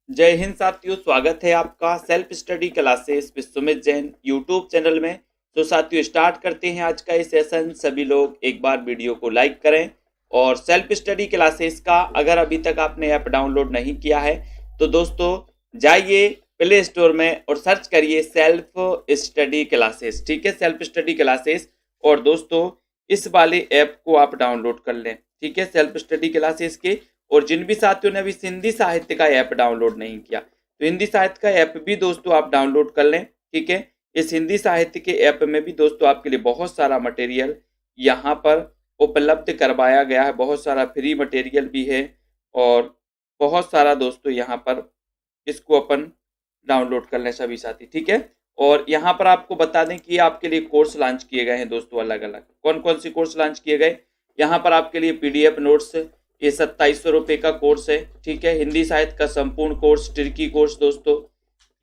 जय हिंद साथियों, स्वागत है आपका self study classes with Sumit Jain YouTube channel में। तो साथियों स्टार्ट करते हैं आज का ये सेशन। सभी लोग एक बार वीडियो को लाइक करें और सेल्फ स्टडी क्लासेस का अगर अभी तक आपने ऐप डाउनलोड नहीं किया है तो दोस्तों जाइए प्ले स्टोर में और सर्च करिए सेल्फ स्टडी क्लासेस। ठीक है, सेल्फ स्टडी क्लासेस। और दोस्तों इस वाले ऐप को आप डाउनलोड कर लें। ठीक है, सेल्फ स्टडी क्लासेस के। और जिन भी साथियों ने अभी हिंदी साहित्य का ऐप डाउनलोड नहीं किया तो हिंदी साहित्य का ऐप भी दोस्तों आप डाउनलोड कर लें। ठीक है, इस हिंदी साहित्य के ऐप में भी दोस्तों आपके लिए बहुत सारा मटेरियल यहाँ पर उपलब्ध करवाया गया है। बहुत सारा फ्री मटेरियल भी है और बहुत सारा दोस्तों यहाँ पर इसको अपन डाउनलोड कर लें सभी साथी। ठीक है, और यहाँ पर आपको बता दें कि आपके लिए कोर्स लॉन्च किए गए हैं दोस्तों। अलग अलग कौन कौन से कोर्स लॉन्च किए गए यहाँ पर आपके लिए पीडीएफ नोट्स, ये 2700 रुपये का कोर्स है। ठीक है, हिंदी साहित्य का संपूर्ण कोर्स, ट्रिकी कोर्स दोस्तों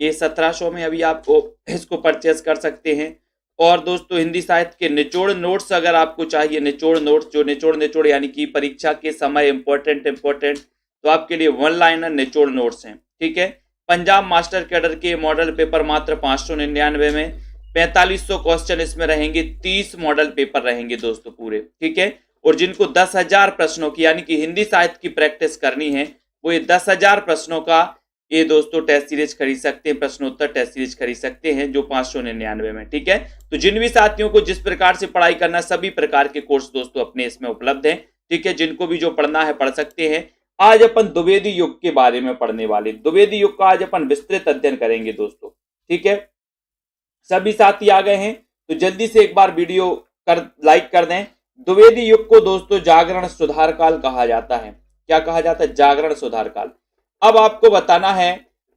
ये 1700 में अभी आप इसको परचेस कर सकते हैं। और दोस्तों हिंदी साहित्य के निचोड़ नोट्स अगर आपको चाहिए, निचोड़ नोट्स जो निचोड़ यानी कि परीक्षा के समय इंपॉर्टेंट तो आपके लिए वन लाइनर निचोड़ नोट्स हैं। ठीक है, पंजाब मास्टर कैडर के मॉडल पेपर मात्र 599 में, 4500 क्वेश्चन इसमें रहेंगे, 30 मॉडल पेपर रहेंगे दोस्तों पूरे। ठीक है, और जिनको 10,000 प्रश्नों की यानी कि हिंदी साहित्य की प्रैक्टिस करनी है वो ये 10,000 प्रश्नों का ये दोस्तों टेस्ट सीरीज खरीद सकते हैं, प्रश्नोत्तर टेस्ट सीरीज खरीद सकते हैं जो 599 में। ठीक है, तो जिन भी साथियों को जिस प्रकार से पढ़ाई करना सभी प्रकार के कोर्स दोस्तों अपने इसमें उपलब्ध हैं। ठीक है, जिनको भी जो पढ़ना है पढ़ सकते हैं। आज अपन द्विवेदी युग के बारे में पढ़ने वाले, द्विवेदी युग का आज अपन विस्तृत अध्ययन करेंगे दोस्तों। ठीक है, सभी साथी आ गए हैं तो जल्दी से एक बार वीडियो लाइक कर दें। द्विवेदी युग को दोस्तों जागरण सुधार काल कहा जाता है। क्या कहा जाता है? जागरण सुधार काल। अब आपको बताना है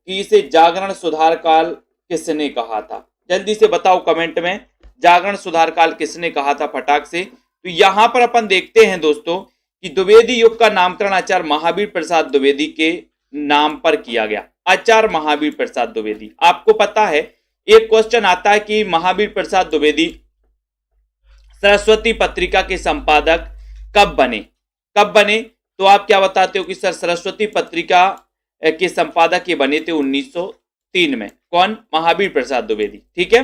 कि इसे जागरण सुधार काल किसने कहा था। जल्दी से बताओ कमेंट में, जागरण सुधार काल किसने कहा था फटाक से। तो यहां पर अपन देखते हैं दोस्तों कि द्विवेदी युग का नामकरण आचार्य महावीर प्रसाद द्विवेदी के नाम पर किया गया। आचार्य महावीर प्रसाद द्विवेदी। आपको पता है एक क्वेश्चन आता है कि महावीर प्रसाद द्विवेदी सरस्वती पत्रिका के संपादक कब बने? तो आप क्या बताते हो कि सर सरस्वती पत्रिका के संपादक ये बने थे 1903 में। कौन? महावीर प्रसाद द्विवेदी। ठीक है,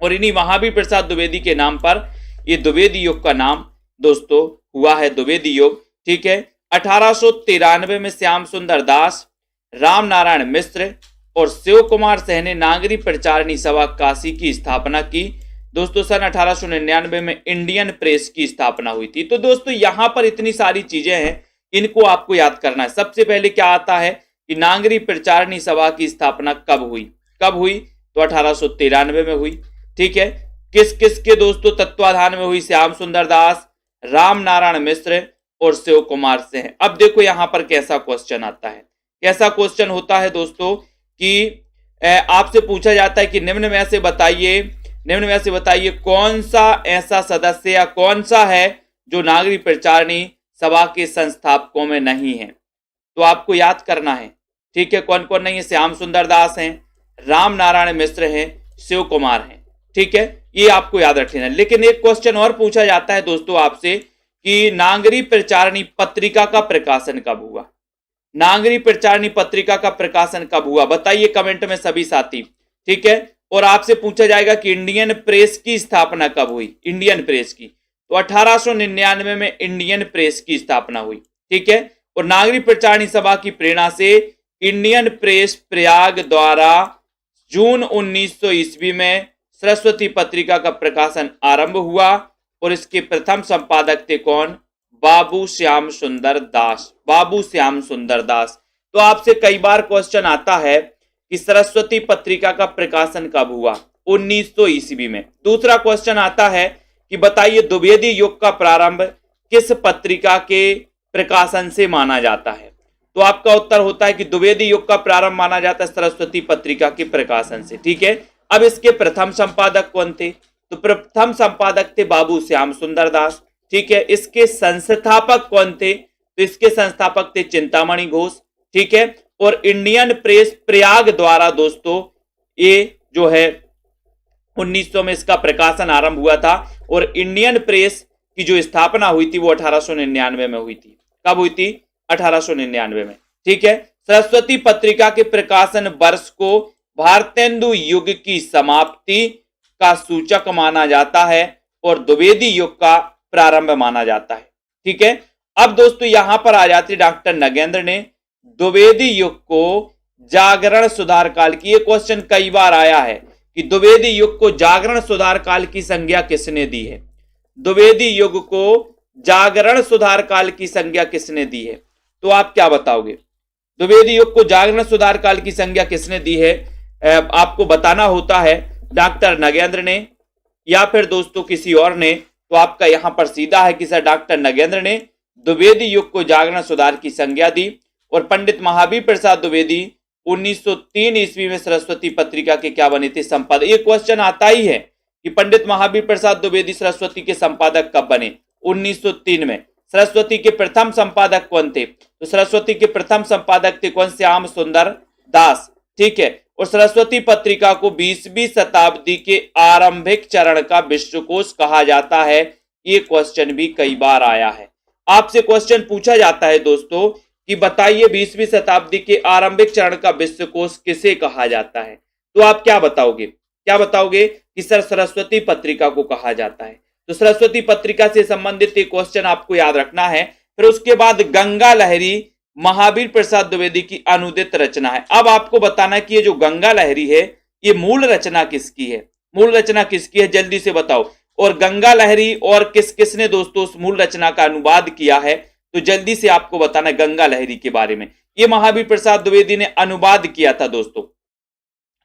और इन्हीं महावीर प्रसाद द्विवेदी के नाम पर ये द्विवेदी युग का नाम दोस्तों हुआ है, द्विवेदी युग। ठीक है, 1893 में श्याम सुंदर दास, राम नारायण मिश्र और शिव कुमार सेन ने नागरी प्रचारणी सभा काशी की स्थापना की। दोस्तों सन 1899 में इंडियन प्रेस की स्थापना हुई थी। तो दोस्तों यहां पर इतनी सारी चीजें हैं, इनको आपको याद करना है। सबसे पहले क्या आता है कि नागरी प्रचारणी सभा की स्थापना कब हुई? तो 1893 में हुई। ठीक है, किस किस के दोस्तों तत्वाधान में हुई? श्याम सुंदर दास, राम नारायण मिश्र और शिव कुमार सेन। अब देखो यहां पर कैसा क्वेश्चन आता है। कैसा क्वेश्चन होता है दोस्तों कि आपसे पूछा जाता है कि निम्न में से बताइए कौन सा ऐसा सदस्य या कौन सा है जो नागरी प्रचारणी सभा के संस्थापकों में नहीं है। तो आपको याद करना है। ठीक है, कौन कौन नहीं है? श्याम सुंदर दास हैं, राम नारायण मिश्र हैं, शिव कुमार हैं। ठीक है, ये आपको याद रखना है। लेकिन एक क्वेश्चन और पूछा जाता है दोस्तों आपसे कि नागरी प्रचारणी पत्रिका का प्रकाशन कब हुआ? नागरी प्रचारणी पत्रिका का प्रकाशन कब हुआ? बताइए कमेंट में सभी साथी। ठीक है, और आपसे पूछा जाएगा कि इंडियन प्रेस की स्थापना कब हुई? इंडियन प्रेस की तो 1899 में इंडियन प्रेस की स्थापना हुई। ठीक है, और नागरी प्रचारणी सभा की प्रेरणा से इंडियन प्रेस प्रयाग द्वारा जून 1900 ईस्वी में सरस्वती पत्रिका का प्रकाशन आरंभ हुआ और इसके प्रथम संपादक थे कौन? बाबू श्याम सुंदर दास। तो आपसे कई बार क्वेश्चन आता है कि सरस्वती पत्रिका का प्रकाशन कब हुआ? 1900 ईस्वी में। दूसरा क्वेश्चन आता है कि बताइए द्विवेदी युग का प्रारंभ किस पत्रिका के प्रकाशन से माना जाता है? तो आपका उत्तर होता है कि द्विवेदी युग का प्रारंभ माना जाता है सरस्वती पत्रिका के प्रकाशन से। ठीक है, अब इसके प्रथम संपादक कौन थे? तो प्रथम संपादक थे बाबू श्याम सुंदर दास। ठीक है, इसके संस्थापक कौन थे? तो इसके संस्थापक थे चिंतामणि घोष। ठीक है, और इंडियन प्रेस प्रयाग द्वारा दोस्तों ये जो है 1900 में इसका प्रकाशन आरंभ हुआ था और इंडियन प्रेस की जो स्थापना हुई थी वो 1899 में हुई थी। कब हुई थी? 1899 में। ठीक है, सरस्वती पत्रिका के प्रकाशन वर्ष को भारतेंदु युग की समाप्ति का सूचक माना जाता है और द्विवेदी युग का प्रारंभ माना जाता है। ठीक है, अब दोस्तों यहां पर आ जाती डॉक्टर नगेंद्र ने द्विवेदी युग को जागरण सुधार काल की, ये क्वेश्चन कई बार आया है कि द्विवेदी युग को जागरण सुधार काल की संज्ञा किसने दी है। द्विवेदी युग को जागरण सुधार काल की संज्ञा किसने दी है, तो आप क्या बताओगे? द्विवेदी युग को जागरण सुधार काल की संज्ञा किसने दी है? आपको बताना होता है डॉक्टर नगेंद्र ने या फिर दोस्तों किसी और ने। तो आपका यहां पर सीधा है कि सर डॉक्टर नगेंद्र ने द्विवेदी युग को जागरण सुधार की संज्ञा दी। और पंडित महावीर प्रसाद द्विवेदी 1903 ईस्वी में सरस्वती पत्रिका के क्या बने थे? संपादक। ये क्वेश्चन आता ही है कि पंडित महावीर प्रसाद द्विवेदी सरस्वती के संपादक कब बने? 1903 में। सरस्वती के प्रथम संपादक कौन थे? तो सरस्वती के प्रथम संपादक थे कौन? श्याम सुंदर दास। ठीक है, और सरस्वती पत्रिका को 20वीं शताब्दी के आरंभिक चरण का विश्वकोश कहा जाता है। ये क्वेश्चन भी कई बार आया है। आपसे क्वेश्चन पूछा जाता है दोस्तों कि बताइए 20वीं शताब्दी के आरंभिक चरण का विश्वकोश किसे कहा जाता है? तो आप क्या बताओगे? क्या बताओगे कि सर सरस्वती पत्रिका को कहा जाता है। तो सरस्वती पत्रिका से संबंधित एक क्वेश्चन आपको याद रखना है। फिर उसके बाद गंगा लहरी महावीर प्रसाद द्विवेदी की अनुदित रचना है। अब आपको बताना कि ये जो गंगा लहरी है ये मूल रचना किसकी है? मूल रचना किसकी है, जल्दी से बताओ। और गंगा लहरी और किस किसने दोस्तों उस मूल रचना का अनुवाद किया है, तो जल्दी से आपको बताना गंगा लहरी के बारे में। ये महावीर प्रसाद द्विवेदी ने अनुवाद किया था दोस्तों।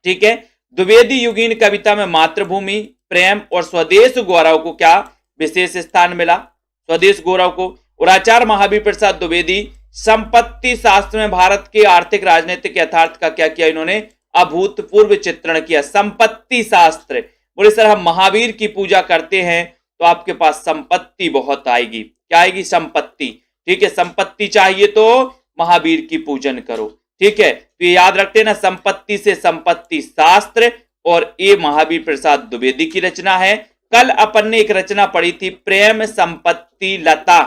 ठीक है, द्विवेदी युगीन कविता में मातृभूमि, प्रेम और स्वदेश गौरव को क्या विशेष स्थान मिला? स्वदेश गौरव को। और आचार्य महावीर प्रसाद द्विवेदी संपत्ति शास्त्र में भारत के आर्थिक राजनीतिक यथार्थ का क्या किया? इन्होंने अभूतपूर्व चित्रण किया। संपत्ति शास्त्र। बोले सर हम महावीर की पूजा करते हैं तो आपके पास संपत्ति बहुत आएगी। क्या आएगी? संपत्ति। ठीक है, संपत्ति चाहिए तो महावीर की पूजन करो। ठीक है, तो याद रखते ना, संपत्ति से संपत्ति शास्त्र, और ये महावीर प्रसाद द्विवेदी की रचना है। कल अपन ने एक रचना पढ़ी थी प्रेम संपत्ति लता।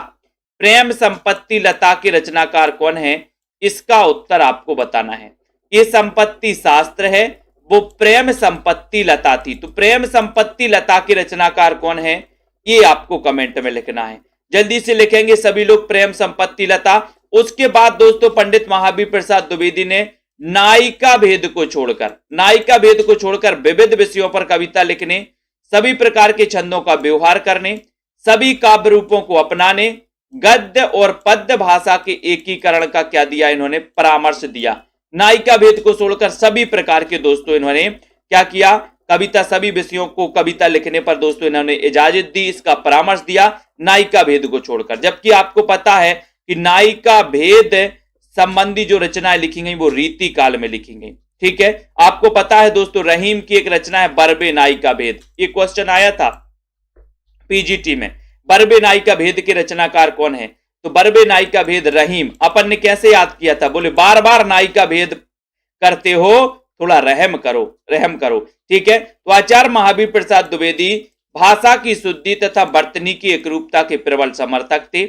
प्रेम संपत्ति लता के रचनाकार कौन है? इसका उत्तर आपको बताना है। ये संपत्ति शास्त्र है, वो प्रेम संपत्ति लता थी। तो प्रेम संपत्ति लता के रचनाकार कौन है, ये आपको कमेंट में लिखना है। जल्दी से लिखेंगे सभी लोग प्रेम संपत्ति लता। उसके बाद दोस्तों पंडित महावीर प्रसाद द्विवेदी ने नायिका भेद को छोड़कर विविध विषयों पर कविता लिखने, सभी प्रकार के छंदों का व्यवहार करने, सभी काव्य रूपों को अपनाने, गद्य और पद्य भाषा के एकीकरण का क्या दिया? इन्होंने परामर्श दिया। नायिका भेद को छोड़कर सभी प्रकार के दोस्तों इन्होंने क्या किया? कविता, सभी विषयों को कविता लिखने पर दोस्तों इन्होंने इजाजत दी, इसका परामर्श दिया नायिका भेद को छोड़कर। जबकि आपको पता है कि नायिका भेद संबंधी जो रचनाएं लिखी गई वो रीति काल में लिखी गई। ठीक है, आपको पता है दोस्तों रहीम की एक रचना है बरबे नायिका भेद। ये क्वेश्चन आया था पीजीटी में। बरबे नायिका भेद के रचनाकार कौन है? तो बरबे नायिका भेद रहीम। अपन ने कैसे याद किया था? बोले बार बार नायिका भेद करते हो, थोड़ा रहम करो। ठीक है, तो आचार्य महावीर प्रसाद द्विवेदी भाषा की शुद्धि तथा वर्तनी की एकरूपता के प्रबल समर्थक थे।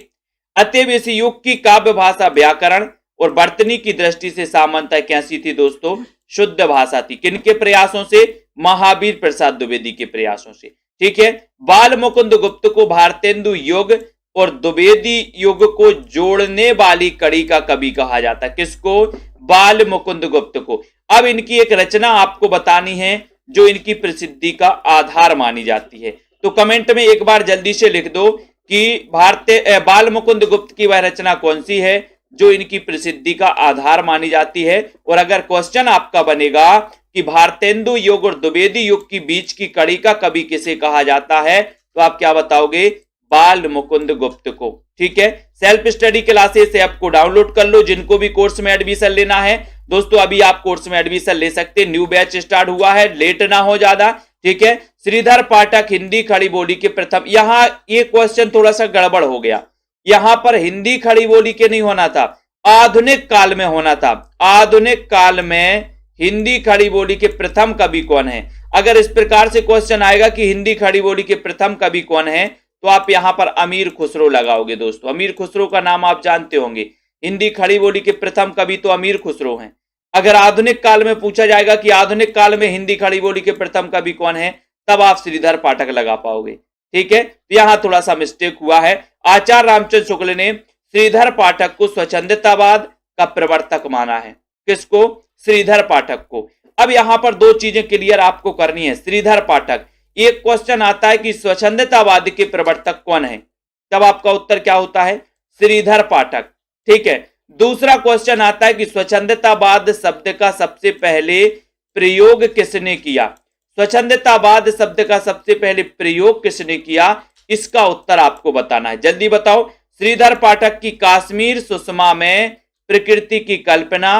अतएव इस युग की काव्य भाषा व्याकरण और वर्तनी की दृष्टि से सामान्यतः कैसी थी दोस्तों? शुद्ध भाषा थी। किनके प्रयासों से? महावीर प्रसाद द्विवेदी के प्रयासों से। ठीक है, बाल मुकुंद गुप्त को भारतेंदु युग और द्विवेदी युग को जोड़ने वाली कड़ी का कवि कहा जाता है। किसको? बाल मुकुंद गुप्त को। अब इनकी एक रचना आपको बतानी है जो इनकी प्रसिद्धि का आधार मानी जाती है। तो कमेंट में एक बार जल्दी से लिख दो कि बाल मुकुंद गुप्त की वह रचना कौन सी है जो इनकी प्रसिद्धि का आधार मानी जाती है। और अगर क्वेश्चन आपका बनेगा कि भारतेंदु युग और द्विवेदी युग की बीच की कड़ी का कवि किसे कहा जाता है, तो आप क्या बताओगे? बाल मुकुंद गुप्त को। ठीक है, सेल्फ स्टडी क्लासेस ऐप को डाउनलोड कर लो। जिनको भी कोर्स में एडमिशन लेना है दोस्तों, अभी आप कोर्स में एडमिशन ले सकते हैं। न्यू बैच स्टार्ट हुआ है, लेट ना हो ज्यादा। ठीक है, श्रीधर पाठक हिंदी खड़ी बोली के प्रथम। यहां ये क्वेश्चन थोड़ा सा गड़बड़ हो गया। यहां पर हिंदी खड़ी बोली के नहीं होना था, आधुनिक काल में होना था। आधुनिक काल में हिंदी खड़ी बोली के प्रथम कवि कौन है? अगर इस प्रकार से क्वेश्चन आएगा कि हिंदी खड़ी बोली के प्रथम कवि कौन है, तो आप यहां पर अमीर खुसरो लगाओगे दोस्तों। अमीर खुसरो का नाम आप जानते होंगे। हिंदी खड़ी बोली के प्रथम कवि तो अमीर खुसरो हैं। अगर आधुनिक काल में पूछा जाएगा कि आधुनिक काल में हिंदी खड़ी बोली के प्रथम कवि कौन है, तब आप श्रीधर पाठक लगा पाओगे। ठीक है, तो यहां थोड़ा सा मिस्टेक हुआ है। आचार्य रामचंद्र शुक्ल ने श्रीधर पाठक को स्वच्छंदतावाद का प्रवर्तक माना है। किसको? श्रीधर पाठक को। अब यहां पर दो चीजें क्लियर आपको करनी है। श्रीधर पाठक, एक क्वेश्चन आता है कि स्वच्छंदतावाद के प्रवर्तक कौन है, तब आपका उत्तर क्या होता है? श्रीधर पाठक। ठीक है, दूसरा क्वेश्चन आता है कि स्वच्छंदतावाद शब्द का सबसे पहले प्रयोग किसने किया? स्वच्छंदतावाद शब्द का सबसे पहले प्रयोग किसने किया, इसका उत्तर आपको बताना है। जल्दी बताओ। श्रीधर पाठक की कश्मीर सुषमा में प्रकृति की कल्पना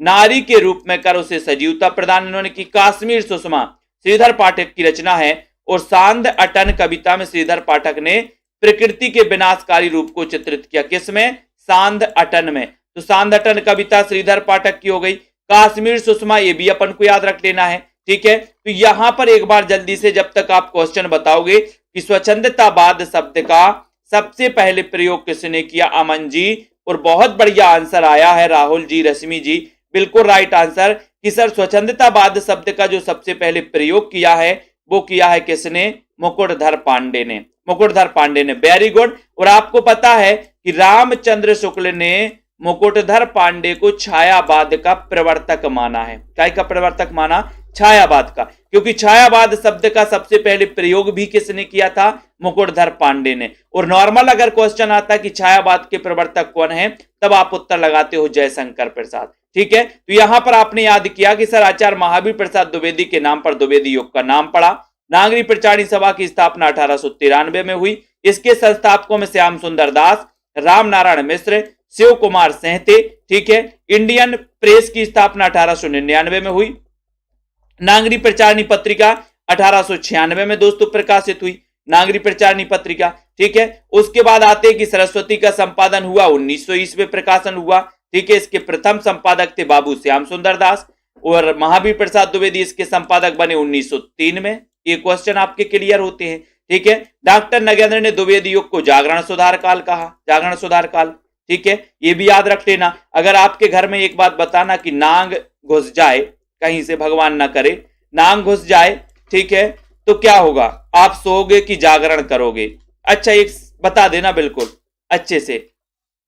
नारी के रूप में कर उसे सजीवता प्रदान इन्होंने की। कश्मीर सुषमा श्रीधर पाठक की रचना है। और सांध अटन कविता में श्रीधर पाठक ने प्रकृति के विनाशकारी रूप को चित्रित किया। किसमें? सांध अटन में। तो सांध अटन कविता श्रीधर पाठक की हो गई। कश्मीर सुषमा ये भी अपन को याद रख लेना है। ठीक है, तो यहां पर एक बार जल्दी से, जब तक आप क्वेश्चन बताओगे कि स्वच्छंदतावाद शब्द का सबसे पहले प्रयोग किसने किया, अमन जी। और बहुत बढ़िया आंसर आया है राहुल जी, रश्मि जी, बिल्कुल राइट आंसर कि सर स्वच्छंदतावाद शब्द का जो सबसे पहले प्रयोग किया है वो किया है किसने? मुकुटधर पांडे ने। मुकुटधर पांडे ने, वेरी गुड। और आपको पता है कि रामचंद्र शुक्ल ने मुकुटधर पांडे को छायावाद का प्रवर्तक माना है। क्या का प्रवर्तक माना? छायावाद का। क्योंकि छायावाद शब्द का सबसे पहले प्रयोग भी किसने किया था? मुकुटधर पांडे ने। और नॉर्मल अगर क्वेश्चन आता है कि छायावाद के प्रवर्तक कौन है, तब आप उत्तर लगाते हो जयशंकर प्रसाद। ठीक है, तो यहां पर आपने याद किया कि सर आचार्य महावीर प्रसाद द्विवेदी के नाम पर द्विवेदी योग का नाम पड़ा। नागरी प्रचारणी सभा की स्थापना 1893 में हुई। इसके संस्थापकों में श्याम सुंदर दास, राम नारायण मिश्र, शिव कुमार सेहते। ठीक है, इंडियन प्रेस की स्थापना 1899 में हुई। नागरी प्रचारणी पत्रिका 1896 में दोस्तों प्रकाशित हुई, नागरी प्रचारणी पत्रिका। ठीक है, उसके बाद आते कि सरस्वती का संपादन हुआ 1900 ईस्वी में प्रकाशन हुआ। ठीक है, इसके प्रथम संपादक थे बाबू श्याम सुंदर दास और महावीर प्रसाद द्विवेदी इसके संपादक बने 1903 में। ये क्वेश्चन आपके क्लियर होते हैं। ठीक है, डॉक्टर नगेंद्र ने द्विवेदी युग को जागरण सुधार काल कहा, जागरण सुधार काल। ठीक है, ये भी याद रख लेना। अगर आपके घर में एक बात बताना कि नाग घुस जाए, कहीं से भगवान ना करे नाग घुस जाए, ठीक है, तो क्या होगा? आप सोओगे कि जागरण करोगे? अच्छा, एक बता देना बिल्कुल अच्छे से,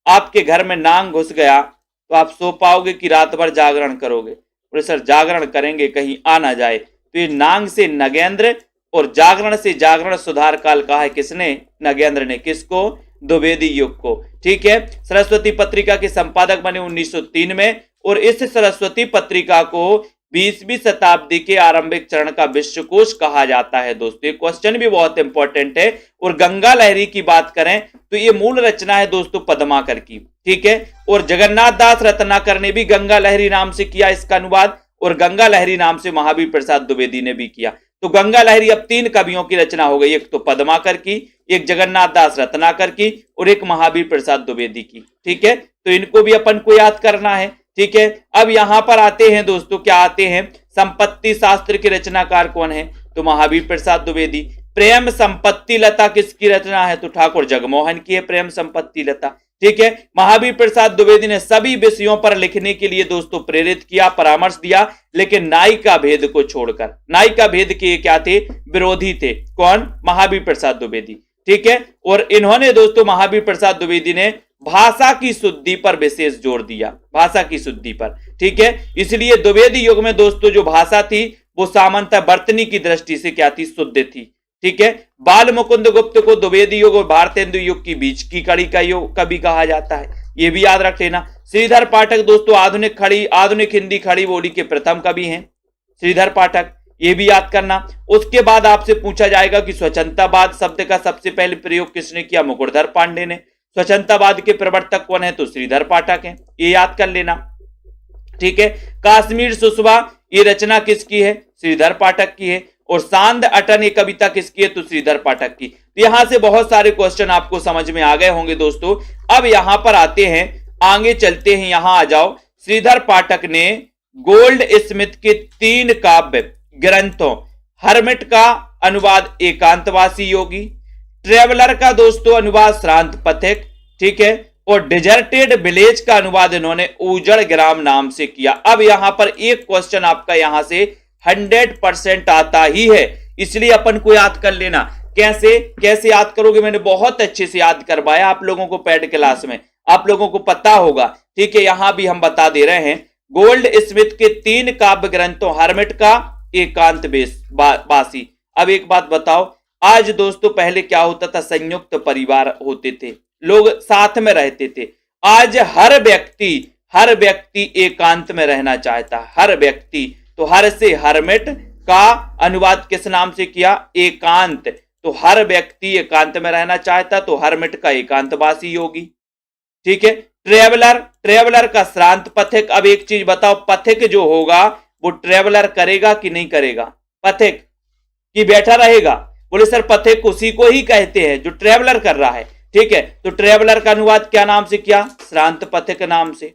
आपके घर में नाग घुस गया तो आप सो पाओगे कि रात भर जागरण करोगे? और सर जागरण करेंगे कहीं आ ना जाए। तो ये नाग से नगेंद्र और जागरण से जागरण सुधार काल कहा है किसने? नगेंद्र ने। किसको? द्विवेदी युग को। ठीक है, सरस्वती पत्रिका के संपादक बने 1903 में। और इस सरस्वती पत्रिका को 20वीं शताब्दी के आरंभिक चरण का विश्वकोश कहा जाता है। दोस्तों ये क्वेश्चन भी बहुत इंपॉर्टेंट है। और गंगा लहरी की बात करें तो ये मूल रचना है दोस्तों पद्माकर की। ठीक है, और जगन्नाथ दास रत्नाकर ने भी गंगा लहरी नाम से किया इसका अनुवाद, और गंगा लहरी नाम से महावीर प्रसाद द्विवेदी ने भी किया। तो गंगा लहरी अब 3 कवियों की रचना हो गई, एक तो पद्माकर की, एक जगन्नाथ दास रत्नाकर की और एक महावीर प्रसाद द्विवेदी की। ठीक है, तो इनको भी अपन को याद करना है। ठीक है, अब यहां पर आते हैं दोस्तों, क्या आते हैं? संपत्ति शास्त्र के रचनाकार कौन है? तो महावीर प्रसाद द्विवेदी। प्रेम संपत्ति लता किसकी रचना है? तो ठाकुर जगमोहन की है प्रेम संपत्ति लता। ठीक है, महावीर प्रसाद द्विवेदी ने सभी विषयों पर लिखने के लिए दोस्तों प्रेरित किया, परामर्श दिया, लेकिन नायिका भेद को छोड़कर। नायिका भेद के क्या थे? विरोधी थे। कौन? महावीर प्रसाद द्विवेदी। ठीक है, और इन्होंने दोस्तों महावीर प्रसाद द्विवेदी ने भाषा की शुद्धि पर विशेष जोर दिया, भाषा की शुद्धि पर। ठीक है, इसलिए द्विवेदी युग में दोस्तों जो भाषा थी वो सामान्यतः वर्तनी की दृष्टि से क्या थी? शुद्ध थी। ठीक है, बाल मुकुंद गुप्त को द्विवेदी युग और भारतेंदु युग की बीच की कड़ी का युग कभी कहा जाता है, ये भी याद रख लेना। श्रीधर पाठक दोस्तों आधुनिक हिंदी खड़ी बोली के प्रथम कवि हैं श्रीधर पाठक, ये भी याद करना। उसके बाद आपसे पूछा जाएगा कि स्वच्छंदतावाद शब्द का सबसे पहले प्रयोग किसने किया? मुकुटधर पांडे ने। स्वच्छंदतावाद के प्रवर्तक कौन है? तो श्रीधर पाठक हैं, ये याद कर लेना। ठीक है, कश्मीर सुषमा ये रचना किसकी है? श्रीधर पाठक की है। और सांध अटन ये कविता किसकी है? तो श्रीधर पाठक की। तो यहां से बहुत सारे क्वेश्चन आपको समझ में आ गए होंगे दोस्तों। अब यहां पर आते हैं, आगे चलते हैं, यहां आ जाओ। श्रीधर पाठक ने गोल्ड स्मिथ के 3 काव्य ग्रंथों, हर्मिट का अनुवाद एकांतवासी योगी, ट्रेवलर का दोस्तों अनुवाद श्रांत पथिक, ठीक है, और डिजर्टेड विलेज का अनुवाद इन्होंने उजड़ ग्राम नाम से किया। अब यहां पर एक क्वेश्चन आपका यहां से 100% आता ही है, इसलिए अपन को याद कर लेना। कैसे कैसे याद करोगे, मैंने बहुत अच्छे से याद करवाया आप लोगों को पेड क्लास में, आप लोगों को पता होगा। ठीक है, यहां भी हम बता दे रहे हैं। गोल्ड स्मिथ के 3 काव्य ग्रंथों हर्मिट का, एकांत बासी। अब एक बात बताओ, आज दोस्तों पहले क्या होता था, संयुक्त परिवार होते थे, लोग साथ में रहते थे। आज हर व्यक्ति एकांत में रहना चाहता, हर व्यक्ति। तो हर से हर्मिट का अनुवाद किस नाम से किया, एकांत। तो हर व्यक्ति एकांत में रहना चाहता, तो हर्मिट का एकांतवासी होगी। ठीक है, ट्रेवलर का श्रांत पथिक। अब एक चीज बताओ, पथिक जो होगा वो ट्रेवलर करेगा कि नहीं करेगा, पथिक कि बैठा रहेगा? बोले सर पथिक उसी को ही कहते हैं जो ट्रेवलर कर रहा है। ठीक है, तो ट्रेवलर का अनुवाद क्या नाम से किया, श्रांत पथिक नाम से।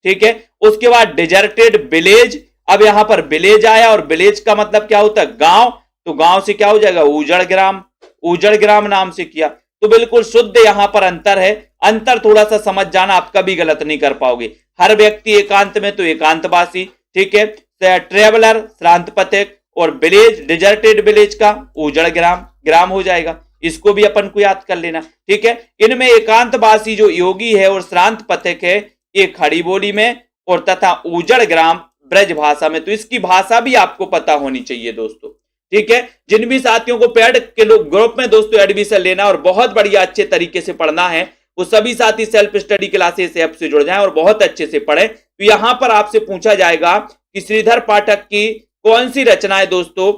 ठीक है, उसके बाद डिजर्टेड विलेज। अब यहां पर विलेज आया, और विलेज का मतलब क्या होता है, गांव। तो गांव से क्या हो जाएगा, उजड़ ग्राम, उजड़ ग्राम नाम से किया। तो बिल्कुल शुद्ध यहां पर अंतर है। अंतर थोड़ा सा समझ जाना, आप कभी गलत नहीं कर पाओगे। हर व्यक्ति एकांत में तो एकांतवासी, ठीक है, ट्रेवलर श्रांत पथिक, और विलेज डिजर्टेड विलेज का उजड़ ग्राम, ग्राम हो जाएगा। इसको भी अपन को याद कर लेना। ठीक है, इनमें एकांतवासी जो योगी है और श्रांत पथिक है, ये खड़ी बोली में, और तथा उजड़ ग्राम ब्रज भाषा में। तो इसकी भाषा भी आपको पता होनी चाहिए दोस्तों। ठीक है, जिन भी साथियों को पेड के लोग ग्रुप में दोस्तों एडमिशन लेना और बहुत बढ़िया अच्छे तरीके से पढ़ना है, वो सभी साथी सेल्फ स्टडी क्लासेस ऐप से जुड़ जाएं और बहुत अच्छे से पढ़ें। तो यहां पर आपसे पूछा जाएगा कि श्रीधर पाठक की कौन सी रचनाएं दोस्तों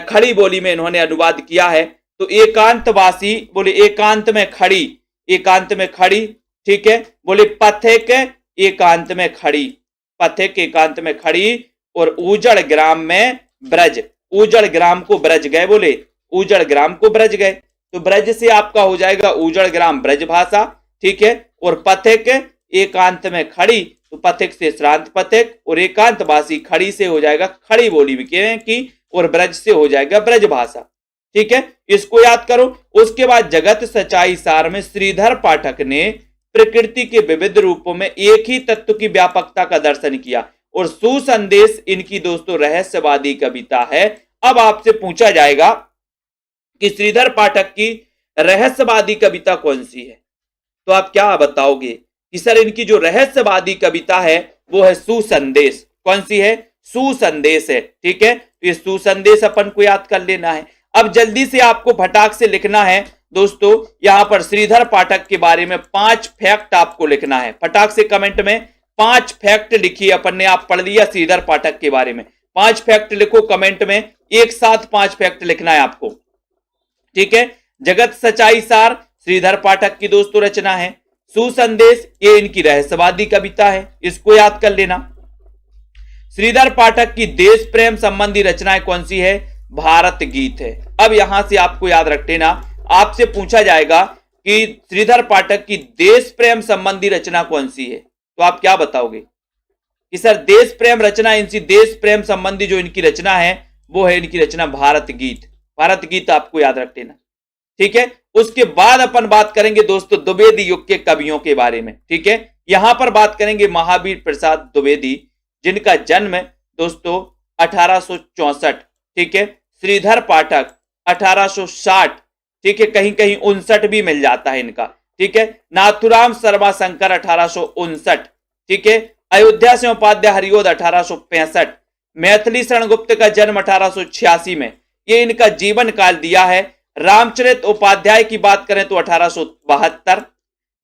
खड़ी बोली में इन्होंने अनुवाद किया है। तो एकांतवासी, बोले एकांत में खड़ी, एकांत में खड़ी। ठीक है, बोले पथिक एकांत में खड़ी, पथिक एकांत में खड़ी, और उजड़ ग्राम में ब्रज, उजड़ ग्राम को ब्रज गए, बोले उजड़ ग्राम को ब्रज गए। तो ब्रज से आपका हो जाएगा उजड़ ग्राम ब्रज भाषा। ठीक है, और पथिक एकांत में खड़ी, तो पथिक से श्रांत पथिक, और एकांतवासी खड़ी से हो जाएगा खड़ी बोली की, और ब्रज से हो जाएगा ब्रज भाषा। ठीक है, इसको याद करो। उसके बाद जगत सच्चाई सार में श्रीधर पाठक ने प्रकृति के विविध रूपों में एक ही तत्व की व्यापकता का दर्शन किया, और सुसंदेश इनकी दोस्तों रहस्यवादी कविता है। अब आपसे पूछा जाएगा कि श्रीधर पाठक की रहस्यवादी कविता कौन सी है, तो आप क्या बताओगे कि सर इनकी जो रहस्यवादी कविता है वो है सुसंदेश। कौन सी है, सुसंदेश है। ठीक है, तो ये सुसंदेश अपन को याद कर लेना है। अब जल्दी से आपको फटाक से लिखना है दोस्तों, यहां पर श्रीधर पाठक के बारे में 5 फैक्ट आपको लिखना है। फटाक से कमेंट में 5 फैक्ट लिखिए। अपन ने आप पढ़ लिया श्रीधर पाठक के बारे में, 5 फैक्ट लिखो कमेंट में, एक साथ 5 फैक्ट लिखना है आपको। ठीक है, जगत सच्चाई सार श्रीधर पाठक की दोस्तों रचना है। सुसंदेश ये इनकी रहस्यवादी कविता है, इसको याद कर लेना। श्रीधर पाठक की देश प्रेम संबंधी रचनाएं कौन सी है, भारत गीत है। अब यहां से आपको याद रख लेना, आपसे पूछा जाएगा कि श्रीधर पाठक की देश प्रेम संबंधी रचना कौन सी है, तो आप क्या बताओगे कि सर देश प्रेम रचना, इनकी देश प्रेम संबंधी जो इनकी रचना है वो है इनकी रचना भारत गीत। भारत गीत आपको याद रख लेना। ठीक है, उसके बाद अपन बात करेंगे दोस्तों द्विवेदी युग के कवियों के बारे में। ठीक है, यहां पर बात करेंगे महावीर प्रसाद द्विवेदी, जिनका जन्म दोस्तों 1864। ठीक है, श्रीधर पाठक 1860। ठीक है, कहीं कहीं 59 भी मिल जाता है इनका। ठीक है, नाथुराम शर्मा शंकर 1859। ठीक है, अयोध्या से उपाध्याय हरिओद 1865। मैथिली शरण गुप्त का जन्म 1886 में, ये इनका जीवन काल दिया है। रामचरित उपाध्याय की बात करें तो 1872।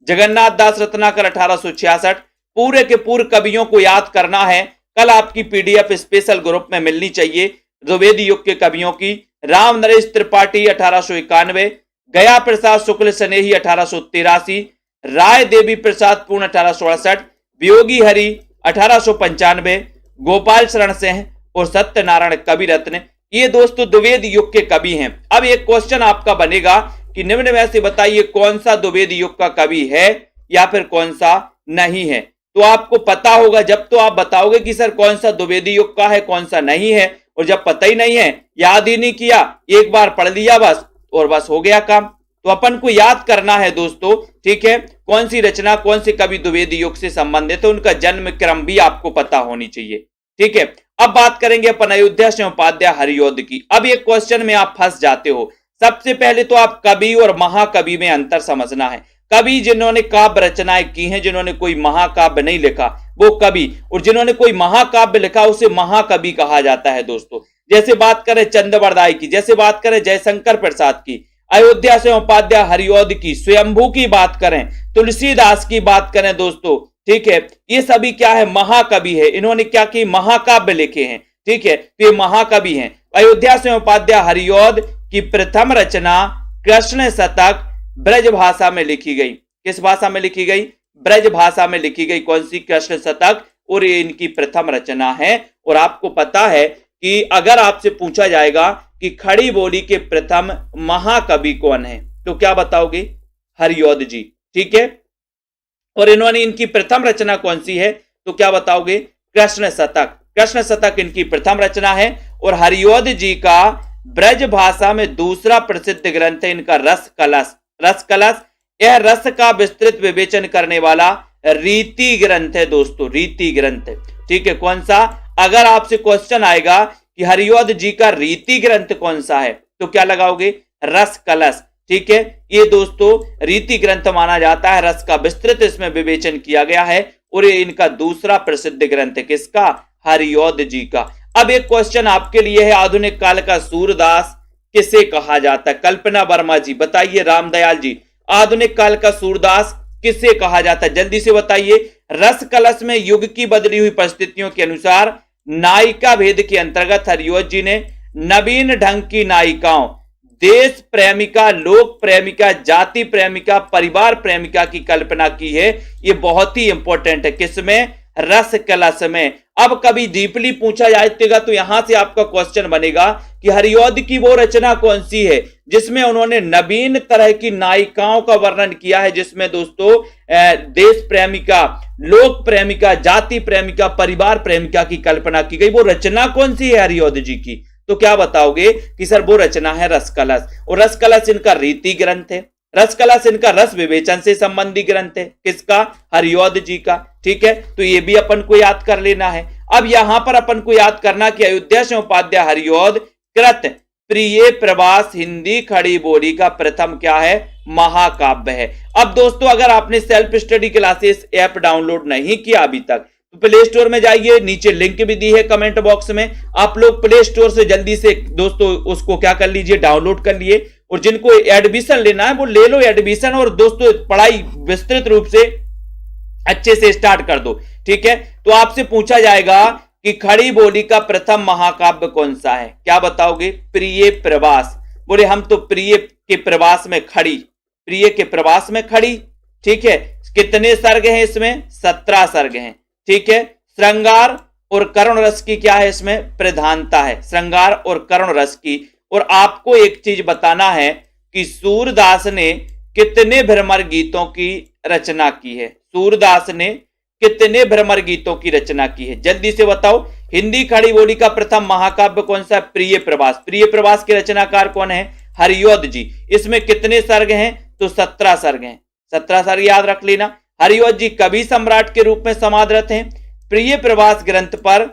जगन्नाथ दास रत्नाकर 1866। पूरे के पूरे कवियों को याद करना है, कल आपकी पीडीएफ स्पेशल ग्रुप में मिलनी चाहिए द्विवेदी युग के कवियों की। राम नरेश त्रिपाठी 1891। गया प्रसाद शुक्ल स्नेही 1883। राय देवी प्रसाद पूर्ण 1868। वियोगी हरि 1895। गोपाल शरण सिंह और सत्यनारायण कवि रत्न, ये दोस्तों द्विवेदी युग के कवि हैं। अब एक क्वेश्चन आपका बनेगा कि निम्न में से बताइए कौन सा द्विवेदी युग का कवि है या फिर कौन सा नहीं है। तो आपको पता होगा जब तो आप बताओगे कि सर कौन सा द्विवेदी युग का है कौन सा नहीं है, और जब पता ही नहीं है, याद ही नहीं किया, एक बार पढ़ लिया बस और बस हो गया काम। तो अपन को याद करना है दोस्तों, ठीक है, कौन सी रचना कौन से कवि द्विवेदी युग से संबंधित है, उनका जन्म क्रम भी आपको पता होनी चाहिए। ठीक है, अब बात करेंगे अपन अयोध्या सिंह उपाध्याय हरिऔध की। अब एक क्वेश्चन में आप फंस जाते हो। सबसे पहले तो आप कवि और महाकवि में अंतर समझना है। कवि जिन्होंने काव्य रचनाएं की हैं, जिन्होंने कोई महाकाव्य नहीं लिखा वो कवि, और जिन्होंने कोई महाकाव्य लिखा उसे महाकवि कहा जाता है दोस्तों। जैसे बात करें चंद्रवरदाई की, जैसे बात करें जयशंकर प्रसाद की, अयोध्या सिंह उपाध्याय हरिऔध की, स्वयंभू की बात करें, तुलसीदास की बात करें दोस्तों, ठीक है, ये सभी क्या है, महाकवि है। इन्होंने क्या की, महाकाव्य लिखे हैं। ठीक है, तो ये महाकवि हैं। अयोध्या सिंह उपाध्याय हरिऔध की प्रथम रचना कृष्ण शतक ब्रज भाषा में लिखी गई। किस भाषा में लिखी गई, ब्रज भाषा में लिखी गई। कौन सी, कृष्ण शतक, और ये इनकी प्रथम रचना है। और आपको पता है कि अगर आपसे पूछा जाएगा कि खड़ी बोली के प्रथम महाकवि कौन है, तो क्या बताओगे, हरिऔध जी। ठीक है, और इन्होंने इनकी प्रथम रचना कौन सी है, तो क्या बताओगे, कृष्ण शतक। कृष्ण शतक इनकी प्रथम रचना है। और हरिऔध जी का ब्रज भाषा में दूसरा प्रसिद्ध ग्रंथ है इनका रस कलश। रस कलश, यह रस का विस्तृत विवेचन करने वाला रीति ग्रंथ है दोस्तों, रीति ग्रंथ। ठीक है, कौन सा, अगर आपसे क्वेश्चन आएगा कि हरिऔध जी का रीति ग्रंथ कौन सा है, तो क्या लगाओगे, रस कलश। ठीक है, ये दोस्तों रीति ग्रंथ माना जाता है। रस का विस्तृत इसमें विवेचन किया गया है, और ये इनका दूसरा प्रसिद्ध ग्रंथ है, किसका, हरिऔध जी का। अब एक क्वेश्चन आपके लिए है, आधुनिक काल का सूरदास किसे कहा जाता है, कल्पना वर्मा जी बताइए, रामदयाल जी, आधुनिक काल का सूरदास किसे कहा जाता है, जल्दी से बताइए। रस कलश में युग की बदली हुई परिस्थितियों के अनुसार नायिका भेद के अंतर्गत हरिऔध जी ने नवीन ढंग की नायिकाओं, देश प्रेमिका, लोक प्रेमिका, जाति प्रेमिका, परिवार प्रेमिका की कल्पना की है। ये बहुत ही इंपॉर्टेंट है, किसमें, रस कलश में। अब कभी डीपली पूछा जाएगा तो यहां से आपका क्वेश्चन बनेगा कि हरिऔध की वो रचना कौन सी है जिसमें उन्होंने नवीन तरह की नायिकाओं का वर्णन किया है, जिसमें दोस्तों देश प्रेमिका, लोक प्रेमिका, जाति प्रेमिका, परिवार प्रेमिका की कल्पना की गई। वो रचना कौन सी है हरिऔध जी की, तो क्या बताओगे कि सर वो रचना है रस कलश। और रस कलश इनका रीति ग्रंथ है। रस कलश इनका रस विवेचन से संबंधी ग्रंथ है, किसका, हरिऔध जी का। ठीक है, तो ये भी अपन को याद कर लेना है। अब यहां पर अपन को याद करना कि अयोध्या सिंह उपाध्याय हरिऔध कृत प्रिय प्रवास हिंदी खड़ी बोली का प्रथम क्या है, महाकाव्य है। अब दोस्तों अगर आपने self study classes app download नहीं किया अभी तक, तो प्ले स्टोर में जाइए, नीचे लिंक भी दी है कमेंट बॉक्स में। आप लोग प्ले स्टोर से जल्दी से दोस्तों उसको क्या कर लीजिए, डाउनलोड कर लिए। और जिनको एडमिशन लेना है वो ले लो एडमिशन, और दोस्तों पढ़ाई विस्तृत रूप से अच्छे से स्टार्ट कर दो। ठीक है, तो आपसे पूछा जाएगा कि खड़ी बोली का प्रथम महाकाव्य कौन सा है, क्या बताओगे, प्रिय प्रवास। बोले हम तो प्रिय के प्रवास में खड़ी, प्रिय के प्रवास में खड़ी। ठीक है, कितने सर्ग हैं इसमें, 17 सर्ग हैं। ठीक है, श्रृंगार और करुण रस की क्या है इसमें, प्रधानता है, श्रृंगार और करुण रस की। और आपको एक चीज बताना है कि सूरदास ने कितने भ्रमर गीतों की रचना की है, सूरदास ने कितने भ्रमर गीतों की रचना की है, जल्दी से बताओ। हिंदी खड़ी बोली का प्रथम महाकाव्य कौन सा, प्रिय प्रवास। प्रिय प्रवास के रचनाकार कौन है, हरिऔध जी। इसमें कितने सर्ग हैं, तो 17 सर्ग हैं, 17 सर्ग याद रख लेना। हरिऔध जी कवि सम्राट के रूप में समादृत हैं। प्रिय प्रवास ग्रंथ पर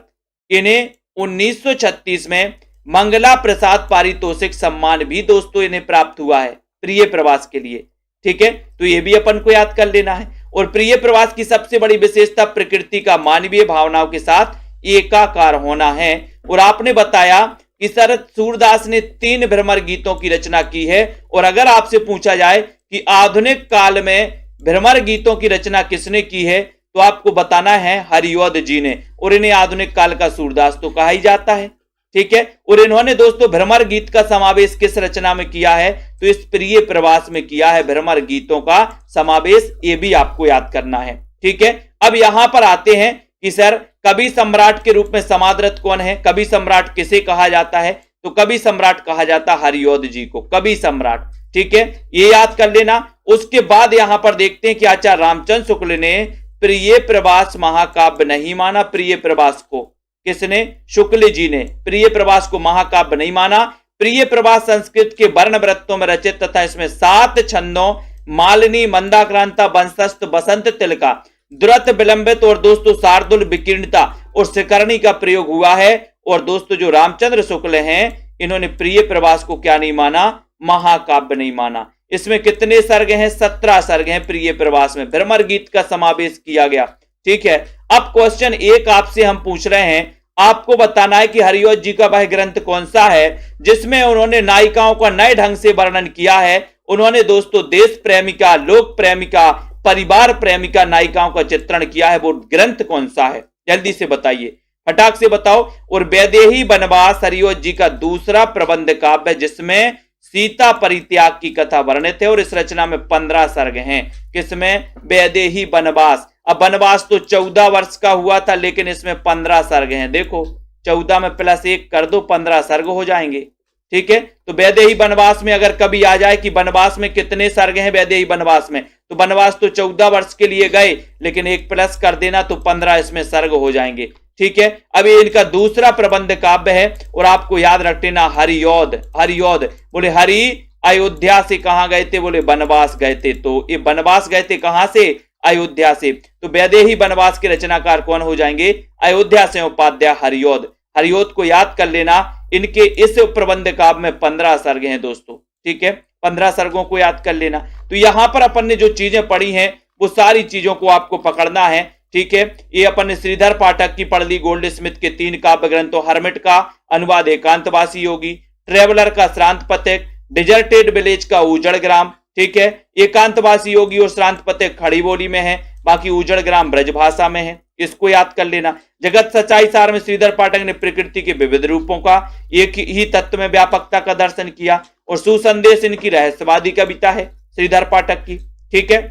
इन्हें 1936 में मंगला प्रसाद पारितोषिक सम्मान भी दोस्तों इन्हें प्राप्त हुआ है प्रिय प्रवास के लिए। ठीक है, तो ये भी अपन को याद कर लेना है। और प्रिय प्रवास की सबसे बड़ी विशेषता प्रकृति का मानवीय भावनाओं के साथ एकाकार होना है। और आपने बताया कि सर सूरदास ने 3 भ्रमर गीतों की रचना की है। और अगर आपसे पूछा जाए कि आधुनिक काल में भ्रमर गीतों की रचना किसने की है, तो आपको बताना है हरिऔध जी ने। और इन्हें आधुनिक काल का सूरदास तो कहा ही जाता है। ठीक है, और इन्होंने दोस्तों भ्रमर गीत का समावेश किस रचना में किया है, तो इस प्रिय प्रवास में किया है भ्रमर गीतों का समावेश, ये भी आपको याद करना है। ठीक है, अब यहां पर आते हैं कि सर कवि सम्राट के रूप में समादृत कौन है, कवि सम्राट किसे कहा जाता है, तो कवि सम्राट कहा जाता है हरिऔध जी को, कवि सम्राट। ठीक है, ये याद कर लेना। उसके बाद यहां पर देखते हैं कि आचार्य रामचंद्र शुक्ल ने प्रिय प्रवास महाकाव्य नहीं माना। प्रिय प्रवास को किसने, शुक्ल जी ने प्रिय प्रवास को महाकाव्य नहीं माना। प्रिय प्रभा संस्कृत के वर्ण वृत्तों में रचित तथा इसमें 7 छंदों मालिनी, मंदाक्रांता, वंशस्थ, बसंत तिलका, द्रुत, विलंबित और दोस्तों शार्दुल, विकीर्णता और शिखरणी का प्रयोग हुआ है। और दोस्तों जो रामचंद्र शुक्ल हैं, इन्होंने प्रिय प्रभास को क्या नहीं माना, महाकाव्य नहीं माना। इसमें कितने सर्ग हैं, 17 सर्ग हैं प्रिय प्रभास में, भ्रमर गीत का समावेश किया गया। ठीक है, अब क्वेश्चन एक आपसे हम पूछ रहे हैं, आपको बताना है कि हरिऔध जी का वह ग्रंथ कौन सा है जिसमें उन्होंने नायिकाओं का नए ढंग से वर्णन किया है। उन्होंने दोस्तों देश प्रेमिका, लोक प्रेमिका, परिवार प्रेमिका नायिकाओं का चित्रण किया है, वो ग्रंथ कौन सा है, जल्दी से बताइए, फटाक से बताओ। और वैदेही वनवास हरिऔध जी का दूसरा प्रबंध काव्य जिसमें सीता परित्याग की कथा वर्णित है और इस रचना में 15 सर्ग हैं। किसमें, वैदेही वनवास। अब वनवास तो 14 वर्ष का हुआ था, लेकिन इसमें 15 सर्ग हैं। देखो 14 में +1 कर दो, 15 सर्ग हो जाएंगे। ठीक है, तो वैदेही वनवास में अगर कभी आ जाए कि वनवास में कितने सर्ग हैं वैदेही वनवास में, तो वनवास तो 14 वर्ष के लिए गए, लेकिन 1 प्लस कर देना तो 15 इसमें सर्ग हो जाएंगे। ठीक है, अब ये इनका दूसरा प्रबंध काव्य है और आपको याद रख लेना हरिऔध। हरिऔध बोले हरि अयोध्या से कहां गए थे, बोले वनवास गए थे, तो ये वनवास गए थे कहां से, अयोध्या से। तो वैदेही वनवास के रचनाकार कौन हो जाएंगे, अयोध्या से उपाध्याय हरिऔध। हरिऔध को याद कर लेना, इनके इस प्रबंध काव्य में 15 सर्ग हैं दोस्तों। ठीक है, 15 सर्गों को याद कर लेना। तो यहां पर अपन ने जो चीजें पढ़ी हैं वो सारी चीजों को आपको पकड़ना है। ठीक है, ये अपन ने श्रीधर पाठक की पढ़ ली, गोल्ड स्मिथ के 3 काव्य ग्रंथों, हर्मिट का अनुवाद एकांतवासी योगी, ट्रेवलर का श्रांत पथिक, डिजर्टेड विलेज का उजड़ ग्राम। ठीक है, एकांतवासी योगी और श्रांत पथिक खड़ी बोली में है, बाकी उजड़ ग्राम ब्रज भाषा में है, इसको याद कर लेना। जगत सच्चाई सार में श्रीधर पाठक ने प्रकृति के विविध रूपों का एक ही तत्व में व्यापकता का दर्शन किया और सुसंदेश इनकी रहस्यवादी कविता है श्रीधर पाठक की। ठीक है,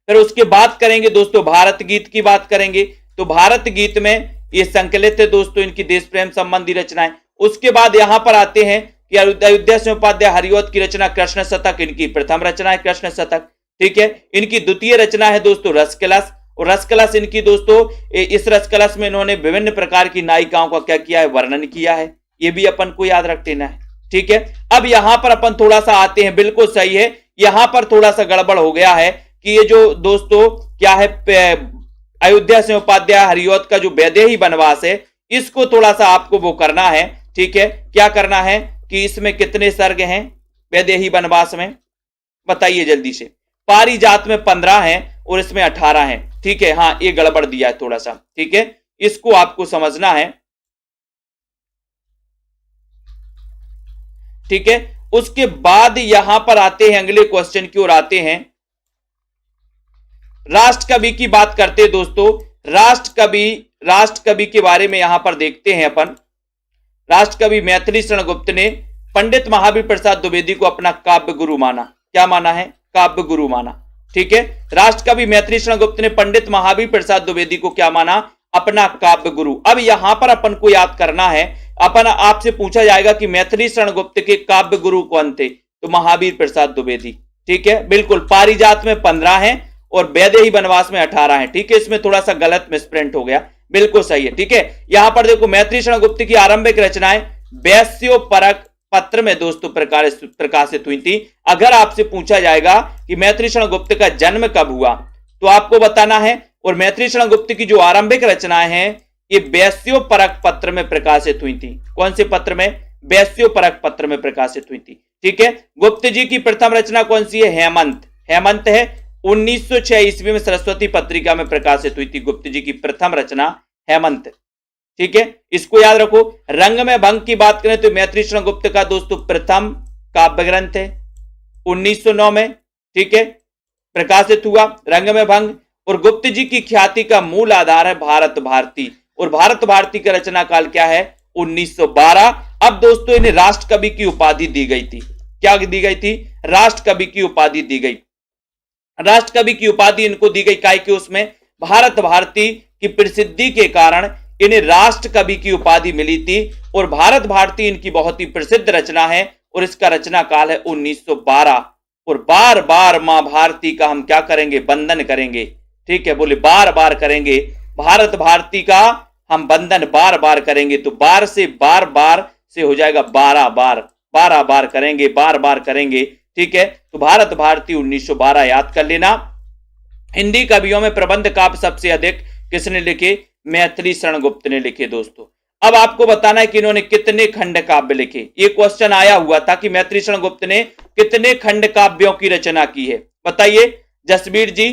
फिर उसके बाद करेंगे दोस्तों भारत गीत की बात करेंगे। तो भारत गीत में ये संकलित है दोस्तों इनकी देश प्रेम संबंधी रचनाएं। उसके बाद यहां पर आते हैं कि अयोध्या से उपाध्याय हरिऔध की रचना कृष्ण शतक, इनकी प्रथम रचना है कृष्ण शतक। ठीक है, इनकी द्वितीय रचना है दोस्तों रसकलश, और रसकलश इनकी दोस्तों इस रसकलश में इन्होंने विभिन्न प्रकार की नायिकाओं का क्या किया है, वर्णन किया है, ये भी अपन को याद रख लेना है। ठीक है, अब यहां पर अपन थोड़ा सा आते हैं, बिल्कुल सही है, यहां पर थोड़ा सा गड़बड़ हो गया है कि ये जो दोस्तों क्या है अयोध्या से उपाध्याय हरिऔध का जो वैदेही वनवास है, इसको थोड़ा सा आपको वो करना है। ठीक है, क्या करना है कि इसमें कितने सर्ग हैं वैदेही वनवास में, बताइए जल्दी से। पारिजात में 15 हैं और इसमें 18 हैं। ठीक है, हाँ ये गड़बड़ दिया है थोड़ा सा। ठीक है, इसको आपको समझना है। ठीक है, उसके बाद यहां पर आते हैं अगले क्वेश्चन की ओर आते हैं। राष्ट्र कवि की बात करते हैं दोस्तों। राष्ट्र कवि के बारे में यहां पर देखते हैं अपन। राष्ट्र कवि मैथिली शरण गुप्त ने पंडित महावीर प्रसाद द्विवेदी को अपना काव्य गुरु माना। क्या माना है, काव्य गुरु माना। ठीक है, राष्ट्र कवि मैथिली शरण गुप्त ने पंडित महावीर प्रसाद द्विवेदी को क्या माना, अपना काव्य गुरु। अब यहां पर अपन को याद करना है, अपन आपसे पूछा जाएगा कि मैथिली शरण गुप्त के काव्य गुरु कौन थे, तो महावीर प्रसाद द्विवेदी। ठीक है, बिल्कुल, पारिजात में 15 हैं और वैदेही वनवास में 18 हैं। ठीक है, इसमें थोड़ा सा गलत मिसप्रिंट हो गया, बिल्कुल सही है। ठीक है, यहां पर देखो मैथिली शरण गुप्त की आरंभिक रचनाएं वैश्योपरक पत्र में दोस्तों प्रकाशित हुई थी। अगर आपसे पूछा जाएगा कि मैथिली शरण गुप्त का जन्म कब हुआ, तो आपको बताना है। और मैथिली शरण गुप्त की जो आरंभिक रचनाएं हैं ये वैश्योपरक पत्र में प्रकाशित हुई थी। कौन से पत्र में, वैश्योपरक पत्र में प्रकाशित हुई थी। ठीक है, गुप्त जी की प्रथम रचना कौन सी है, हेमंत। हेमंत है 1906 ईस्वी में सरस्वती पत्रिका में प्रकाशित हुई थी गुप्त जी की प्रथम रचना हेमंत। ठीक है, इसको याद रखो। रंग में भंग की बात करें तो मैथिली शरण गुप्त का दोस्तों प्रथम काव्य ग्रंथ है, 1909 में। ठीक है, प्रकाशित हुआ रंग में भंग। और गुप्त जी की ख्याति का मूल आधार है भारत भारती, और भारत भारती का रचना काल क्या है, 1912। अब दोस्तों इन्हें राष्ट्र कवि की उपाधि दी गई थी। क्या दी गई थी, राष्ट्र कवि की उपाधि दी गई। राष्ट्र कवि की उपाधि इनको दी गई काय कि उसमें भारत भारती की प्रसिद्धि के कारण इन्हें राष्ट्र कवि की उपाधि मिली थी। और भारत भारती इनकी बहुत ही प्रसिद्ध रचना है और इसका रचना काल है 1912। और बार बार मां भारती का हम क्या करेंगे, वंदन करेंगे। ठीक है, बोले बार बार करेंगे भारत भारती का हम वंदन बार बार करेंगे। तो बार से बार बार से हो जाएगा 12 बार, 12 बार करेंगे, बार बार करेंगे। ठीक है, तो भारत भारती 1912 याद कर लेना। हिंदी कवियों में प्रबंध काव्य सबसे अधिक किसने लिखे? मैथिली शरण गुप्त ने लिखे दोस्तों। अब आपको बताना है कि इन्होंने कितने खंड काव्य लिखे। ये क्वेश्चन आया हुआ था कि मैथिली शरण गुप्त ने कितने खंड काव्यों की रचना की है, बताइए जसवीर जी,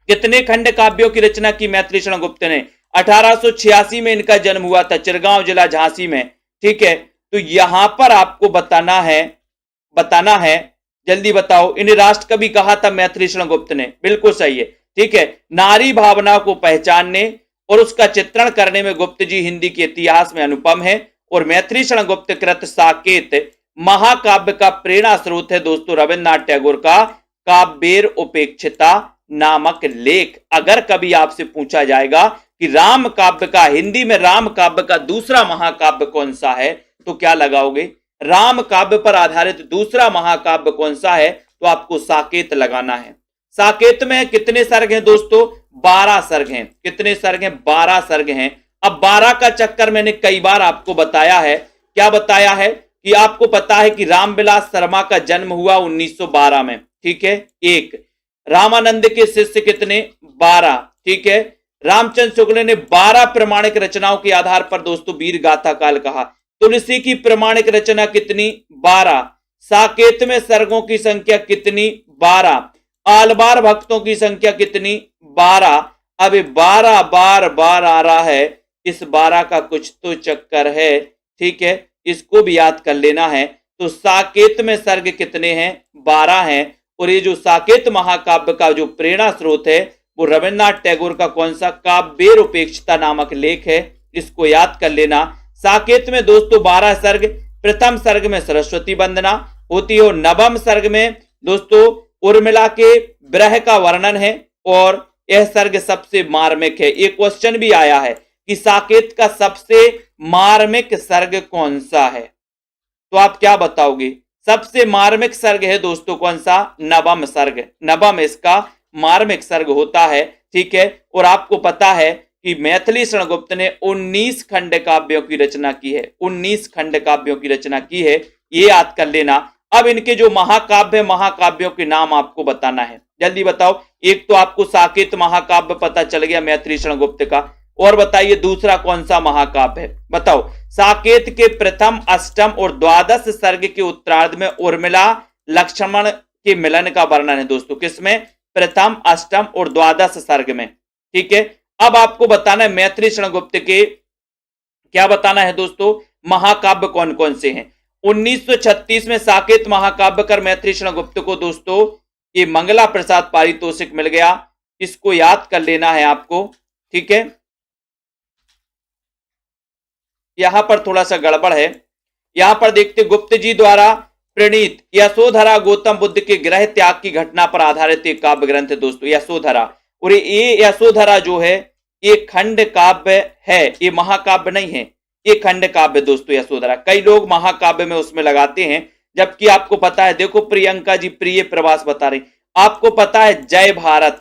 कितने खंड काव्यों की रचना की मैथिली शरण गुप्त ने? 1886 में इनका जन्म हुआ था, चिरगांव जिला झांसी में। ठीक है, तो यहां पर आपको बताना है, जल्दी बताओ। इन्हें राष्ट्र कवि कहा था मैथिली शरण गुप्त ने, बिल्कुल सही है। ठीक है, नारी भावना को पहचानने और उसका चित्रण करने में गुप्त जी हिंदी के इतिहास में अनुपम है। और मैथिली शरण गुप्त कृत साकेत महाकाव्य का प्रेरणा स्रोत है दोस्तों रविन्द्रनाथ टैगोर का काव्येर उपेक्षिता नामक लेख। अगर कभी आपसे पूछा जाएगा कि राम काव्य का, हिंदी में राम काव्य का दूसरा महाकाव्य कौन सा है, तो क्या लगाओगे? राम काव्य पर आधारित दूसरा महाकाव्य कौन सा है, तो आपको साकेत लगाना है। साकेत में कितने सर्ग हैं दोस्तों? 12 सर्ग हैं। कितने सर्ग हैं? 12 सर्ग हैं। अब 12 का चक्कर मैंने कई बार आपको बताया है। क्या बताया है? कि आपको पता है कि रामविलास शर्मा का जन्म हुआ 1912 में। ठीक है, एक। रामानंद के शिष्य कितने? 12। ठीक है, रामचंद्र शुक्ल ने 12 प्रमाणिक रचनाओं के आधार पर दोस्तों वीर गाथा काल कहा। तुलसी की प्रमाणिक रचना कितनी? 12। साकेत में सर्गों की संख्या कितनी? 12। आलवार भक्तों की संख्या कितनी? 12। अब 12 बार बार आ रहा है, इस 12 का कुछ तो चक्कर है। ठीक है, इसको भी याद कर लेना है। तो साकेत में सर्ग कितने हैं? 12 हैं। और ये जो साकेत महाकाव्य का जो प्रेरणा स्रोत है वो रविन्द्रनाथ टैगोर का कौन सा? काव्येर उपेक्षिता नामक लेख है, इसको याद कर लेना। साकेत में दोस्तों 12 सर्ग। प्रथम सर्ग में सरस्वती वंदना होती है और नवम सर्ग में दोस्तों उर्मिला के विरह का वर्णन है और यह सर्ग सबसे मार्मिक है। एक क्वेश्चन भी आया है कि साकेत का सबसे मार्मिक सर्ग कौन सा है, तो आप क्या बताओगे? सबसे मार्मिक सर्ग है दोस्तों कौन सा? नवम सर्ग। नवम इसका मार्मिक सर्ग होता है। ठीक है, और आपको पता है कि मैथिली शरण गुप्त ने 19 खंड काव्यों की रचना की है। 19 खंड काव्यों की रचना की है, ये याद कर लेना। अब इनके जो महाकाव्य, महाकाव्यों के नाम आपको बताना है, जल्दी बताओ। एक तो आपको साकेत महाकाव्य पता चल गया मैथिली शरण गुप्त का, और बताइए दूसरा कौन सा महाकाव्य है, बताओ। साकेत के प्रथम, अष्टम और द्वादश सर्ग के उत्तरार्ध में उर्मिला लक्ष्मण के मिलन का वर्णन है दोस्तों। किसमें? प्रथम, अष्टम और द्वादश सर्ग में। ठीक है, अब आपको बताना है मैथिली शरण गुप्त के, क्या बताना है दोस्तों, महाकाव्य कौन कौन से हैं। 1936 में साकेत महाकाव्य कर मैथिली शरण गुप्त को दोस्तों ये मंगला प्रसाद पारितोषिक मिल गया, इसको याद कर लेना है आपको। ठीक है, यहां पर थोड़ा सा गड़बड़ है। यहां पर देखते गुप्त जी द्वारा प्रणीत यशोधरा गौतम बुद्ध के गृह त्याग की घटना पर आधारित एक काव्य ग्रंथ है दोस्तों, यशोधरा। और ये यशोधरा जो है ये खंड काव्य है, ये महाकाव्य नहीं है, ये खंड काव्य दोस्तों यशोधरा। कई लोग महाकाव्य में उसमें लगाते हैं, जबकि आपको पता है, देखो प्रियंका जी प्रिय प्रवास बता रही, आपको पता है जय भारत,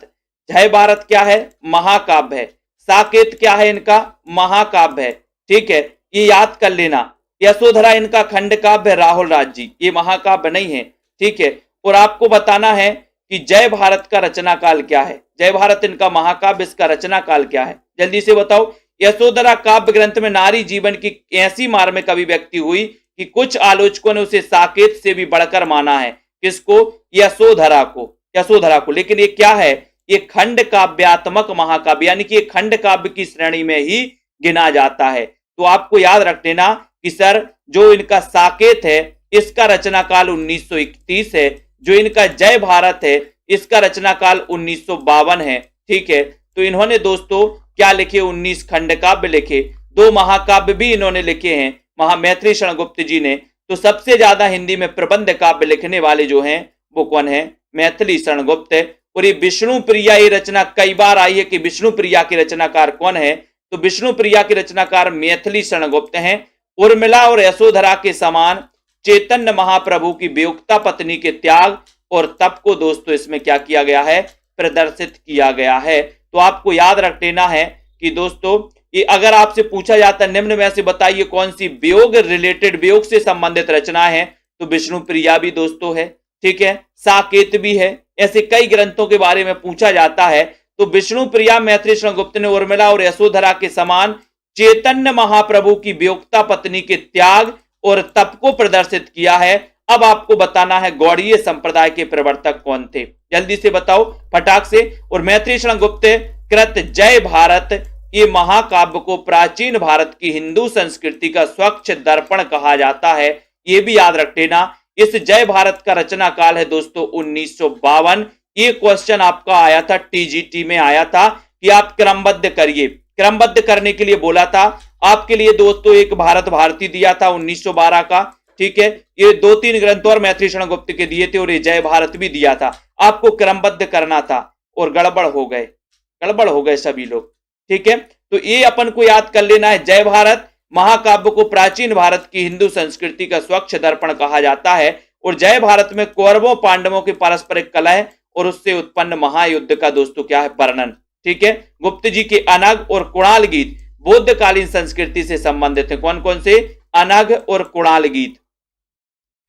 जय भारत क्या है? महाकाव्य है। साकेत क्या है? इनका महाकाव्य है। ठीक है, ये याद कर लेना। यशोधरा इनका खंड काव्य, राहुल राज जी ये महाकाव्य नहीं है। ठीक है, और आपको बताना है कि जय भारत का रचना काल क्या है। जय भारत इनका महाकाव्य, इसका रचना काल क्या है, जल्दी से बताओ। यशोधरा काव्य ग्रंथ में नारी जीवन की ऐसी मार्मिक अभिव्यक्ति हुई कि कुछ आलोचकों ने उसे साकेत से भी बढ़कर माना है। किसको? यशोधरा को, यशोधरा को। लेकिन ये क्या है? ये खंड काव्यात्मक महाकाव्य, यानी कि ये खंड काव्य की श्रेणी में ही गिना जाता है। तो आपको याद रख लेना कि सर जो इनका साकेत है इसका रचना काल 1931 है, जो इनका जय भारत है इसका रचना काल 1952 है। ठीक है, तो इन्होंने दोस्तों क्या लिखे? 19 खंड काव्य लिखे। 2 महाकाव्य भी इन्होंने लिखे हैं मैथिली शरण गुप्त जी ने। तो सबसे ज्यादा हिंदी में प्रबंध काव्य लिखने वाले जो हैं वो कौन है? मैथिली शरण गुप्त है। और ये विष्णु प्रिया, ये रचना कई बार आई है कि विष्णु प्रिया के रचनाकार कौन है, तो विष्णु प्रिया के रचनाकार मैथिली शरण गुप्त हैं। उर्मिला और यशोधरा के समान चैतन्य महाप्रभु की वियुक्ता पत्नी के त्याग और तप को दोस्तों इसमें क्या किया गया है? प्रदर्शित किया गया है। तो आपको याद रख लेना है कि दोस्तों कि अगर आपसे पूछा जाता निम्न में से बताइए कौन सी वियोग रिलेटेड, वियोग से संबंधित रचना है, तो विष्णु प्रिया भी दोस्तों है, ठीक है, साकेत भी है। ऐसे कई ग्रंथों के बारे में पूछा जाता है तो विष्णु प्रिया मैथिली शरण गुप्त ने उर्मिला और यशोधरा के समान चैतन्य महाप्रभु की वियोक्ता पत्नी के त्याग और तप को प्रदर्शित किया है। अब आपको बताना है गौड़ीय संप्रदाय के प्रवर्तक कौन थे, जल्दी से बताओ फटाक से। और मैथिली शरण गुप्त कृत जय भारत, ये महाकाव्य को प्राचीन भारत की हिंदू संस्कृति का स्वच्छ दर्पण कहा जाता है, ये भी याद रख लेना। इस जय भारत का रचना काल है दोस्तों 1952। ये क्वेश्चन आपका आया था टीजीटी में, आया था कि आप क्रमबद्ध करिए, क्रमबद्ध करने के लिए बोला था आपके लिए दोस्तों। एक भारत भारती दिया था 1912 का, ठीक है, ये 2-3 ग्रंथ और मैथिली शरण गुप्त के दिए थे और ये जय भारत भी दिया था, आपको क्रमबद्ध करना था और गड़बड़ हो गए सभी लोग, ठीक है। तो ये अपन को याद कर लेना है, जय भारत महाकाव्य को प्राचीन भारत की हिंदू संस्कृति का स्वच्छ दर्पण कहा जाता है और जय भारत में कौरवों पांडवों की पारस्परिक कलह और उससे उत्पन्न महायुद्ध का दोस्तों क्या है, वर्णन, ठीक है। गुप्त जी के अनग और कुणाल गीत बौद्धकालीन संस्कृति से संबंधित है। कौन कौन से? अनग और कुणाल गीत,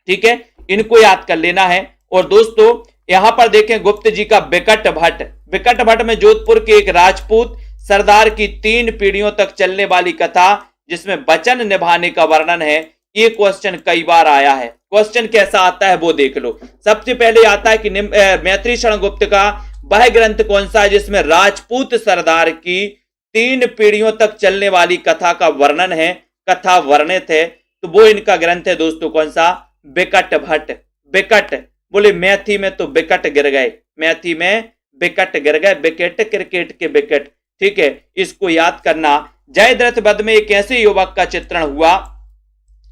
ठीक है, इनको याद कर लेना है। और दोस्तों यहां पर देखें गुप्त जी का विकट भट्ट में जोधपुर के एक राजपूत सरदार की 3 पीढ़ियों तक चलने वाली कथा जिसमें वचन निभाने का वर्णन है। ये क्वेश्चन कई बार आया है, क्वेश्चन कैसा आता है वो देख लो। सबसे पहले आता है कि मैथिली शरण गुप्त का वह ग्रंथ कौन सा है जिसमें राजपूत सरदार की 3 पीढ़ियों तक चलने वाली कथा का वर्णन है, कथा वर्णित है, तो वो इनका ग्रंथ है दोस्तों कौन सा? विकट भट्ट। विकट बोले मैथी में तो विकट गिर गए, मैथी में विकट गिर गए, विकेट क्रिकेट के विकेट, ठीक है, इसको याद करना। जयद्रथ वध में एक ऐसे युवक का चित्रण हुआ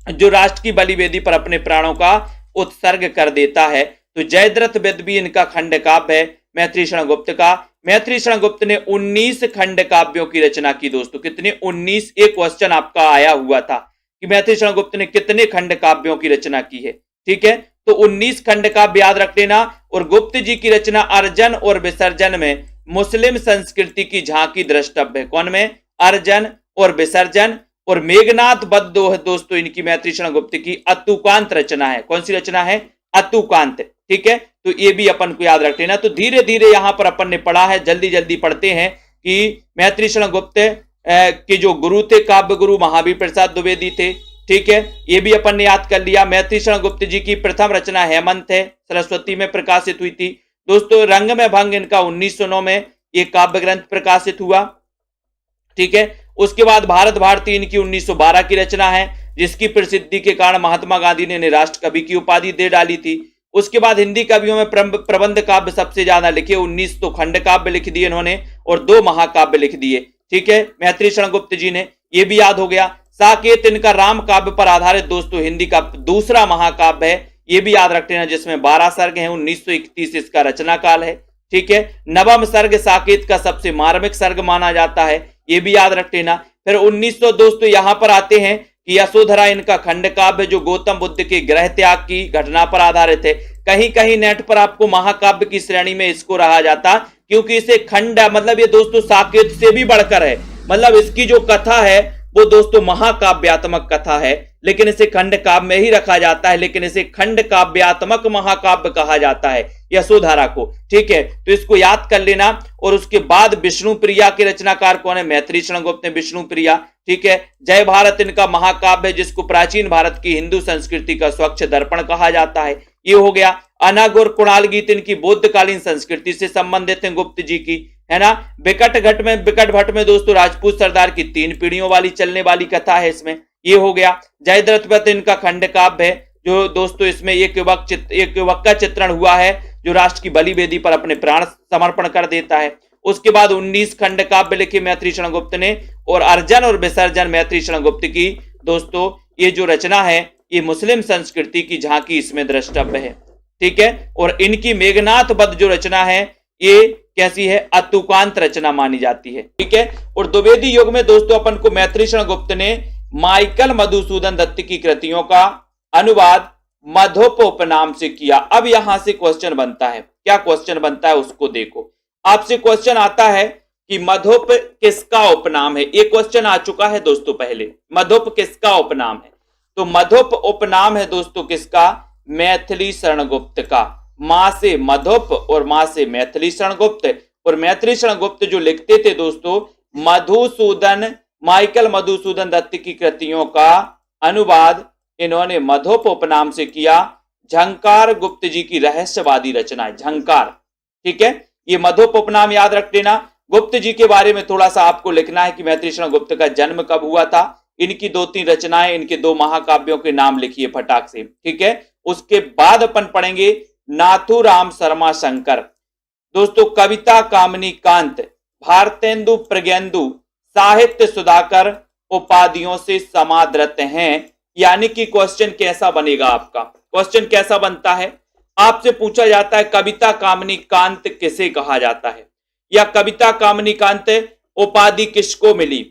जो राष्ट्र की बलिवेदी पर अपने प्राणों का उत्सर्ग कर देता है, तो जयद्रथ वध भी इनका खंड काव्य है मैथिली शरण गुप्त का। मैथिली शरण गुप्त ने 19 खंड काव्यों की रचना की दोस्तों, कितने? 19। एक क्वेश्चन आपका आया हुआ था कि मैथिली शरण गुप्त ने कितने खंड काव्यों की रचना की है, ठीक है, तो 19 खंड काव्य याद रख लेना। और गुप्त जी की रचना अर्जन और विसर्जन में मुस्लिम संस्कृति की झांकी द्रष्टव्य है। कौन में? अर्जन और विसर्जन। और मेघनाथ वध दोस्तों इनकी मैथिली शरण गुप्त की अतुकांत रचना है। कौन सी रचना है? अतुकांत, ठीक है, तो ये भी अपन को याद रख लेना। तो धीरे धीरे यहां पर अपन ने पढ़ा है, जल्दी जल्दी पढ़ते हैं कि मैथिली शरण गुप्त के जो गुरु थे काव्य गुरु महावीर प्रसाद द्विवेदी थे, ठीक है, ये भी अपन ने याद कर लिया। मैथिली शरण गुप्त जी की प्रथम रचना हेमंत है, सरस्वती में प्रकाशित हुई थी दोस्तों। रंग में भंग इनका 1909 में ये काव्य ग्रंथ प्रकाशित हुआ, ठीक है। उसके बाद भारत भारती इनकी 1912 की रचना है जिसकी प्रसिद्धि के कारण महात्मा गांधी ने राष्ट्र कवि की उपाधि दे डाली थी। उसके बाद हिंदी कवियों में प्रबंध काव्य सबसे ज्यादा लिखे, 19 तो खंड काव्य लिख दिए इन्होंने और 2 महाकाव्य लिख दिए, ठीक है, मैथिली शरण गुप्त जी ने, ये भी याद हो गया। साकेत इनका राम काव्य पर आधारित दोस्तों हिंदी का दूसरा महाकाव्य है, ये भी याद रख लेना, जिसमें 12 सर्ग हैं, 1931 इसका रचना काल है, ठीक है। नवम सर्ग साकेत का सबसे मार्मिक सर्ग माना जाता है, ये भी याद रख लेना। फिर 1900 दोस्तों यहां पर आते हैं कि यशोधरा इनका खंड काव्य जो गौतम बुद्ध के गृह त्याग की घटना पर आधारित है। कहीं कहीं नेट पर आपको महाकाव्य की श्रेणी में इसको रहा जाता क्योंकि इसे खंड मतलब ये दोस्तों साकेत से भी बढ़कर है, मतलब इसकी जो कथा है वो दोस्तों महाकाव्यात्मक कथा है, लेकिन इसे खंड काव्य में ही रखा जाता है, लेकिन इसे खंड काव्यात्मक महाकाव्य कहा जाता है यशोधरा को, ठीक है, तो इसको याद कर लेना। और उसके बाद विष्णु प्रिया के रचनाकार कौन है? मैथिली शरण गुप्त ने विष्णु प्रिया, ठीक है। जय भारत इनका महाकाव्य है जिसको प्राचीन भारत की हिंदू संस्कृति का स्वच्छ दर्पण कहा जाता है, ये हो गया। अनग और कुणाल गीत इनकी बौद्धकालीन संस्कृति से संबंधित है गुप्त जी की, है ना। विकट भट्ट में दोस्तों राजपूत सरदार की 3 पीढ़ियों वाली चलने वाली कथा है इसमें, ये हो गया। जयद्रथ वध इनका खंड काव्य है जो दोस्तों इसमें एक युवक का चित्रण हुआ है जो राष्ट्र की बलिवेदी पर अपने प्राण समर्पण कर देता है। उसके बाद 19 खंड काव्य लिखे मैथिली शरण गुप्त ने और अर्जन और विसर्जन मैथिली शरण गुप्त की दोस्तों ये जो रचना है ये मुस्लिम संस्कृति की झांकी इसमें द्रष्टव्य है, ठीक है। और इनकी मेघनाथ वध जो रचना है ये कैसी है? अतुकांत रचना मानी जाती है, ठीक है। और द्विवेदी युग में दोस्तों अपन को मैथिली शरण गुप्त ने माइकल मधुसूदन दत्त की कृतियों का अनुवाद मधोपोप नाम से किया। अब यहां से क्वेश्चन बनता है, क्या क्वेश्चन बनता है उसको देखो। आपसे क्वेश्चन आता है कि मधुप किसका उपनाम है। ये क्वेश्चन आ चुका है दोस्तों पहले, मधुप किसका उपनाम है। तो मधुप उपनाम है दोस्तों किसका, मैथिली शरण गुप्त का। मां से मधुप और मां से मैथिली शरण गुप्त। और मैथिली शरण गुप्त जो लिखते थे दोस्तों, मधुसूदन माइकल मधुसूदन दत्त की कृतियों का अनुवाद इन्होंने मधुप उपनाम से किया। झंकार गुप्त जी की रहस्यवादी रचना है झंकार, ठीक है। ये मधुप उपनाम याद रख लेना। गुप्त जी के बारे में थोड़ा सा आपको लिखना है कि मैथिली शरण गुप्त का जन्म कब हुआ था, इनकी 2-3 रचनाएं, इनके 2 महाकाव्यों के नाम लिखिए फटाक से, ठीक है। उसके बाद अपन पढ़ेंगे नाथूराम शर्मा शंकर। दोस्तों कविता कामनी कांत, भारतेंदु प्रज्ञेंदु, साहित्य सुधाकर उपाधियों से समादृत हैं। यानी कि क्वेश्चन कैसा बनेगा आपका, क्वेश्चन कैसा बनता है, आपसे पूछा जाता है कविता कामनी कांत किसे कहा जाता है, या कविता कामनी कांत उपाधि किसको मिली।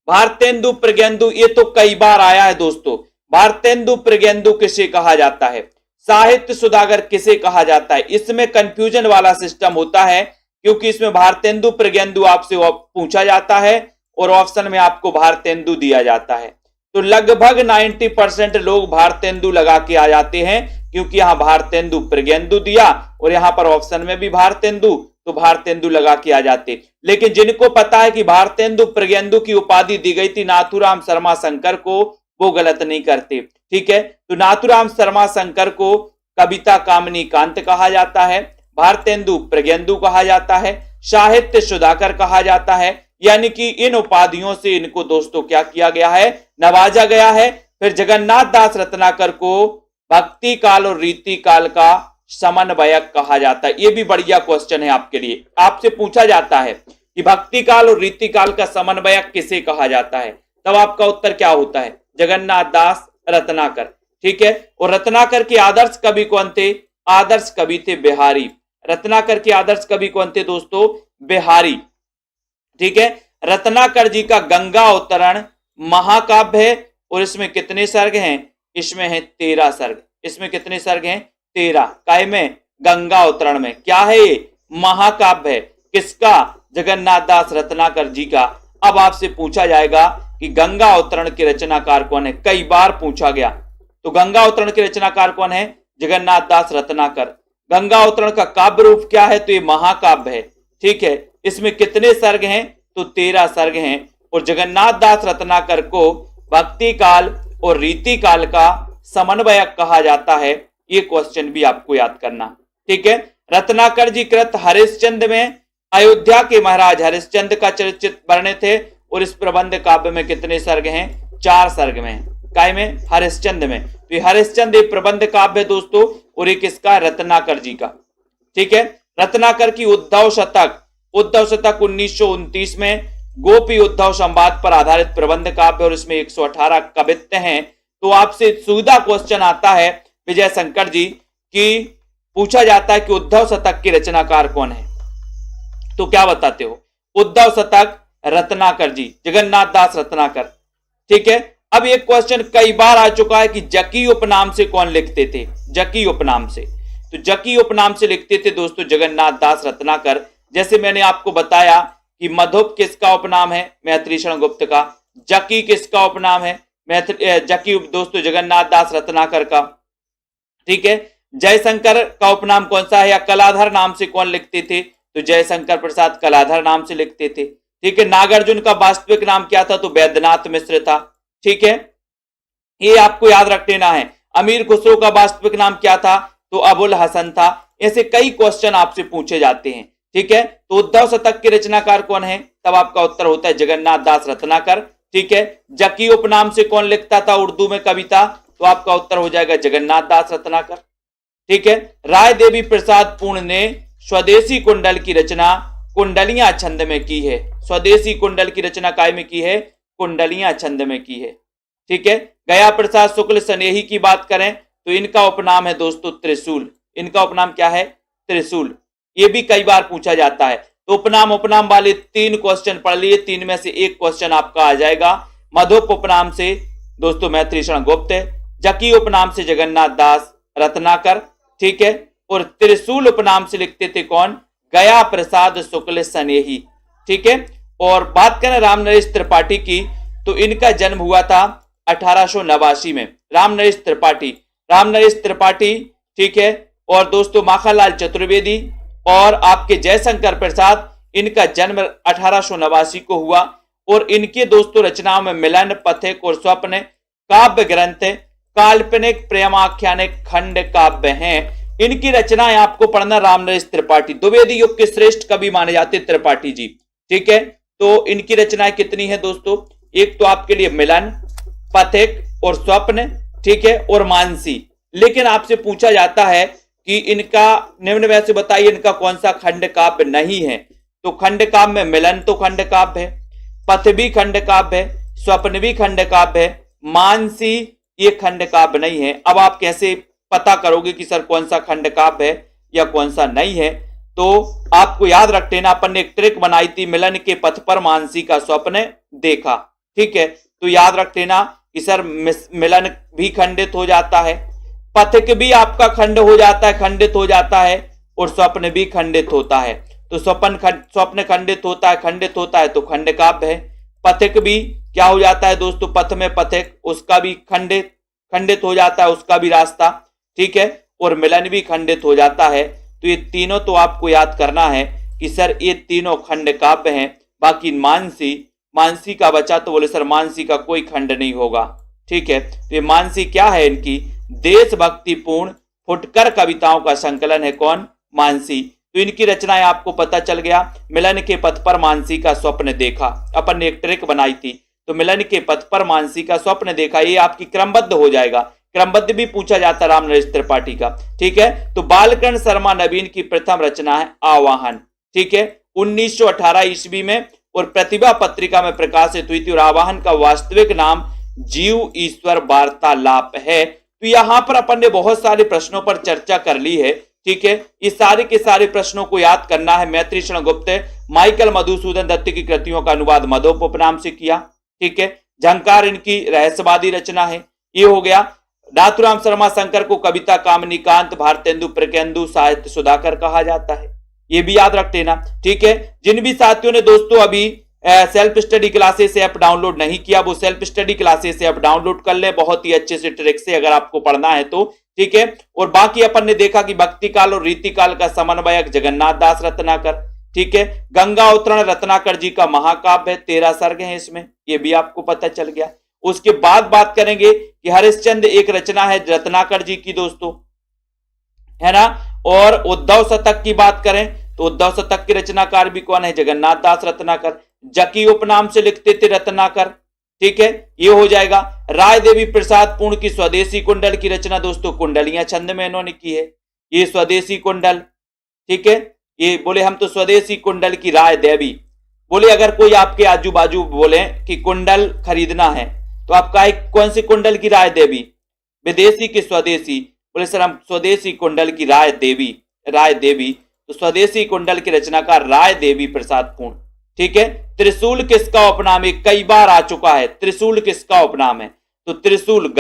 भारतेंदु प्रज्ञेंदु ये तो कई बार आया है दोस्तों, भारतेंदु प्रज्ञेंदु किसे कहा जाता है, साहित्य सुधाकर किसे कहा जाता है। इसमें कंफ्यूजन वाला सिस्टम होता है क्योंकि इसमें भारतेंदु प्रज्ञेंदु आपसे पूछा जाता है और ऑप्शन में आपको भारतेंदु दिया जाता है। तो लगभग 90% लोग भारतेंदु लगा के आ जाते हैं क्योंकि यहां भारतेंदु प्रज्ञेंदु दिया और यहां पर ऑप्शन में भी भारतेंदु, तो भारतेंदु लगा के आ जाते। लेकिन जिनको पता है कि भारतेंदु प्रज्ञेंदु की उपाधि दी गई थी नाथूराम शर्मा शंकर को, वो गलत नहीं करते, ठीक है। तो नाथूराम शर्मा शंकर को कविता कामनी कांत कहा जाता है, भारतेंदु प्रज्ञेंदु कहा जाता है, साहित्य सुधाकर कहा जाता है। यानी कि इन उपाधियों से इनको दोस्तों क्या किया गया है, नवाजा गया है। फिर जगन्नाथ दास रत्नाकर को भक्ति काल और रीति काल का समन्वयक कहा जाता है। ये भी बढ़िया क्वेश्चन है आपके लिए, आपसे पूछा जाता है कि भक्ति काल और रीति काल का समन्वयक किसे कहा जाता है, तब आपका उत्तर क्या होता है, जगन्नाथ दास रत्नाकर, ठीक है। और रत्नाकर के आदर्श कवि कौन थे, आदर्श कवि थे बिहारी। रत्नाकर के आदर्श कवि कौन थे दोस्तों, बिहारी, ठीक है। रत्नाकर जी का गंगा अवतरण महाकाव्य है और इसमें कितने सर्ग हैं, इसमें है 13 सर्ग। इसमें कितने सर्ग हैं, 13। काय में, गंगा अवतरण में। क्या है ये, महाकाव्य है। किसका, जगन्नाथ दास रत्नाकर जी का। अब आपसे पूछा जाएगा कि गंगा अवतरण के रचनाकार कौन है, कई बार पूछा गया। तो गंगा अवतरण के रचनाकार कौन है, जगन्नाथ दास रत्नाकर। गंगा अवतरण का काव्य रूप क्या है, तो ये महाकाव्य है, ठीक है। इसमें कितने सर्ग हैं, तो 13 सर्ग हैं। और जगन्नाथ दास रत्नाकर को भक्ति काल और रीति काल का समन्वयक कहा जाता है। ये क्वेश्चन भी आपको याद करना, ठीक है। रत्नाकर जी कृत हरिश्चंद्र में अयोध्या के महाराज हरिश्चंद्र का चरित्र वर्णित थे और इस प्रबंध काव्य में कितने सर्ग हैं, 4 सर्ग में। काय में, हरिश्चंद्र में। तो ये हरिश्चंद्र प्रबंध काव्य दोस्तों, और एक किसका, रत्नाकर जी का, ठीक है। रत्नाकर की उद्धव शतक 1929 में गोपी उद्धव संवाद पर आधारित प्रबंध काव्य और इसमें 118 कवित्व हैं। तो आपसे सुविधा क्वेश्चन आता है विजय शंकर जी की पूछा जाता है कि उद्धव शतक के रचनाकार कौन है, तो क्या बताते हो, उद्धव शतक रत्नाकर जी, जगन्नाथ दास रत्नाकर, ठीक है। अब एक क्वेश्चन कई बार आ चुका है कि जकी उपनाम से कौन लिखते थे, जकी उपनाम से। तो जकी उपनाम से लिखते थे दोस्तों जगन्नाथ दास रत्नाकर। जैसे मैंने आपको बताया कि मधुप किसका उपनाम है, मैथिली शरण गुप्त का। जकी किसका उपनाम है, जकी दोस्तों जगन्नाथ दास रत्नाकर का, ठीक है। जयशंकर का उपनाम कौन सा है, या कलाधर नाम से कौन लिखते थे, तो जयशंकर प्रसाद कलाधर नाम से लिखते थे, ठीक है। नागार्जुन का वास्तविक नाम क्या था, तो वैद्यनाथ मिश्र था, ठीक है। ये आपको याद रख लेना है। अमीर खुसरो का वास्तविक नाम क्या था, तो अबुल हसन था। ऐसे कई क्वेश्चन आपसे पूछे जाते हैं, ठीक है। तो उद्धव शतक के रचनाकार कौन है, तब आपका उत्तर होता है जगन्नाथ दास रत्नाकर, ठीक है। जकी उपनाम से कौन लिखता था उर्दू में कविता, तो आपका उत्तर हो जाएगा जगन्नाथ दास रत्नाकर, ठीक है। राय देवी प्रसाद पूर्ण ने स्वदेशी कुंडल की रचना कुंडलियां छंद में की है। स्वदेशी कुंडल की रचना काय में की है, कुंडलियां छंद में की है, ठीक है। गया प्रसाद शुक्ल स्नेही की बात करें तो इनका उपनाम है दोस्तों त्रिशूल। इनका उपनाम क्या है, त्रिशूल। ये भी कई बार पूछा जाता है। तो उपनाम वाले 3 क्वेश्चन पढ़ लिए, 3 में से एक क्वेश्चन आपका आ जाएगा। मधुप उपनाम से दोस्तों मैथिली शरण गुप्त, जकी उपनाम से जगन्नाथ दास रत्नाकर, ठीक है। और त्रिशूल उपनाम से लिखते थे कौन, गया प्रसाद शुक्ल स्नेही, ठीक है। और बात करें राम नरेश त्रिपाठी की, तो इनका जन्म हुआ था 1889 में। राम नरेश त्रिपाठी, ठीक है। और दोस्तों माखनलाल चतुर्वेदी और आपके जयशंकर प्रसाद, इनका जन्म 1889 को हुआ। और इनके दोस्तों रचनाओं में मिलन, पथिक और स्वप्न काव्य ग्रंथ, काल्पनिक प्रेमाख्यानिक खंड काव्य हैं। इनकी रचनाएं आपको पढ़ना। राम नरेश त्रिपाठी द्विवेदी युग के श्रेष्ठ कवि माने जाते त्रिपाठी जी, ठीक है। तो इनकी रचनाएं कितनी है दोस्तों? एक तो आपके लिए मिलन, पथिक और स्वप्न, ठीक है, और मानसी। लेकिन आपसे पूछा जाता है कि इनका निम्न में से बताइए इनका कौन सा खंड काव्य नहीं है? तो खंड काव्य में मिलन तो खंड काव्य है, पथ भी खंड काव्य है, स्वप्न भी खंड काव्य है, मानसी ये खंड काव्य नहीं है। अब आप कैसे पता करोगे कि सर कौन सा खंड काव्य है या कौन सा नहीं है? तो आपको याद रख लेना, अपन ने एक ट्रिक बनाई थी, मिलन के पथ पर मानसी का स्वप्न देखा, ठीक है। तो याद रख लेना कि सर मिलन भी खंडित हो जाता है, पथिक भी आपका खंडित हो जाता है, और स्वप्न भी खंडित होता है। तो स्वप्न खंडित होता है तो खंड काव्य है। पथिक भी क्या हो जाता है दोस्तों? पथ में पथिक, उसका भी खंडित हो जाता है, उसका भी रास्ता, ठीक है। और मिलन भी खंडित हो जाता है। तो ये तीनों तो आपको याद करना है कि सर ये तीनों खंड काव्य हैं। बाकी मानसी का बचा तो बोले सर मानसी का कोई खंड नहीं होगा, ठीक है। तो ये मानसी क्या है? इनकी देशभक्तिपूर्ण फुटकर कविताओं का संकलन है। कौन? मानसी। तो इनकी रचनाएं आपको पता चल गया। मिलन के पथ पर मानसी का स्वप्न देखा, अपन ने एक ट्रिक बनाई थी। तो मिलन के पथ पर मानसी का स्वप्न देखा, ये आपकी क्रमबद्ध हो जाएगा। क्रमबद्ध भी पूछा जाता राम नरेश त्रिपाठी का, ठीक है। तो बालकर्ण शर्मा नवीन की प्रथम रचना है आवाहन, ठीक है, 1918 ईस्वी में, और प्रतिभा पत्रिका में प्रकाशित हुई थी। और आवाहन का वास्तविक नाम जीव ईश्वर वार्तालाप है। तो यहां पर अपन ने बहुत सारे प्रश्नों पर चर्चा कर ली है, ठीक है। इस सारे के सारे प्रश्नों को याद करना है। मैत्री शरण गुप्त, माइकल मधुसूदन दत्त की कृतियों का अनुवाद मधोप उपनाम से किया, ठीक है। झंकार इनकी रहस्यवादी रचना है, ये हो गया। नाथुराम शर्मा शंकर को कविता कामनीकांत, भारतेंदु प्रकेंदु, साहित्य सुधाकर कहा जाता है, ये भी याद रख लेना, ठीक है। जिन भी साथियों ने दोस्तों अभी self study classes app download नहीं किया, वो self study classes app download कर ले, बहुत ही अच्छे से ट्रिक से अगर आपको पढ़ना है तो, ठीक है। और बाकी अपन ने देखा कि भक्ति काल और रीति काल का समन्वयक जगन्नाथ दास रत्नाकर, ठीक है। गंगा अवतरण रत्नाकर जी का महाकाव्य है, 13 सर्ग हैं इसमें, ये भी आपको पता चल गया। उसके बाद बात करेंगे कि हरिश्चंद्र एक रचना है रत्नाकर जी की दोस्तों, है ना। और उद्धव शतक की बात करें तो उद्धव शतक के रचनाकार भी कौन है? जगन्नाथ दास रत्नाकर। जकी उपनाम से लिखते थे रत्नाकर, ठीक है, ये हो जाएगा। राय देवी प्रसाद पूर्ण की स्वदेशी कुंडल की रचना दोस्तों कुंडलियां छंद में इन्होंने की है, ये स्वदेशी कुंडल, ठीक है। ये बोले हम तो स्वदेशी कुंडल की राय देवी, बोले अगर कोई आपके आजू बाजू बोले कि कुंडल खरीदना है तो आपका कौन सी कुंडल की राय देवी? विदेशी की स्वदेशी? बोले सर हम स्वदेशी कुंडल की राय देवी। तो स्वदेशी कुंडल की रचनाकार राय देवी प्रसाद पूर्ण, ठीक है। त्रिशूल किसका उपनाम है? कई बार आ चुका है, त्रिशूल किसका उपनाम है? तो त्रिशूल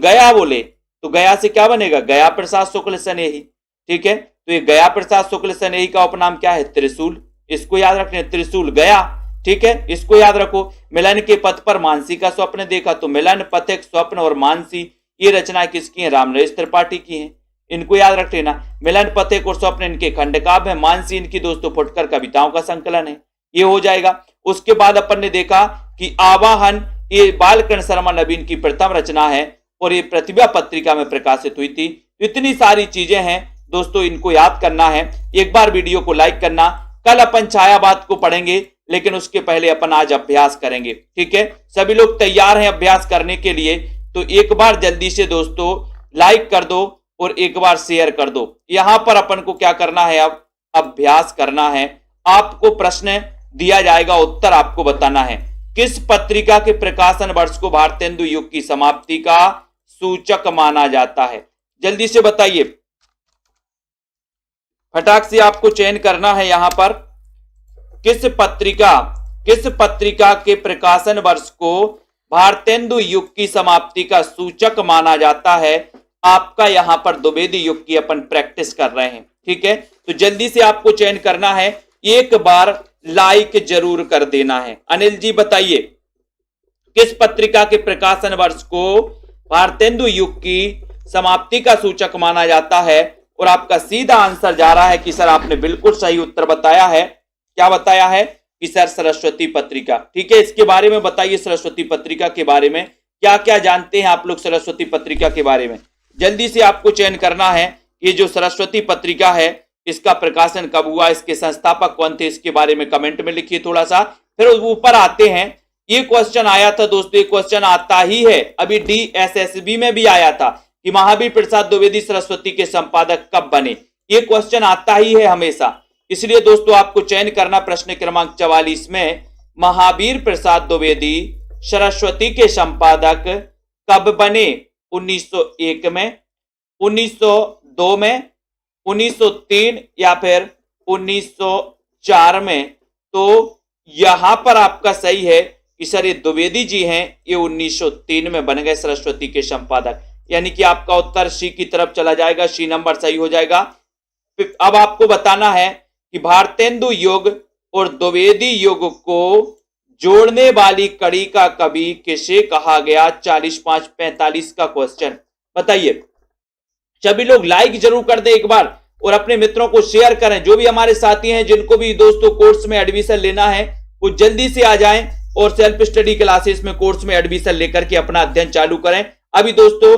गया बोले तो गया से क्या बनेगा? गया प्रसाद शुक्ल स्नेही, ठीक है। तो ये गया प्रसाद शुक्ल स्नेही का उपनाम क्या है? त्रिशूल। इसको याद रखने, त्रिशूल गया, ठीक है, इसको याद रखो। मिलन के पथ पर मानसी का स्वप्न देखा, तो मिलन, पथिक, स्वप्न और मानसी ये रचना किसकी है? राम नरेश त्रिपाठी की है, इनको याद रख लेना। मिलन, पथिक और स्वप्न इनके खंड काव्य है, मानसी इनकी दोस्तों फुटकर कविताओं का संकलन है, ये हो जाएगा। उसके बाद अपन ने देखा कि आवाहन ये बालकर्ण शर्मा नवीन की प्रथम रचना है और ये प्रतिभा पत्रिका में प्रकाशित हुई थी। इतनी सारी चीजें हैं दोस्तों, इनको याद करना है। एक बार वीडियो को लाइक करना। कल अपन छायावाद को पढ़ेंगे, लेकिन उसके पहले अपन आज अभ्यास करेंगे, ठीक है। सभी लोग तैयार हैं अभ्यास करने के लिए? तो एक बार जल्दी से दोस्तों लाइक कर दो और एक बार शेयर कर दो। यहां पर अपन को क्या करना है? अब अभ्यास करना है। आपको प्रश्न दिया जाएगा, उत्तर आपको बताना है। किस पत्रिका के प्रकाशन वर्ष को भारतेंदु युग की समाप्ति का सूचक माना जाता है? जल्दी से बताइए, फटाक से आपको चयन करना है। यहां पर किस पत्रिका के प्रकाशन वर्ष को भारतेंदु युग की समाप्ति का सूचक माना जाता है? आपका यहां पर द्विवेदी युग की अपन प्रैक्टिस कर रहे हैं, ठीक है। तो जल्दी से आपको चयन करना है। एक बार लाइक जरूर कर देना है। अनिल जी बताइए, किस पत्रिका के प्रकाशन वर्ष को भारतेंदु युग की समाप्ति का सूचक माना जाता है? और आपका सीधा आंसर जा रहा है कि सर आपने बिल्कुल सही उत्तर बताया है। क्या बताया है कि सर सरस्वती पत्रिका। ठीक है, इसके बारे में बताइए, सरस्वती पत्रिका के बारे में क्या क्या जानते हैं आप लोग सरस्वती पत्रिका के बारे में? जल्दी से आपको चयन करना है। ये जो सरस्वती पत्रिका है इसका प्रकाशन कब हुआ, इसके संस्थापक कौन थे, इसके बारे में कमेंट में लिखिए थोड़ा सा। फिर ऊपर आते हैं, ये क्वेश्चन आया था दोस्तों, ये क्वेश्चन आता ही है, अभी DSSB में भी आया था कि महावीर प्रसाद द्विवेदी सरस्वती के संपादक कब बने। ये क्वेश्चन आता ही है हमेशा, इसलिए दोस्तों आपको चयन करना प्रश्न क्रमांक 44 में महावीर प्रसाद द्विवेदी सरस्वती के संपादक कब बने? 1901 में, 1902 में, 1903 या फिर 1904 में। तो यहां पर आपका सही है कि सर ये द्विवेदी जी हैं, ये 1903 में बन गए सरस्वती के संपादक, यानी कि आपका उत्तर सी की तरफ चला जाएगा, सी नंबर सही हो जाएगा। अब आपको बताना है कि भारतेंदु युग और द्विवेदी युग को जोड़ने वाली कड़ी का कवि किसे कहा गया? 40-5-45 का क्वेश्चन बताइए। सभी लोग लाइक जरूर कर दे एक बार और अपने मित्रों को शेयर करें। जो भी हमारे साथी हैं जिनको भी दोस्तों कोर्स में एडमिशन लेना है वो जल्दी से आ जाएं और सेल्फ स्टडी क्लासेस में कोर्स में एडमिशन लेकर के अपना अध्ययन चालू करें। अभी दोस्तों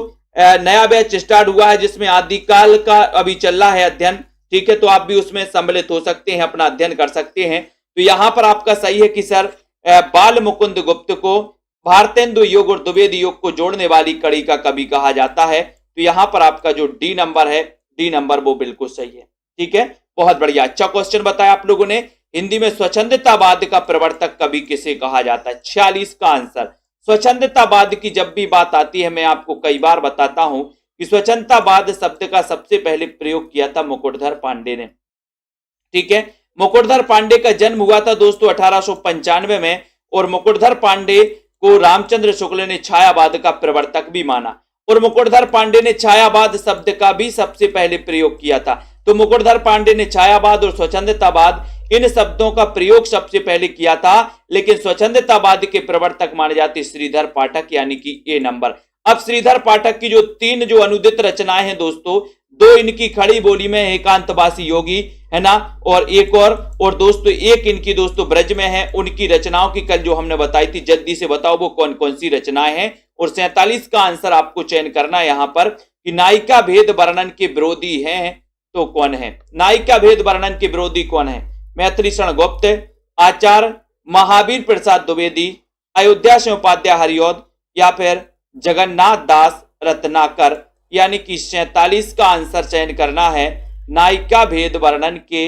नया बैच स्टार्ट हुआ है जिसमें आदिकाल का अभी चल रहा है अध्ययन। ठीक है, तो आप भी उसमें सम्मिलित हो सकते हैं, अपना अध्ययन कर सकते हैं। तो यहां पर आपका सही है कि सर बाल मुकुंद गुप्त को भारतेंदु युग और द्विवेदी युग को जोड़ने वाली कड़ी का कवि कहा जाता है। तो यहां पर आपका जो डी नंबर है, डी नंबर वो बिल्कुल सही है। ठीक है, बहुत बढ़िया, अच्छा क्वेश्चन बताया आप लोगों ने। हिंदी में स्वच्छंदतावाद का प्रवर्तक कवि किसे कहा जाता है? 46 का आंसर। स्वच्छंदतावाद की जब भी बात आती है, मैं आपको कई बार बताता हूं कि स्वच्छंदतावाद शब्द का सबसे पहले प्रयोग किया था मुकुटधर पांडे ने। ठीक है, मुकुटधर पांडे का जन्म हुआ था दोस्तों 1895 में और मुकुटधर पांडे को रामचंद्र शुक्ल ने छायावाद का प्रवर्तक भी माना और मुकुटधर पांडे ने छायावाद शब्द का भी सबसे पहले प्रयोग किया था। तो मुकुटधर पांडे ने छायावाद और स्वच्छंदतावाद इन शब्दों का प्रयोग सबसे पहले किया था, लेकिन स्वच्छंदतावाद के प्रवर्तक माने जाते श्रीधर पाठक, यानी कि ए नंबर। अब श्रीधर पाठक की जो 3 जो अनुदित रचनाएं हैं दोस्तों, 2 इनकी खड़ी बोली में एकांतवासी योगी है ना, और एक और दोस्तों एक इनकी दोस्तों ब्रज में है। उनकी रचनाओं की कल जो हमने बताई थी, जल्दी से बताओ वो कौन कौन सी रचनाएं हैं। और 47 का आंसर आपको चयन करना है यहां पर कि नायिका भेद वर्णन के विरोधी हैं तो कौन है? नायिका भेद वर्णन के विरोधी कौन है? मैथिलीशरण गुप्त, आचार्य महावीर प्रसाद द्विवेदी, अयोध्या सिंह उपाध्याय हरिऔध या फिर जगन्नाथ दास रत्नाकर। यानी कि 47 का आंसर चयन करना है। नायिका भेद वर्णन के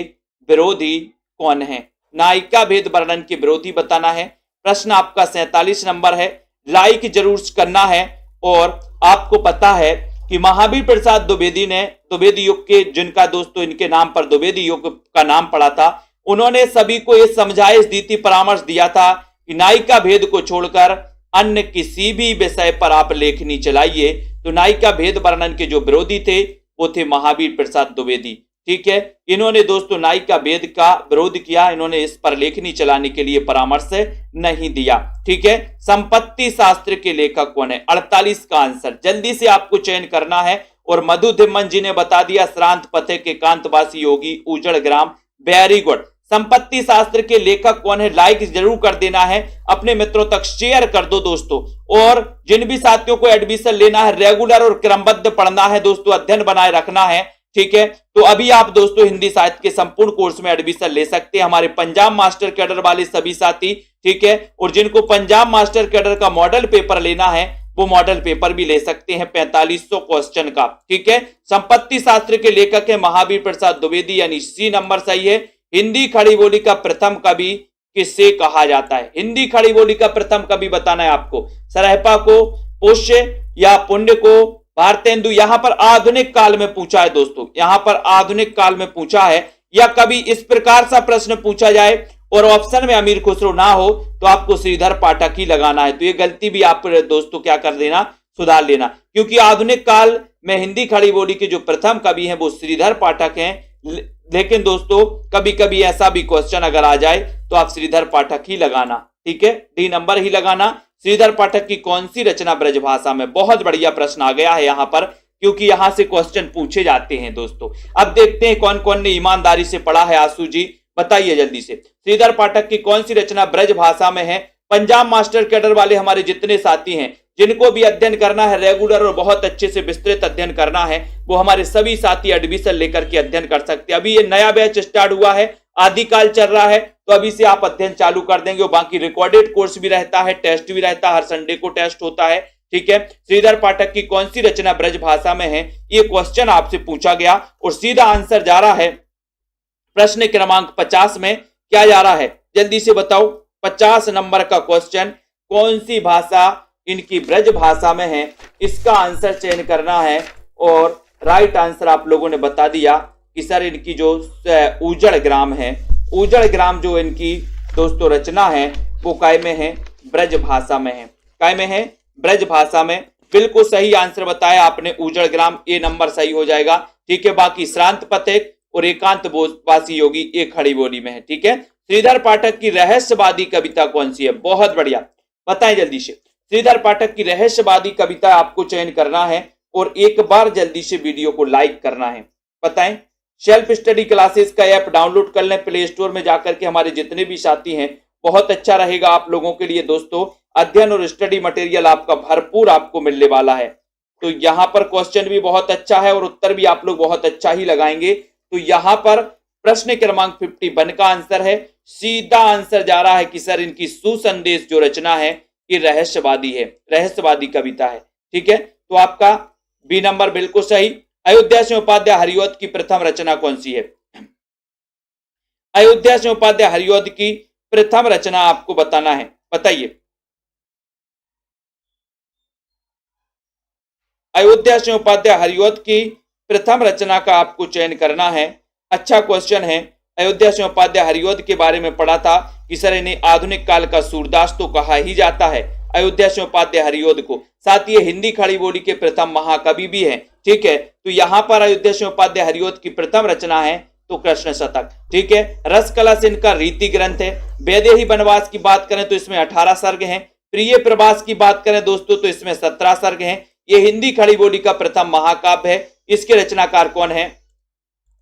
विरोधी कौन है? नायिका भेद वर्णन के विरोधी बताना है। प्रश्न आपका 47 नंबर है, लाइक जरूर करना है। और आपको पता है कि महावीर प्रसाद द्विवेदी ने द्विवेदी युग के, जिनका दोस्तों इनके नाम पर द्विवेदी युग का नाम पड़ा था, उन्होंने सभी को ये समझाइश दी थी, परामर्श दिया था कि नायिका भेद को छोड़कर अन्य किसी भी विषय पर आप लेखनी चलाइए। तो नायिका भेद वर्णन के जो विरोधी थे वो थे महावीर प्रसाद द्विवेदी। ठीक है, इन्होंने दोस्तों नायिका भेद का विरोध किया, इन्होंने इस पर लेखनी चलाने के लिए परामर्श नहीं दिया। ठीक है, संपत्ति शास्त्र के लेखक कौन है? 48 का आंसर जल्दी से आपको चयन करना है। और मधु धिम्मन जी ने बता दिया, श्रांत पथे के एकांतवासी योगी, उजड़ ग्राम। Very good. संपत्ति शास्त्र के लेखक कौन है? लाइक जरूर कर देना है, अपने मित्रों तक शेयर कर दो दोस्तों। और जिन भी साथियों को एडमिशन लेना है, रेगुलर और क्रमबद्ध पढ़ना है दोस्तों, अध्ययन बनाए रखना है। ठीक है, तो अभी आप दोस्तों हिंदी साहित्य के संपूर्ण कोर्स में एडमिशन ले सकते हैं, हमारे पंजाब मास्टर कैडर वाले सभी साथी। ठीक है, और जिनको पंजाब मास्टर कैडर का मॉडल पेपर लेना है वो मॉडल पेपर भी ले सकते हैं 4500 क्वेश्चन का। ठीक है, संपत्ति शास्त्र के लेखक है महावीर प्रसाद द्विवेदी, यानी सी नंबर सही है। हिंदी खड़ी बोली का प्रथम कवि किसे कहा जाता है? हिंदी खड़ी बोली का प्रथम कवि बताना है आपको। सरहपा को, पुष्य या पुण्य को, भारतेंदु। यहां पर आधुनिक काल में पूछा है दोस्तों, यहां पर आधुनिक काल में पूछा है। या कभी इस प्रकार सा प्रश्न पूछा जाए और ऑप्शन में अमीर खुसरो ना हो तो आपको श्रीधर पाठक ही लगाना है। तो ये गलती भी आप दोस्तों क्या कर देना, सुधार लेना, क्योंकि आधुनिक काल में हिंदी खड़ी बोली के जो प्रथम कवि हैं वो श्रीधर पाठक हैं। लेकिन दोस्तों कभी कभी ऐसा भी क्वेश्चन अगर आ जाए तो आप श्रीधर पाठक ही लगाना, ठीक है, डी नंबर ही लगाना। श्रीधर पाठक की कौन सी रचना ब्रजभाषा में, बहुत बढ़िया प्रश्न आ गया है यहां पर, क्योंकि यहां से क्वेश्चन पूछे जाते हैं दोस्तों। अब देखते हैं कौन कौन ने ईमानदारी से पढ़ा है। आंसू जी बताइए जल्दी से, श्रीधर पाठक की कौन सी रचना ब्रजभाषा में है। पंजाब मास्टर कैडर वाले हमारे जितने साथी हैं, जिनको भी अध्ययन करना है रेगुलर और बहुत अच्छे से विस्तृत अध्ययन करना है, वो हमारे सभी साथी एडमिशन लेकर के अध्ययन कर सकते हैं। अभी ये नया बैच स्टार्ट हुआ है, आदिकाल चल रहा है, तो अभी से आप अध्ययन चालू कर देंगे। और बाकी रिकॉर्डेड कोर्स भी रहता है, टेस्ट भी रहता है, हर संडे को टेस्ट होता है, ठीक है। श्रीधर पाठक की कौन सी रचना ब्रजभाषा में है, ये क्वेश्चन आपसे पूछा गया और सीधा आंसर जा रहा है प्रश्न क्रमांक 50 में। क्या जा रहा है जल्दी से बताओ, 50 नंबर का क्वेश्चन, कौन सी भाषा इनकी ब्रज भाषा में है, इसका आंसर चयन करना है। और राइट आंसर आप लोगों ने बता दिया कि सर इनकी जो उजड़ ग्राम है, उजड़ ग्राम जो इनकी दोस्तों रचना है वो काय में है, ब्रज भाषा में है। काय में है, ब्रज भाषा में। बिल्कुल सही आंसर बताया आपने, उजड़ ग्राम, ए नंबर सही हो जाएगा, ठीक है। बाकी श्रांत पथिक और एकांत वासी योगी ये खड़ी बोली में है, ठीक है। श्रीधर पाठक की रहस्यवादी कविता कौन सी है, बहुत बढ़िया, बताएं जल्दी से। श्रीधर पाठक की रहस्यवादी कविता आपको चयन करना है और एक बार जल्दी से वीडियो को लाइक करना है। बताएं, सेल्फ स्टडी क्लासेस का ऐप डाउनलोड कर लें प्ले स्टोर में जाकर के, हमारे जितने भी साथी हैं, बहुत अच्छा रहेगा आप लोगों के लिए दोस्तों। अध्ययन और स्टडी मटेरियल आपका भरपूर आपको मिलने वाला है। तो यहां पर क्वेश्चन भी बहुत अच्छा है और उत्तर भी आप लोग बहुत अच्छा ही लगाएंगे। तो यहां पर प्रश्न क्रमांक 51 का आंसर है, सीधा आंसर जा रहा है कि सर इनकी सुसंदेश जो रचना है ये रहस्यवादी है, रहस्यवादी कविता है, ठीक है। तो आपका बी नंबर बिल्कुल सही। अयोध्या सिंह उपाध्याय हरिऔध की प्रथम रचना कौन सी है, अयोध्या सिंह उपाध्याय हरिऔध की प्रथम रचना आपको बताना है, बताइए। अयोध्या सिंह उपाध्याय हरिऔध की प्रथम रचना का आपको चयन करना है। अच्छा क्वेश्चन है। अयोध्या सिंह उपाध्याय हरिऔध के बारे में पढ़ा था कि सर इन्हें आधुनिक काल का सूरदास तो कहा ही जाता है अयोध्या सिंह उपाध्याय हरिऔध को, साथ ही हिंदी खड़ी बोली के प्रथम महाकवि भी हैं, ठीक है। तो यहां पर अयोध्या सिंह उपाध्याय हरिऔध की प्रथम रचना है तो कृष्ण शतक, ठीक है। रसकला से इनका रीति ग्रंथ है। वैदेही वनवास की बात करें तो इसमें 18 सर्ग हैं। प्रिय प्रवास की बात करें दोस्तों तो इसमें 17 सर्ग हैं। ये हिंदी खड़ी बोली का प्रथम महाकाव्य है। इसके रचनाकार कौन है,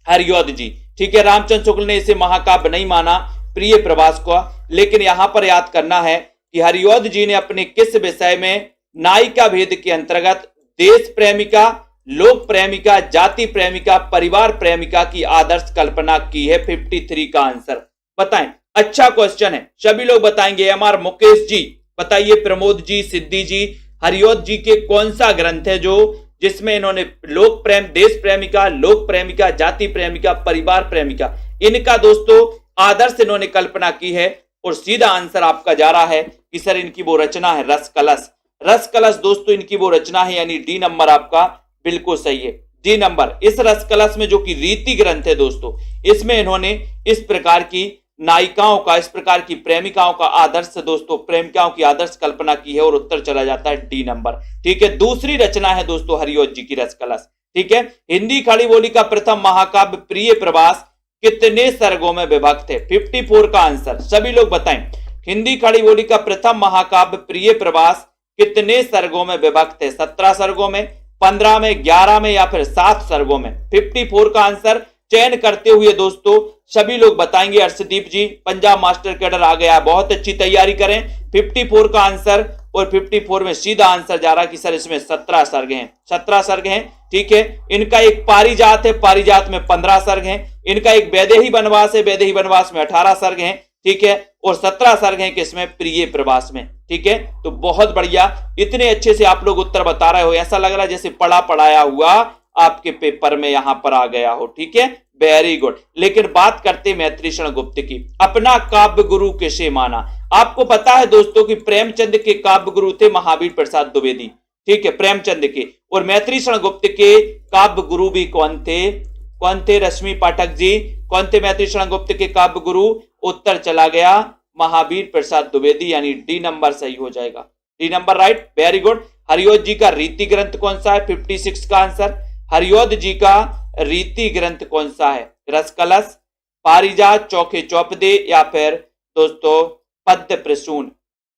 हरिऔध जी, ठीक है। रामचंद्र शुक्ल ने इसे महाकाव्य नहीं माना प्रिय प्रवास को, लेकिन यहां पर याद करना है कि हरिऔध जी ने अपने किस विषय में नायिका भेद के अंतर्गत देश प्रेमिका, लोक प्रेमिका, जाति प्रेमिका, परिवार प्रेमिका की आदर्श कल्पना की है। 53 का आंसर बताएं। अच्छा क्वेश्चन है, सभी लोग बताएंगे। एमआर मुकेश जी बताइए, प्रमोद जी, सिद्धि जी, हरिऔध जी के कौन सा ग्रंथ है जो जिसमें इन्होंने लोक प्रेम, देश प्रेमिका, लोक प्रेमिका, जाति प्रेमिका, परिवार प्रेमिका, इनका दोस्तों आदर्श इन्होंने कल्पना की है। और सीधा आंसर आपका जा रहा है कि सर इनकी वो रचना है रस कलश। रस कलश दोस्तों इनकी वो रचना है, यानी डी नंबर आपका बिल्कुल सही है, डी नंबर। इस रस कलश में जो कि रीति ग्रंथ है दोस्तों, इसमें इन्होंने इस प्रकार की नायिकाओं का, इस प्रकार की प्रेमिकाओं का आदर्श दोस्तों, प्रेमिकाओं की आदर्श कल्पना की है और उत्तर चला जाता है डी नंबर, ठीक है। दूसरी रचना है दोस्तों हरिऔध जी की रस कलश, ठीक है। हिंदी खड़ी बोली का प्रथम महाकाव्य प्रिय प्रवास कितने सर्गों में विभक्त है, 54 का आंसर सभी लोग बताएं। हिंदी खड़ी बोली का प्रथम महाकाव्य प्रिय प्रवास कितने सर्गों में विभक्त है, 17 सर्गों में, 15 में, 11 में या फिर 7 सर्गों में। 54 का आंसर चयन करते हुए दोस्तों सभी लोग बताएंगे। अर्शदीप जी पंजाब मास्टर कैडर आ गया, बहुत अच्छी तैयारी करें। 54 का आंसर, और 54 में सीधा आंसर जा रहा कि सर इसमें 17 सर्ग हैं, 17 सर्ग हैं, ठीक है। इनका एक पारिजात है, पारिजात में 15 सर्ग हैं। इनका एक वैदेही वनवास है, वैदेही वनवास में 18 सर्ग हैं, ठीक है। और 17 सर्ग हैं किसमें, प्रिय प्रवास में, ठीक है। तो बहुत बढ़िया, इतने अच्छे से आप लोग उत्तर बता रहे हो, ऐसा लग रहा है जैसे पढ़ा पढ़ाया हुआ आपके पेपर में यहां पर आ गया हो, ठीक है, वेरी गुड। लेकिन बात करते मैत्रीषण गुप्त की, अपना काव्य गुरु किसे माना। आपको पता है दोस्तों कि प्रेमचंद के काव्य गुरु थे महावीर प्रसाद द्विवेदी, ठीक है, प्रेमचंद के। और मैत्रीषण गुप्त के काव्य गुरु भी कौन थे, कौन थे रश्मि पाठक जी, कौन थे मैत्रीषण गुप्त के काव्य गुरु। उत्तर चला गया महावीर प्रसाद द्विवेदी, यानी डी नंबर सही हो जाएगा, D number right, very good. Hariaudh ji का रीति ग्रंथ कौन सा है, 56 का आंसर। हरिऔध जी का रीति ग्रंथ कौन सा है, रस कलश, पारिजात, चौखे चौपदे या फिर दोस्तों पद्य प्रसून।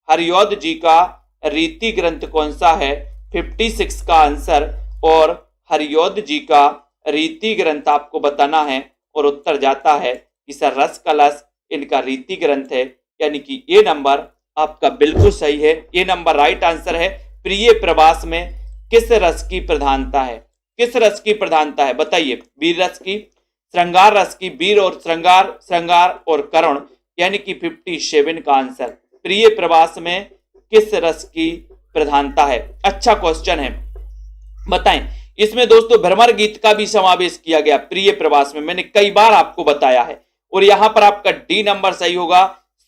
हरिऔध जी का रीति ग्रंथ कौन सा है? 56 का आंसर। और हरिऔध जी का रीति ग्रंथ आपको बताना है और उत्तर जाता है कि सर रस कलश इनका रीति ग्रंथ है, यानी कि ए नंबर आपका बिल्कुल सही है। ए नंबर राइट आंसर है। प्रिय प्रवास में किस रस की प्रधानता है? किस रस की प्रधानता है बताइए? वीर रस की, श्रृंगार रस की, वीर और श्रृंगार, श्रृंगार और करुण, यानी कि 57 का आंसर। प्रिय प्रवास में किस रस की प्रधानता है? अच्छा क्वेश्चन है, बताएं। इसमें दोस्तों भ्रमर गीत का भी समावेश किया गया प्रिय प्रवास में, मैंने कई बार आपको बताया है। और यहां पर आपका डी नंबर सही होगा।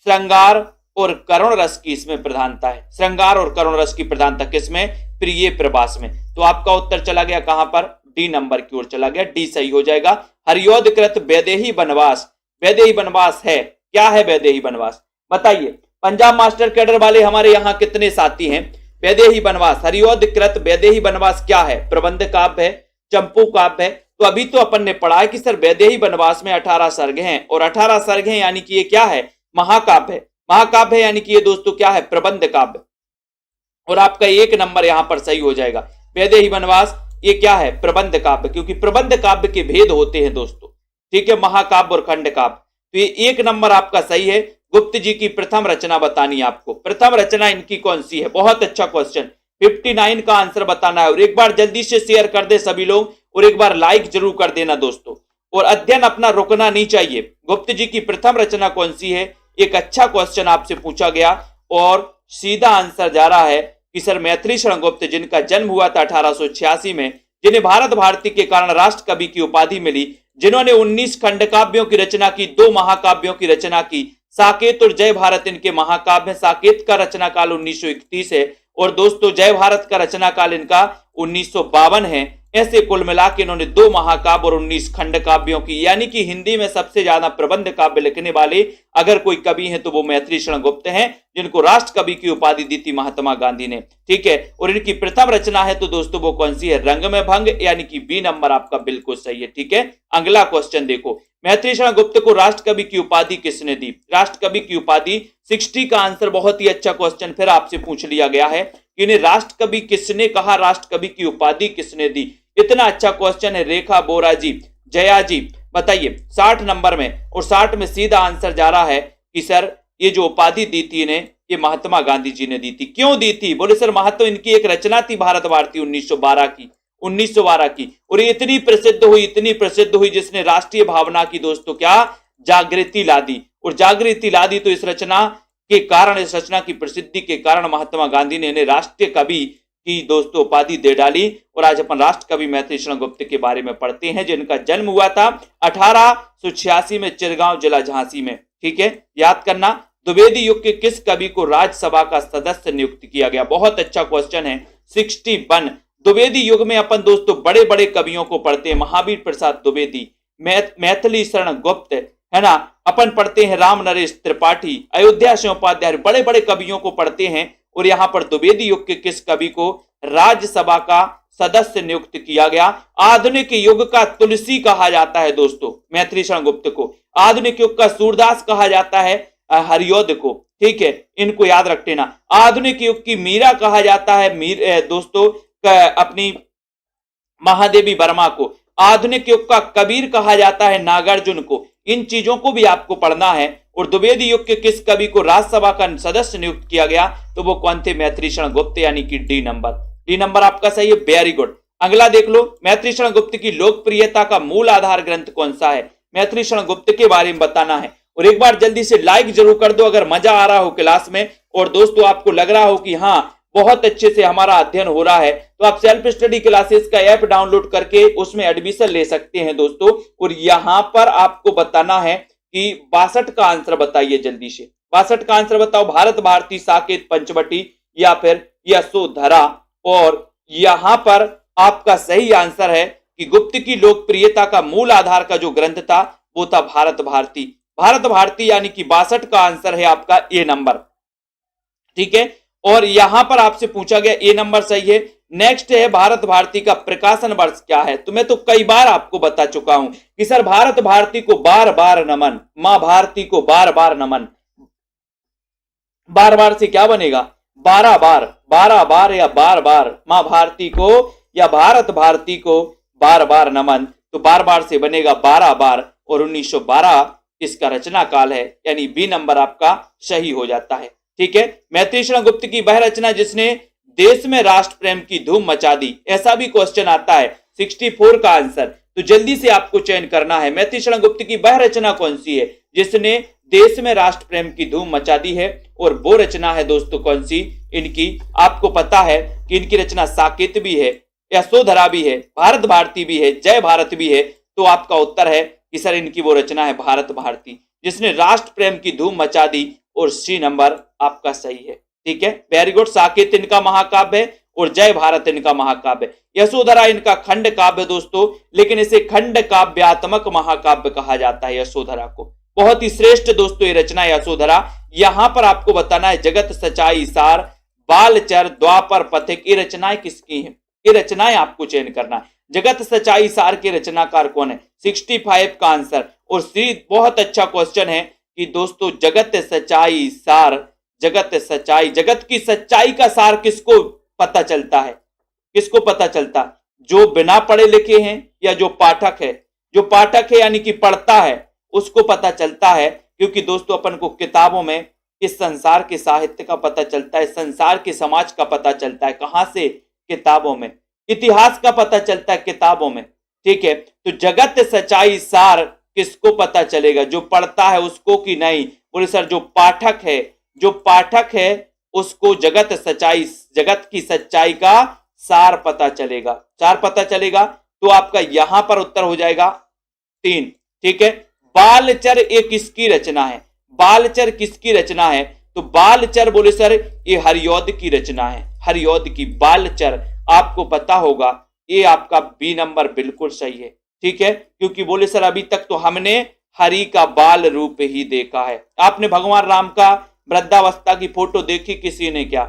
श्रृंगार और करुण रस की इसमें प्रधानता है। श्रृंगार और करुण रस की प्रधानता किसमें? प्रिय प्रवास में। तो आपका उत्तर चला गया कहां पर? डी नंबर की ओर चला गया, डी सही हो जाएगा। हरिऔध कृत वैदेही वनवास, वैदेही वनवास है क्या? है वैदेही वनवास, बताइए। पंजाब मास्टर कैडर वाले हमारे यहाँ कितने साथी हैं? वैदेही वनवास, हरिऔध कृत वैदेही वनवास क्या है? प्रबंध काव्य है, चंपू काव्य है। तो अभी तो अपन ने पढ़ा है कि सर वैदेही वनवास में 18 सर्ग हैं, और 18 सर्ग हैं यानी कि ये क्या है? महाकाव्य है। महाकाव्य है यानी कि ये दोस्तों क्या है? प्रबंध काव्य। और आपका एक नंबर यहां पर सही हो जाएगा। वैदेही वनवास ये क्या है? प्रबंध काव्य, क्योंकि प्रबंध काव्य के भेद होते हैं दोस्तों, ठीक है, महाकाव्य और खंड काव्य। तो ये एक नंबर आपका सही है। गुप्त जी की प्रथम रचना बतानी है आपको। प्रथम रचना इनकी कौन सी है? बहुत अच्छा क्वेश्चन। 59 का आंसर बताना है। और एक बार जल्दी से शेयर कर दे सभी लोग, और एक बार लाइक जरूर कर देना दोस्तों। और अध्ययन अपना रुकना नहीं चाहिए। गुप्त जी की प्रथम रचना कौन सी है? एक अच्छा क्वेश्चन आपसे पूछा गया और सीधा आंसर जा रहा है कि सर मैथिली शरण गुप्त, जिनका जन्म हुआ था 1886 में, जिन्हें भारत भारती के कारण राष्ट्र कवि की उपाधि मिली, जिन्होंने 19 खंड काव्यों की रचना की, 2 महाकाव्यों की रचना की। साकेत और जय भारत इनके महाकाव्य। साकेत का रचना काल 1931 है और दोस्तों जय भारत का रचना काल इनका 1952 है। ऐसे कुल मिला के इन्होंने 2 महाकाव्य और 19 खंड काव्यों की, यानी कि हिंदी में सबसे ज्यादा प्रबंध काव्य लिखने वाले अगर कोई कवि हैं तो वो मैथिली शरण गुप्त हैं, जिनको राष्ट्र कवि की उपाधि दी थी महात्मा गांधी ने, ठीक है। और इनकी प्रथम रचना है तो दोस्तों वो कौन सी है? रंग में भंग, यानी कि बी नंबर आपका बिल्कुल सही है, ठीक है। अगला क्वेश्चन देखो, मैथिली शरण गुप्त को राष्ट्र कवि की उपाधि किसने दी? राष्ट्र कवि की उपाधि 60 का आंसर। बहुत ही अच्छा क्वेश्चन फिर आपसे पूछ लिया गया है कि इन्हें राष्ट्र कवि किसने कहा, राष्ट्र कवि की उपाधि किसने दी? इतना अच्छा क्वेश्चन है। रेखा बोरा जी, जया जी, बताइए 60 नंबर में। और 60 में सीधा आंसर जा रहा है कि सर ये जो उपाधि दी थी इन्हें, ये महात्मा गांधी जी ने दी थी। क्यों दी थी? बोले सर महात्मा, इनकी एक रचना थी भारत भारती 1912 की, 1912 की, और ये इतनी प्रसिद्ध हुई, इतनी प्रसिद्ध हुई, जिसने राष्ट्रीय भावना की दोस्तों क्या जागृति ला दी। और जागृति ला दी तो इस रचना के कारण, इस रचना की प्रसिद्धि के कारण महात्मा गांधी ने इन्हें राष्ट्रीय कवि की दोस्तों उपाधि दे डाली। और आज अपन राष्ट्र कवि मैथिली शरण गुप्त के बारे में पढ़ते हैं, जिनका जन्म हुआ था 1886 में चिरगांव जिला झांसी में, ठीक है। याद करना, द्विवेदी युग के किस कवि को राज्यसभा का सदस्य नियुक्त किया गया? बहुत अच्छा क्वेश्चन है। 61 द्विवेदी युग में अपन दोस्तों बड़े बड़े कवियों को पढ़ते हैं। महावीर प्रसाद द्विवेदी, मैथिली शरण गुप्त, है ना। अपन पढ़ते हैं राम नरेश त्रिपाठी, अयोध्या सिंह उपाध्याय, बड़े बड़े कवियों को पढ़ते हैं। और यहां पर द्विवेदी युग के किस कवि को राज्यसभा का सदस्य नियुक्त किया गया? आधुनिक युग का तुलसी कहा जाता है दोस्तों मैथिली शरण गुप्त को। आधुनिक युग का सूरदास कहा जाता है हरिऔध को, ठीक है, इनको याद रख लेना। आधुनिक युग की मीरा कहा जाता है दोस्तों अपनी महादेवी वर्मा को। आधुनिक युग का कबीर कहा जाता है नागार्जुन को। इन चीजों को भी आपको पढ़ना है। और द्विवेदी युग के किस कवि को राज्यसभा का सदस्य नियुक्त किया गया? तो वो कौन थे? मैथिली शरण गुप्त, यानी कि डी नंबर। डी नंबर आपका सही है, वेरी गुड। अगला देख लो, मैथिली शरण गुप्त की लोकप्रियता का मूल आधार ग्रंथ कौन सा है? मैथिली शरण गुप्त के बारे में बताना है। और एक बार जल्दी से लाइक जरूर कर दो अगर मजा आ रहा हो क्लास में, और दोस्तों आपको लग रहा हो कि हाँ बहुत अच्छे से हमारा अध्ययन हो रहा है, तो आप सेल्फ स्टडी क्लासेस का ऐप डाउनलोड करके उसमें एडमिशन ले सकते हैं दोस्तों। और यहां पर आपको बताना है कि 62 का आंसर बताइए जल्दी से। 62 का आंसर बताओ। भारत भारती, साकेत, पंचवटी या फिर यशोधरा। और यहां पर आपका सही आंसर है कि गुप्त की लोकप्रियता का मूल आधार का जो ग्रंथ था वो था भारत भारती। भारत भारती, यानी कि 62 का आंसर है आपका ए नंबर, ठीक है। और यहां पर आपसे पूछा गया, ए नंबर सही है, नेक्स्ट है भारत भारती का प्रकाशन वर्ष क्या है। तो मैं तो कई बार आपको बता चुका हूं कि सर भारत भारती को बार बार नमन, मां भारती को बार बार नमन। बार बार से क्या बनेगा, 12 बार, 12 बार या बार बार मां भारती को या भारत भारती को बार बार नमन। तो बार बार से बनेगा 12 बार और 1912 इसका रचना काल है, यानी बी नंबर आपका सही हो जाता है। ठीक है, मैत्री शरण गुप्त की वह रचना जिसने देश में राष्ट्र प्रेम की धूम मचा दी, ऐसा भी क्वेश्चन आता है 64 का आंसर। तो जल्दी से आपको चयन करना है, मैत्री शरण गुप्त की वह रचना कौन सी है जिसने देश में राष्ट्र प्रेम की धूम मचा दी है, और वो रचना है दोस्तों कौन सी इनकी। आपको पता है कि इनकी रचना साकेत भी है, यशोधरा भी है, भारत भारती भी है, जय भारत भी है। तो आपका उत्तर है कि सर इनकी वो रचना है भारत भारती जिसने राष्ट्र प्रेम की धूम मचा दी, और सी नंबर आपका सही है। ठीक है, वेरी गुड। साकेत इनका महाकाव्य है और जय भारत इनका महाकाव्य है। यशोधरा इनका खंड काव्य दोस्तों, लेकिन इसे खंड काव्यात्मक महाकाव्य कहा जाता है यशोधरा को। बहुत ही श्रेष्ठ दोस्तों ये रचना यशोधरा। यहां पर आपको बताना है जगत सच्चाई सार, बालचर, द्वापर, पथिक, ये रचनाएं किसकी हैं, ये रचनाएं आपको चयन करना है। जगत सच्चाई सार के रचनाकार कौन है, 65 का आंसर। और सी बहुत अच्छा क्वेश्चन है कि दोस्तों जगत सच्चाई सार, जगत सच्चाई, जगत की सच्चाई का सार किसको पता चलता है, किसको पता चलता, जो बिना पढ़े लिखे हैं या जो पाठक है। जो पाठक है यानी कि पढ़ता है उसको पता चलता है, क्योंकि दोस्तों अपन को किताबों में इस संसार के साहित्य का पता चलता है, संसार के समाज का पता चलता है। कहां से, किताबों में। इतिहास का पता चलता है किताबों में। ठीक है, तो जगत सच्चाई सार किसको पता चलेगा, जो पढ़ता है उसको कि नहीं। बोले सर जो पाठक है, जो पाठक है उसको जगत सच्चाई, जगत की सच्चाई का सार पता चलेगा, सार पता चलेगा। तो आपका यहां पर उत्तर हो जाएगा 3। ठीक है, बालचर ये किसकी रचना है, बालचर किसकी रचना है। तो बालचर बोले सर ये हरिऔध की रचना है, हरिऔध की बालचर। आपको पता होगा ये आपका बी नंबर बिल्कुल सही है। ठीक है, क्योंकि बोले सर अभी तक तो हमने हरि का बाल रूप ही देखा है। आपने भगवान राम का वृद्धावस्था की फोटो देखी, किसी ने क्या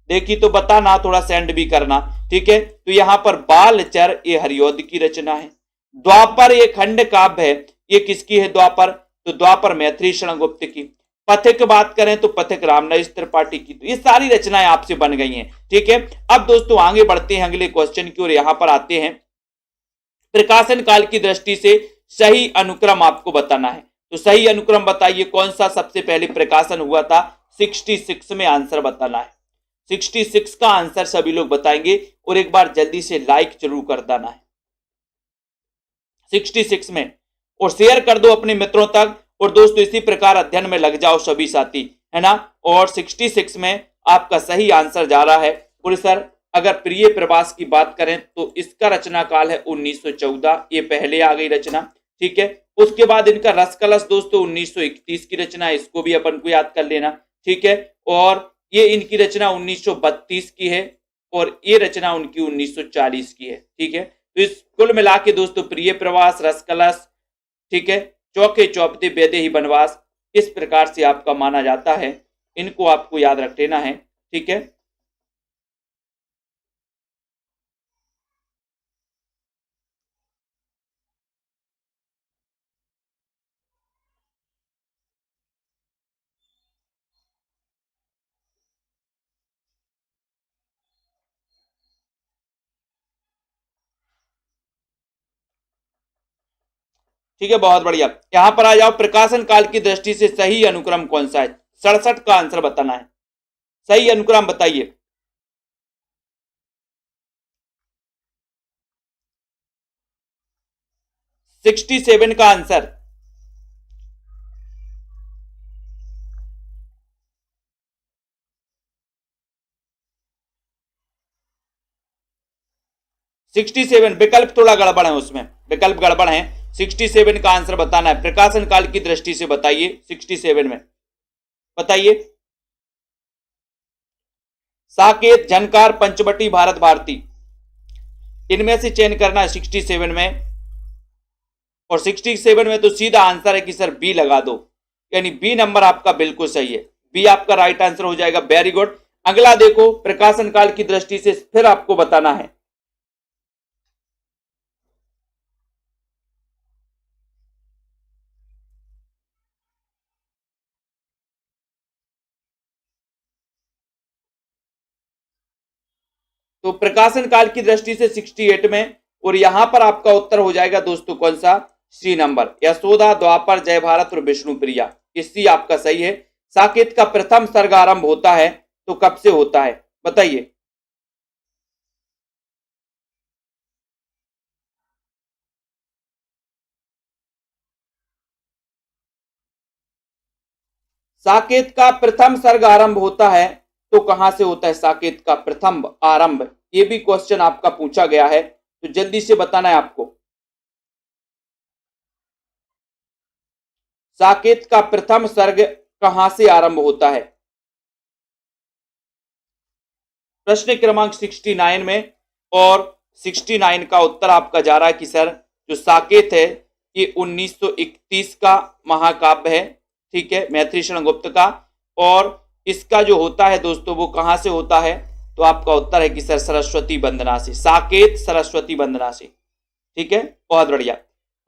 देखी तो बताना, थोड़ा सेंड भी करना। ठीक है, तो यहां पर बालचर ये हरिऔध की रचना है। द्वापर ये खंड काव्य है, ये किसकी है द्वापर, तो द्वापर मैत्री शरण गुप्त की। पथिक बात करें तो पथिक रामनरेश त्रिपाठी की। तो ये सारी रचनाएं आपसे बन गई हैं। ठीक है, अब दोस्तों आगे बढ़ते हैं अगले क्वेश्चन की ओर। यहां पर आते हैं प्रकाशन काल की दृष्टि से सही अनुक्रम आपको बताना है। तो सही अनुक्रम बताइए कौन सा सबसे पहले प्रकाशन हुआ था। 66 में आंसर बताना है। 66 का आंसर सभी लोग बताएंगे और एक बार जल्दी से लाइक जरूर कर देना है 66 में, और शेयर कर दो अपने मित्रों तक। और दोस्तों इसी प्रकार अध्ययन में लग जाओ सभी साथी, है ना। और 66 में आपका सही आंसर जा रहा है। बोले सर अगर प्रिय प्रवास की बात करें तो इसका रचना काल है 1914, ये पहले आ गई रचना। ठीक है, उसके बाद इनका रस कलश दोस्तों 1931 की रचना है, इसको भी अपन को याद कर लेना। ठीक है, और ये इनकी रचना 1932 की है और ये रचना उनकी 1940 की है। ठीक है, तो इस कुल मिला के दोस्तों प्रिय प्रवास, रस कलश, ठीक है, चौके चौपते वैदेही वनवास, इस प्रकार से आपका माना जाता है। इनको आपको याद रख लेना है। ठीक है, ठीक है, बहुत बढ़िया। यहां पर आ जाओ, प्रकाशन काल की दृष्टि से सही अनुक्रम कौन सा है। 67 का आंसर बताना है, सही अनुक्रम बताइए। 67 का आंसर, 67 विकल्प थोड़ा गड़बड़ है, उसमें विकल्प गड़बड़ है। 67 का आंसर बताना है, प्रकाशन काल की दृष्टि से बताइए। 67 में बताइए, साकेत, झनकार, पंचवटी, भारत भारती, इनमें से चयन करना है 67 में। और 67 में तो सीधा आंसर है कि सर बी लगा दो, यानी बी नंबर आपका बिल्कुल सही है। बी आपका राइट आंसर हो जाएगा। Very good. अगला देखो, प्रकाशन काल की दृष्टि से फिर आपको बताना है। तो प्रकाशन काल की दृष्टि से 68 में, और यहां पर आपका उत्तर हो जाएगा दोस्तों कौन सा, सी नंबर, यशोदा, द्वापर, जय भारत और विष्णुप्रिया। इसी आपका सही है। साकेत का प्रथम सर्ग आरंभ होता है तो कब से होता है, बताइए। साकेत का प्रथम सर्ग आरंभ होता है तो कहां से होता है, साकेत का प्रथम आरंभ, ये भी क्वेश्चन आपका पूछा गया है, तो जल्दी से बताना है आपको। साकेत का प्रथम सर्ग कहां से आरंभ होता है, प्रश्न क्रमांक 69 में। और 69 का उत्तर आपका जा रहा है कि सर जो साकेत है ये 1931 का महाकाव्य है, ठीक है, मैथिली शरण गुप्त का। और इसका जो होता है दोस्तों वो कहां से होता है, तो आपका उत्तर है कि सर सरस्वती वंदना से, साकेत सरस्वती वंदना से, ठीक है, बहुत बढ़िया।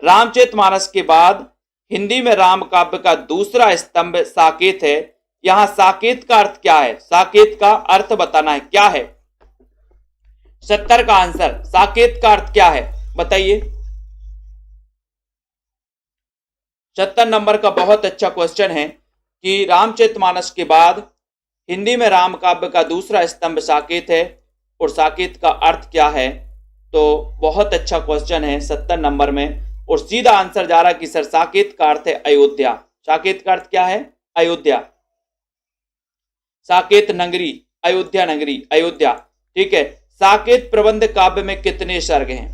रामचरितमानस के बाद हिंदी में राम काव्य का दूसरा स्तंभ साकेत है। यहां साकेत का अर्थ क्या है, साकेत का अर्थ बताना है, क्या है 70 का आंसर, साकेत का अर्थ क्या है बताइए। 70 नंबर का बहुत अच्छा क्वेश्चन है कि रामचरितमानस के बाद हिंदी में राम काव्य का दूसरा स्तंभ साकेत है, और साकेत का अर्थ क्या है, तो बहुत अच्छा क्वेश्चन है 70 नंबर में। और सीधा आंसर जा रहा कि सर साकेत का अर्थ है अयोध्या। साकेत का अर्थ क्या है, अयोध्या, साकेत नगरी, अयोध्या नगरी, अयोध्या, ठीक है। साकेत प्रबंध काव्य में कितने सर्ग हैं,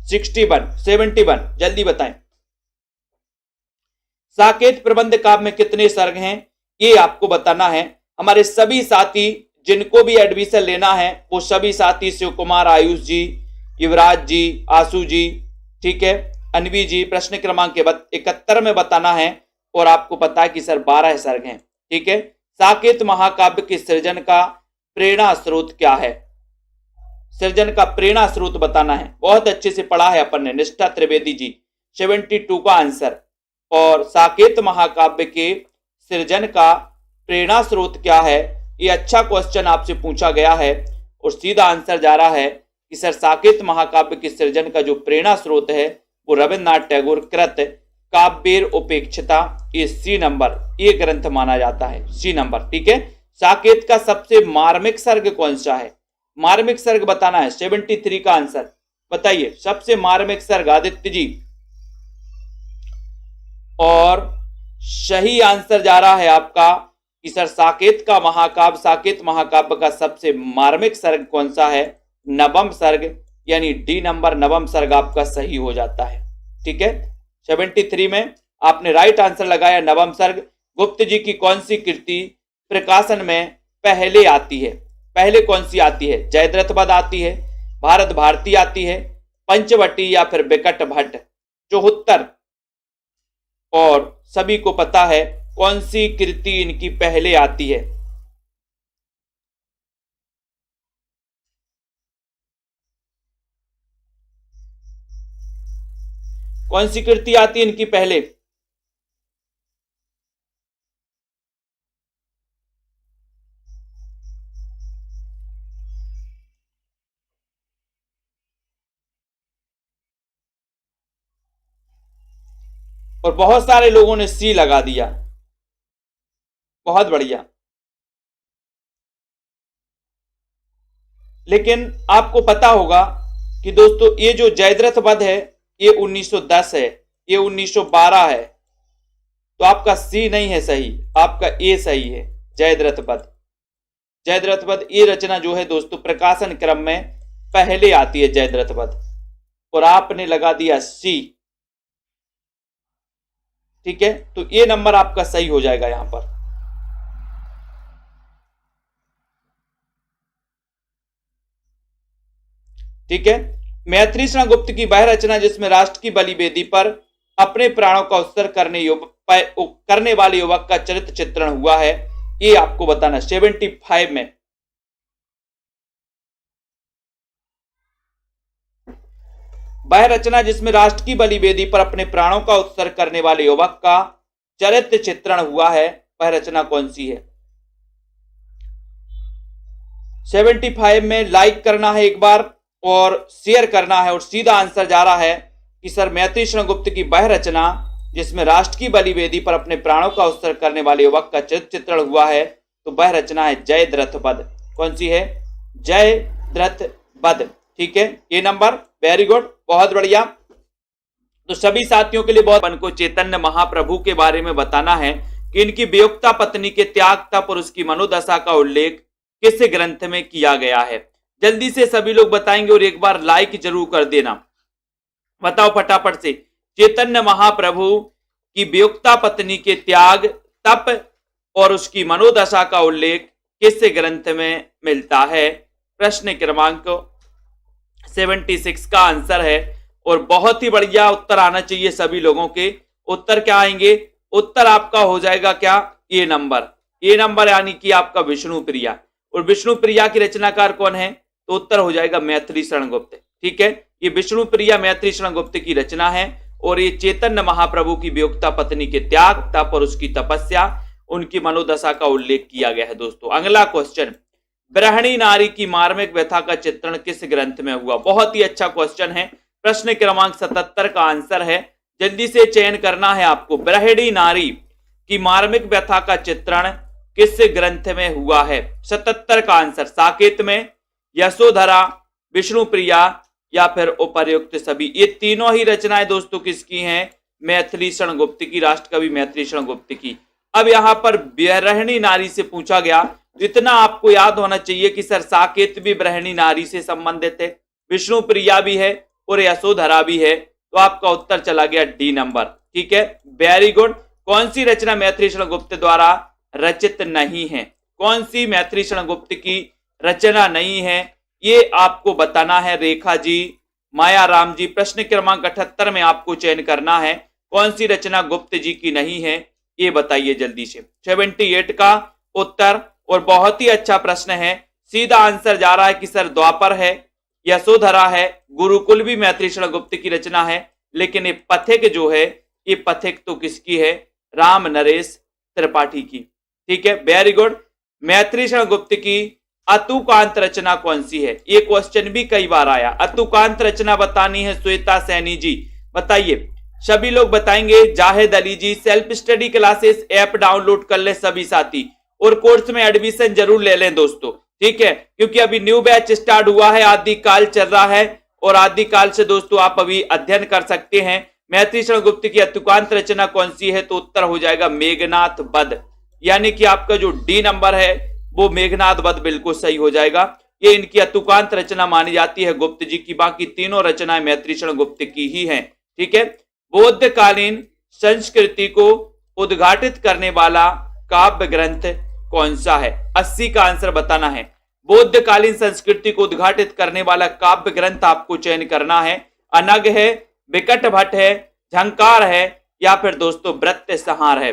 61, 71, जल्दी बताएं। साकेत प्रबंध काव्य में कितने सर्ग हैं ये आपको बताना है। हमारे सभी साथी जिनको भी एडमिशन लेना है वो सभी साथी शिव कुमार, आयुष जी, युवराज जी, आशु जी, ठीक है, अनवी जी, प्रश्न क्रमांक 71 में बताना है। और आपको पता है कि सर 12 सर्ग हैं, ठीक है। साकेत महाकाव्य के सृजन का प्रेरणा स्रोत क्या है, सृजन का प्रेरणा स्रोत बताना है। बहुत अच्छे से पढ़ा है अपन ने, निष्ठा त्रिवेदी जी, 72 का आंसर। और साकेत महाकाव्य के सृजन का प्रेरणा स्रोत क्या है, ये अच्छा क्वेश्चन आपसे पूछा गया है, और सीधा आंसर जा रहा है कि सर साकेत महाकाव्य के सृजन का जो प्रेरणा स्रोत है वो रविन्द्रनाथ टैगोर कृत काव्येर उपेक्षिता, ये सी नंबर, ये ग्रंथ माना जाता है, सी नंबर, ठीक है। साकेत का सबसे मार्मिक सर्ग कौन सा है, मार्मिक सर्ग बताना है, 73 का आंसर बताइए, सबसे मार्मिक सर्ग आदित्य जी। और सही आंसर जा रहा है आपका कि सर साकेत का महाकाव्य, साकेत महाकाव्य का सबसे मार्मिक सर्ग कौन सा है, नवम सर्ग, यानी डी नंबर, नवम सर्ग आपका सही हो जाता है, ठीक है। 73 में आपने राइट आंसर लगाया, नवम सर्ग। गुप्त जी की कौन सी कृति प्रकाशन में पहले आती है, पहले कौन सी आती है, जयद्रथ वध आती है, भारत भारती आती है, पंचवटी या फिर विकट भट्ट, 74। और सभी को पता है कौन सी कृति इनकी पहले आती है, कौन सी कृति आती है इनकी पहले, और बहुत सारे लोगों ने सी लगा दिया, बहुत बढ़िया। लेकिन आपको पता होगा कि दोस्तों ये जो जयद्रथ वध है ये 1910 है, ये 1912 है, तो आपका सी नहीं है सही, आपका ए सही है, जयद्रथ वध। जयद्रथ वध ये रचना जो है दोस्तों प्रकाशन क्रम में पहले आती है, जयद्रथ वध, और आपने लगा दिया सी, ठीक है। तो ये नंबर आपका सही हो जाएगा यहां पर, ठीक है। मैथिली शरण गुप्त की वह रचना जिसमें राष्ट्र की बलिवेदी पर अपने प्राणों का उत्सर्ग करने वाले युवक का चरित्र चित्रण हुआ है, ये आपको बताना 75 में, वह रचना जिसमें राष्ट्र की बलिवेदी पर अपने प्राणों का उत्सर्ग करने वाले युवक का चरित्र चित्रण हुआ है, वह रचना कौन सी है? 75 में लाइक करना है एक बार और शेयर करना है, और सीधा आंसर जा रहा है कि सर मैथिली शरण गुप्त की वह रचना जिसमें राष्ट्र की बलिवेदी पर अपने प्राणों का उत्सर्ग करने वाले युवक का चरित्र चित्रण हुआ है, तो वह रचना है जयद्रथ वध। कौन सी है? जयद्रथ वध। ठीक है, ये नंबर, वेरी गुड, बहुत बढ़िया। तो सभी साथियों के लिए बहुत मन को चैतन्य महाप्रभु के बारे में बताना है कि इनकी वियुक्ता पत्नी के त्याग तप और उसकी मनोदशा का उल्लेख किस ग्रंथ में किया गया है? जल्दी से सभी लोग बताएंगे और एक बार लाइक जरूर कर देना। बताओ फटाफट से, चैतन्य महाप्रभु की वियुक्ता पत्नी के त्याग तप और उसकी मनोदशा का उल्लेख किस ग्रंथ में मिलता है? प्रश्न क्रमांक 76 का आंसर है, और बहुत ही बढ़िया उत्तर आना चाहिए सभी लोगों के। उत्तर क्या आएंगे? उत्तर आपका हो जाएगा क्या? ए नंबर। ए नंबर यानी कि आपका विष्णु प्रिया। और विष्णु प्रिया की रचनाकार कौन है? तो उत्तर हो जाएगा मैथिली शरण गुप्त। ठीक है, ये विष्णु प्रिया मैथिली शरण गुप्त की रचना है, और ये चैतन्य महाप्रभु की वियुक्ता पत्नी के त्याग तप और उसकी तपस्या, उनकी मनोदशा का उल्लेख किया गया है। दोस्तों अगला क्वेश्चन, ब्रह्मणी नारी की मार्मिक व्यथा का चित्रण किस ग्रंथ में हुआ? बहुत ही अच्छा क्वेश्चन है। प्रश्न क्रमांक 77 का आंसर है, जल्दी से चयन करना है आपको। ब्रह्मणी नारी की मार्मिक व्यथा का चित्रण किस ग्रंथ में हुआ है? 77 का आंसर, साकेत में, यशोधरा, विष्णु प्रिया या फिर उपर्युक्त सभी। ये तीनों ही रचनाएं दोस्तों किसकी हैं? मैथिली शरण गुप्त की, राष्ट्रकवि मैथिली शरण गुप्त की। अब यहां पर ब्रह्मणी नारी से पूछा गया, तो इतना आपको याद होना चाहिए कि सर साकेत भी ब्रह्मणी नारी से संबंधित है, विष्णु प्रिया भी है और यशोधरा भी है, तो आपका उत्तर चला गया डी नंबर। ठीक है, वेरी गुड। कौन सी रचना मैथिली शरण गुप्त द्वारा रचित नहीं है? कौन सी मैथिली शरण गुप्त की रचना नहीं है, ये आपको बताना है। रेखा जी, माया राम जी, प्रश्न क्रमांक 78 में आपको चयन करना है कौन सी रचना गुप्त जी की नहीं है, ये बताइए जल्दी से। 78 का उत्तर, और बहुत ही अच्छा प्रश्न है। सीधा आंसर जा रहा है कि सर द्वापर है, यशोधरा है, गुरुकुल भी मैथिली शरण गुप्त की रचना है, लेकिन ये पथिक जो है, ये पथिक तो किसकी है? राम नरेश त्रिपाठी की। ठीक है, वेरी गुड। मैथिली शरण गुप्त की अतुकांत रचना कौन सी है? ये क्वेश्चन भी कई बार आया। अतुकांत रचना बतानी है श्वेता सैनी जी, बताइए। सभी लोग बताएंगे। Zahid Ali ji, self study classes app download कर ले सभी साथी, और कोर्स में एडमिशन जरूर ले लें दोस्तों। ठीक है, क्योंकि अभी न्यू बैच स्टार्ट हुआ है, आदिकाल चल रहा है, और आदिकाल से दोस्तों आप अभी अध्ययन कर सकते हैं। मैथिली शरण गुप्त की अतुकांत रचना कौन सी है? तो उत्तर हो जाएगा मेघनाथ वध, यानी कि आपका जो डी नंबर है वो मेघनाथ वध बिल्कुल सही हो जाएगा। ये इनकी अतुकांत रचना मानी जाती है गुप्त जी की, बाकी तीनों रचनाएं मैथिली शरण गुप्त की ही हैं। ठीक है, बौद्धकालीन संस्कृति को उद्घाटित करने वाला काव्य ग्रंथ कौन सा है? 80 का आंसर बताना है। बौद्धकालीन संस्कृति को उद्घाटित करने वाला काव्य ग्रंथ आपको चयन करना है। अनग है, विकट भट्ट है, झंकार है, या फिर दोस्तों वृत्त संहार है।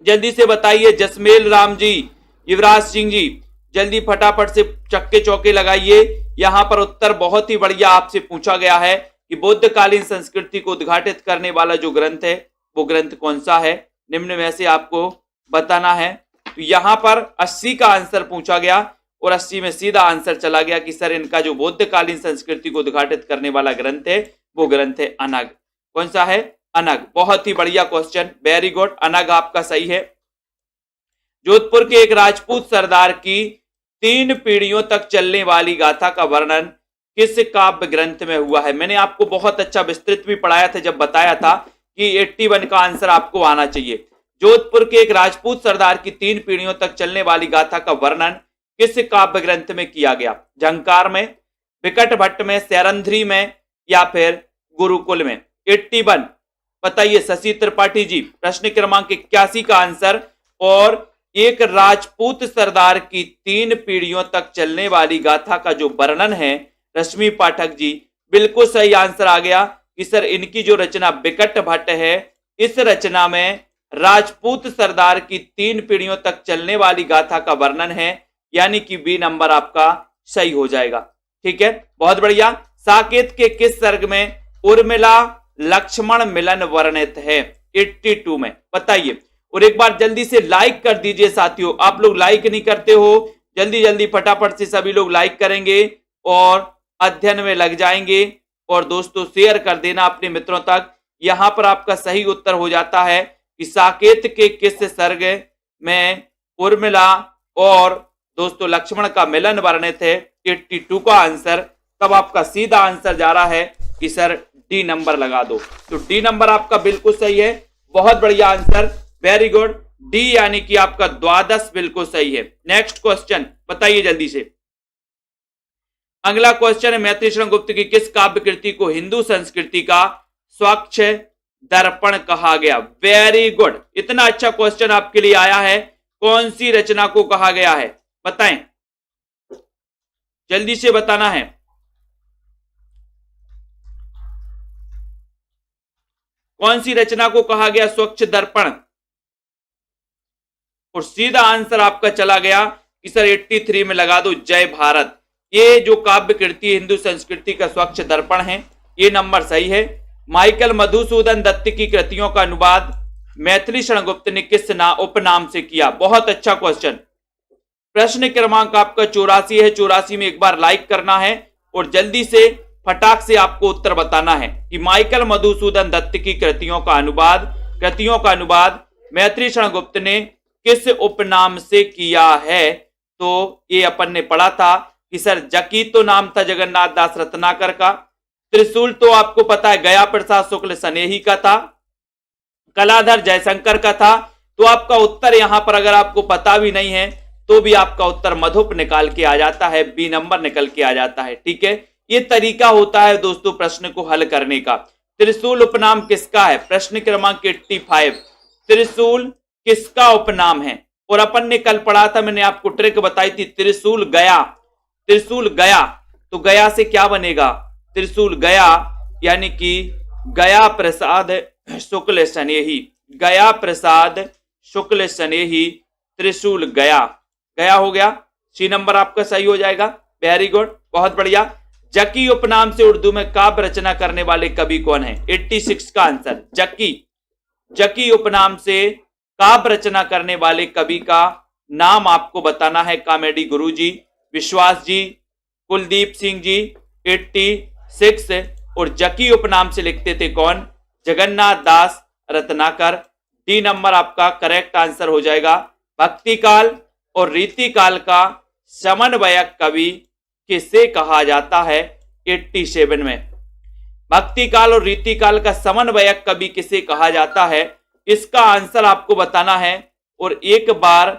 जल्दी से बताइए। जसमेल राम जी, युवराज सिंह जी, जल्दी फटाफट से चक्के चौके लगाइए। यहां पर उत्तर बहुत ही बढ़िया आपसे पूछा गया है कि बौद्धकालीन संस्कृति को उद्घाटित करने वाला जो ग्रंथ है वो ग्रंथ कौन सा है, निम्न में से आपको बताना है। तो यहां पर 80 का आंसर पूछा गया, और 80 में सीधा आंसर चला गया कि सर इनका जो बौद्धकालीन संस्कृति को उद्घाटित करने वाला ग्रंथ है वो ग्रंथ है अनग। कौन सा है? अनग। बहुत ही बढ़िया क्वेश्चन, वेरी गुड, अनग आपका सही है। जोधपुर के एक राजपूत सरदार की 3 पीढ़ियों तक चलने वाली गाथा का वर्णन किस काव्य ग्रंथ में हुआ है? मैंने आपको बहुत अच्छा विस्तृत भी पढ़ाया था जब बताया था कि 81 का आंसर आपको आना चाहिए। जोधपुर के एक राजपूत सरदार की 3 पीढ़ियों तक चलने वाली गाथा का वर्णन किस काव्य ग्रंथ में किया गया? झंकार में, विकट भट्ट में, सैरंध्री में, या फिर गुरुकुल में? 81 बताइए शशि त्रिपाठी जी। प्रश्न क्रमांक 81 का आंसर, और एक राजपूत सरदार की 3 पीढ़ियों तक चलने वाली गाथा का जो वर्णन है, रश्मि पाठक जी, बिल्कुल सही आंसर आ गया कि सर इनकी जो रचना विकट भट्ट है, इस रचना में राजपूत सरदार की 3 पीढ़ियों तक चलने वाली गाथा का वर्णन है, यानी कि बी नंबर आपका सही हो जाएगा। ठीक है, बहुत बढ़िया। साकेत के किस सर्ग में उर्मिला लक्ष्मण मिलन वर्णित है? 82 में। बताइए। और एक बार जल्दी से लाइक कर दीजिए साथियों, आप लोग लाइक नहीं करते हो, जल्दी जल्दी फटाफट से सभी लोग लाइक करेंगे और अध्ययन में लग जाएंगे। और दोस्तों शेयर कर देना अपने मित्रों तक। यहां पर आपका सही उत्तर हो जाता है कि साकेत के किस सर्ग में उर्मिला और दोस्तों लक्ष्मण का मिलन वर्णित है? 82 का आंसर। तब आपका सीधा आंसर जा रहा है कि सर डी नंबर लगा दो। तो डी नंबर आपका बिल्कुल सही है, बहुत बढ़िया आंसर, वेरी गुड। डी यानी कि आपका 12 बिल्कुल सही है। नेक्स्ट क्वेश्चन बताइए जल्दी से। अगला क्वेश्चन है, मैत्री शरण गुप्त की किस काव्य कृति को हिंदू संस्कृति का स्वच्छ दर्पण कहा गया? वेरी गुड, इतना अच्छा क्वेश्चन आपके लिए आया है। कौन सी रचना को कहा गया है बताएं, जल्दी से बताना है। कौन सी रचना को कहा गया स्वच्छ दर्पण? और सीधा आंसर आपका चला गया कि सर 83 में लगा दो, जय भारत। ये जो काव्य कृति हिंदू संस्कृति का स्वच्छ दर्पण है, ये नंबर सही है। माइकल मधुसूदन दत्त की कृतियों का अनुवाद मैथिली शरण गुप्त ने किस उपनाम से किया? बहुत अच्छा क्वेश्चन। प्रश्न क्रमांक आपका 84 है। 84 में एक बार लाइक करना है और जल्दी से फटाक से आपको उत्तर बताना है कि माइकल मधुसूदन दत्त की कृतियों का अनुवाद मैथिली शरण गुप्त ने किस उपनाम से किया है? तो ये अपन ने पढ़ा था कि सर जकी तो नाम था जगन्नाथ दास रत्नाकर का, त्रिशूल तो आपको पता है गया प्रसाद शुक्ल सनेही का था, कलाधर जयशंकर का था। तो आपका उत्तर यहां पर अगर आपको पता भी नहीं है तो भी आपका उत्तर मधुप निकाल के आ जाता है, बी नंबर निकल के आ जाता है। ठीक है, ये तरीका होता है दोस्तों प्रश्न को हल करने का। त्रिशूल उपनाम किसका है? प्रश्न क्रमांक 85, त्रिशूल किसका उपनाम है? और अपन ने कल पढ़ा था, मैंने आपको ट्रिक बताई थी, त्रिशूल गया तो गया से क्या बनेगा? त्रिशूल गया यानी कि गया प्रसाद शुक्ल सनेही, गया प्रसाद शुक्ल सनेही, त्रिशूल गया हो गया। सी नंबर आपका सही हो जाएगा, वेरी गुड, बहुत बढ़िया। जकी उपनाम से उर्दू में काव्य रचना करने वाले कवि कौन है? 86 का आंसर जकी उपनाम से काव्य रचना करने वाले कवि का नाम आपको बताना है। कॉमेडी गुरुजी, विश्वास जी, कुलदीप सिंह जी, 86। और जकी उपनाम से लिखते थे कौन? जगन्नाथ दास रत्नाकर। डी नंबर आपका करेक्ट आंसर हो जाएगा। भक्ति काल और रीति काल का समन्वयक कवि किसे कहा जाता है? 87 में भक्ति काल और रीति काल का समन्वयक कवि किसे कहा जाता है? इसका आंसर आपको बताना है और एक बार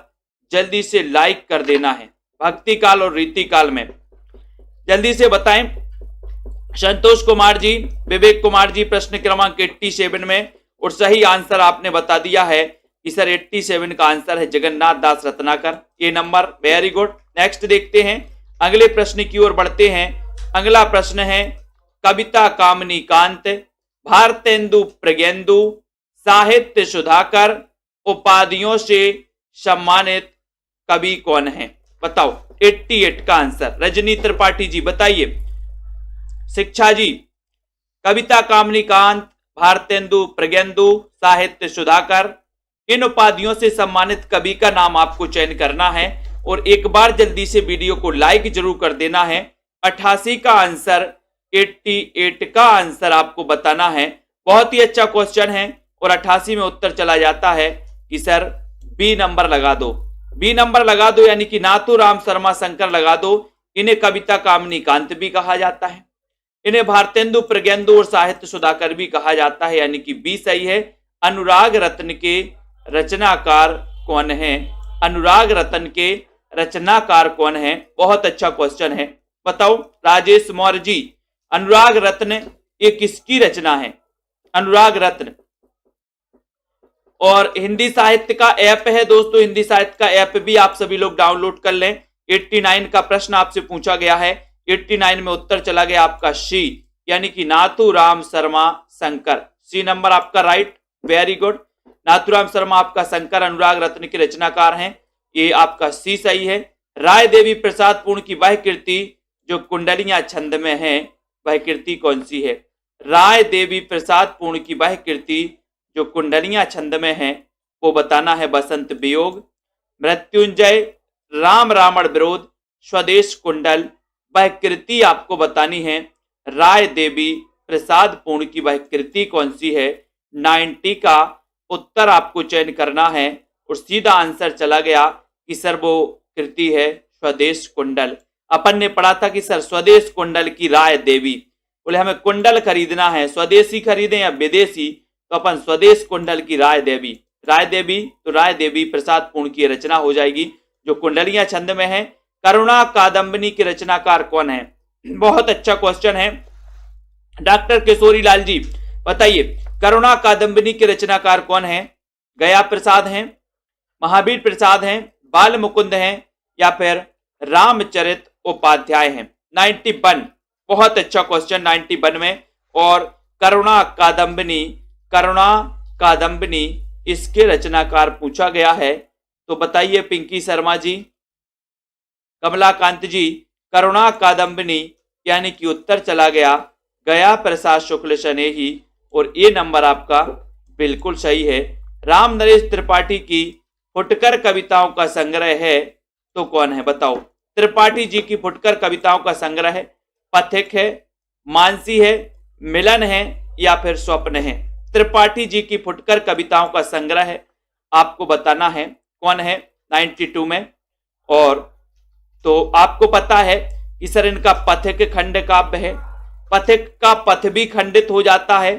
जल्दी से लाइक कर देना है। भक्ति काल और रीति काल में जल्दी से बताएं। संतोष कुमार जी, विवेक कुमार जी प्रश्न क्रमांक 87 में, और सही आंसर आपने बता दिया है कि सर 87 का आंसर है जगन्नाथ दास रत्नाकर। ये नंबर, वेरी गुड। नेक्स्ट देखते हैं, अगले प्रश्न की ओर बढ़ते हैं। अगला प्रश्न है, कविता कामनी कांत, भारतेंदु प्रज्ञेंदु, साहित्य सुधाकर उपाधियों से सम्मानित कवि कौन है? बताओ। 88 का आंसर रजनी त्रिपाठी जी, बताइए। शिक्षा जी, कविता कामनी कांत, भारतेंदु प्रज्ञेंदु, साहित्य सुधाकर, इन उपाधियों से सम्मानित कवि का नाम आपको चयन करना है और एक बार जल्दी से वीडियो को लाइक जरूर कर देना है। 88 का आंसर, 88 का आंसर आपको बताना है। बहुत ही अच्छा क्वेश्चन है और 88 में उत्तर चला जाता है कि सर बी नंबर लगा दो, बी नंबर लगा दो, यानी कि नाथूराम शर्मा शंकर लगा दो। इन्हें कविता कामनी कांत भी कहा जाता है, इन्हें भारतेंदु प्रज्ञेंदु और साहित्य सुधाकर भी कहा जाता है, यानी कि बी सही है। अनुराग रत्न के रचनाकार कौन है? अनुराग रत्न के रचनाकार कौन है? बहुत अच्छा क्वेश्चन है, बताओ राजेश मौर्य जी। अनुराग रत्न ये किसकी रचना है? अनुराग रत्न। और हिंदी साहित्य का ऐप है दोस्तों, हिंदी साहित्य का ऐप भी आप सभी लोग डाउनलोड कर लें। 89 का प्रश्न आपसे पूछा गया है, 89 में उत्तर चला गया आपका सी, यानी कि नाथूराम शर्मा शंकर। सी नंबर आपका right, very good. Nathuram Sharma आपका शंकर अनुराग रत्न के रचनाकार हैं, ये आपका सी सही है। राय देवी प्रसाद पूर्ण की वह कृति जो कुंडलियां छंद में है, वह कृति कौन सी है? राय देवी प्रसाद पूर्ण की वह कृति जो कुंडलियां छंद में है वो बताना है बसंत वियोग। मृत्युंजय राम रावण विरोध स्वदेश कुंडल वह कृति आपको बतानी है राय देवी प्रसाद पूर्ण की वह कृति कौन सी है? 90 का उत्तर आपको चयन करना है और सीधा आंसर चला गया कि सर वो कृति है स्वदेश कुंडल। अपन ने पढ़ा था कि सर स्वदेश कुंडल की राय देवी, बोले हमें कुंडल खरीदना है, स्वदेशी खरीदें या विदेशी, तो अपन स्वदेश कुंडल की राय देवी, तो राय देवी प्रसाद पूर्ण की रचना हो जाएगी जो कुंडलियां छंद में है। करुणा कादम्बिनी के रचनाकार कौन है? बहुत अच्छा क्वेश्चन है डॉक्टर किशोरी लाल जी, बताइए करुणा कादम्बिनी के रचनाकार कौन है? गया प्रसाद हैं, महावीर प्रसाद हैं, बाल मुकुंद हैं या फिर रामचरित उपाध्याय हैं? 91 बहुत अच्छा क्वेश्चन 91 में। और करुणा कादम्बिनी इसके रचनाकार पूछा गया है, तो बताइए पिंकी शर्मा जी, कमलाकांत जी, करुणा कादम्बिनी यानी कि उत्तर चला गया गया प्रसाद शुक्ल स्नेही और ये नंबर आपका बिल्कुल सही है। राम नरेश त्रिपाठी की फुटकर कविताओं का संग्रह है तो कौन है? बताओ। त्रिपाठी जी की फुटकर कविताओं का संग्रह है, पथिक है, मानसी है, मिलन है या फिर स्वप्न है? त्रिपाठी जी की फुटकर कविताओं का संग्रह है, आपको बताना है कौन है 92 में। और तो आपको पता है कि सर इनका पथिक खंड काव्य है, पथिक का पथ भी खंडित हो जाता है,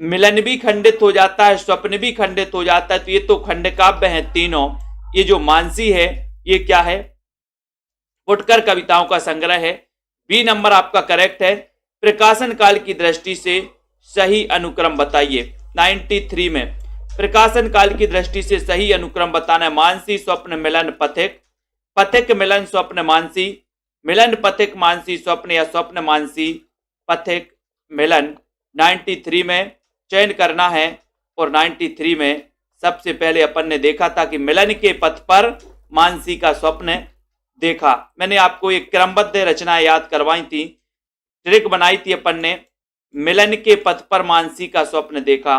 मिलन भी खंडित हो जाता है, स्वप्न भी खंडित हो जाता है, तो ये तो खंड काव्य है तीनों। ये जो मानसी है ये क्या है? फुटकर कविताओं का संग्रह है। बी नंबर आपका करेक्ट है। प्रकाशन काल की दृष्टि से सही अनुक्रम बताइए 93 में। प्रकाशन काल की दृष्टि से सही अनुक्रम बताना है मानसी स्वप्न मिलन पथिक, पथिक मिलन स्वप्न मानसी, मिलन पथिक मानसी स्वप्न या स्वप्न मानसी पथिक मिलन। 93 में चयन करना है और 93 में सबसे पहले अपन ने देखा था कि मिलन के पथ पर मानसी का स्वप्न देखा। मैंने आपको एक क्रमबद्ध रचना याद करवाई थी, ट्रिक बनाई थी अपन ने, मिलन के पथ पर मानसी का स्वप्न देखा,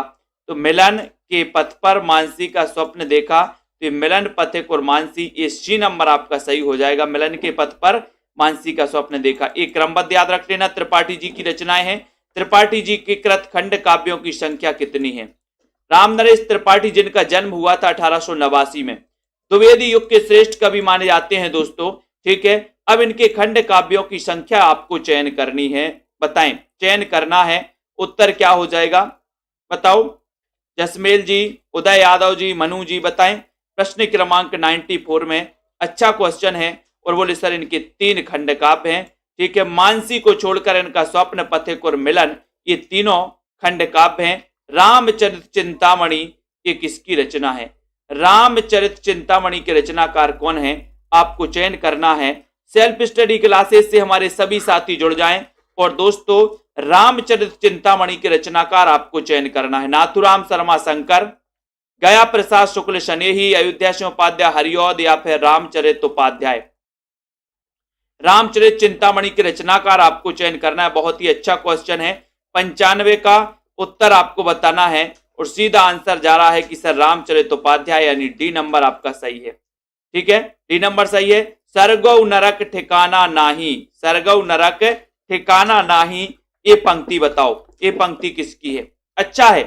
तो मिलन के पथ पर मानसी का स्वप्न देखा, तो मिलन पथिक और मानसी ये सी नंबर आपका सही हो जाएगा। मिलन के पथ पर मानसी का स्वप्न देखा, एक क्रमबद्ध याद रख लेना। त्रिपाठी जी की रचनाएं हैं। त्रिपाठी जी के कृत खंड काव्यों की संख्या कितनी है? राम नरेश त्रिपाठी जिनका जन्म हुआ था 1889 में, द्विवेदी युग के श्रेष्ठ कवि माने जाते हैं दोस्तों, ठीक है। अब इनके खंड काव्यों की संख्या आपको चयन करनी है, बताएं, चयन करना है, उत्तर क्या हो जाएगा बताओ। जसमेल जी, उदय यादव जी, मनु जी बताएं। प्रश्न क्रमांक 94 में अच्छा क्वेश्चन है और बोले सर इनके 3 खंड काव्य हैं, ठीक है। मानसी को छोड़कर इनका स्वप्न पथिक और मिलन ये तीनों खंड काव्य हैं। रामचरित चिंतामणि ये किसकी रचना है? रामचरित चिंतामणि के रचनाकार कौन है? आपको चयन करना है। सेल्फ स्टडी क्लासेस से हमारे सभी साथी जुड़ जाएं और दोस्तों रामचरित चिंतामणि के रचनाकार आपको चयन करना है। नाथुराम शर्मा शंकर, गया प्रसाद शुक्ल स्नेही, अयोध्या सिंह उपाध्याय हरिऔध या फिर रामचरित उपाध्याय। रामचरित चिंतामणि के रचनाकार आपको चयन करना है। बहुत ही अच्छा क्वेश्चन है। 95 का उत्तर आपको बताना है और सीधा आंसर जा रहा है कि सर रामचरित उपाध्याय यानी डी नंबर आपका सही है, ठीक है, डी नंबर सही है। सरगौ नरक ठिकाना नाही, सरगौ नरक ठिकाना नाही ये पंक्ति बताओ, ये पंक्ति किसकी है? अच्छा है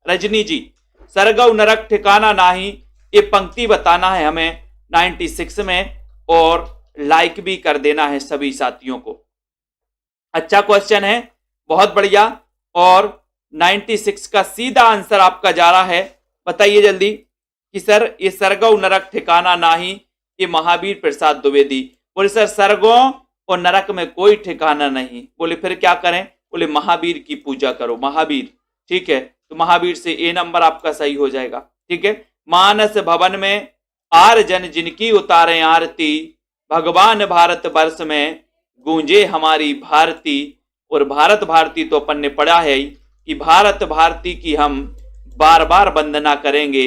रजनी जी, सरगौ नरक ठिकाना नाही ये पंक्ति बताना है हमें 96 में और लाइक भी कर देना है सभी साथियों को। अच्छा क्वेश्चन है, बहुत बढ़िया। और 96 का सीधा आंसर आपका जा रहा है, बताइए जल्दी कि सर ये सरगौ नरक ठिकाना नाही ये महावीर प्रसाद द्विवेदी। बोले सर सरगौ और नरक में कोई ठिकाना नहीं। बोले फिर क्या करें? बोले महावीर की पूजा करो, महावीर, ठीक है। तो महावीर से ए नंबर आपका सही हो जाएगा, ठीक है। मानस भवन में आर जन जिनकी उतारे आरती, भगवान भारत वर्ष में गूंजे हमारी भारती। और भारत भारती तो अपन ने पढ़ा है कि भारत भारती की हम बार बार वंदना करेंगे,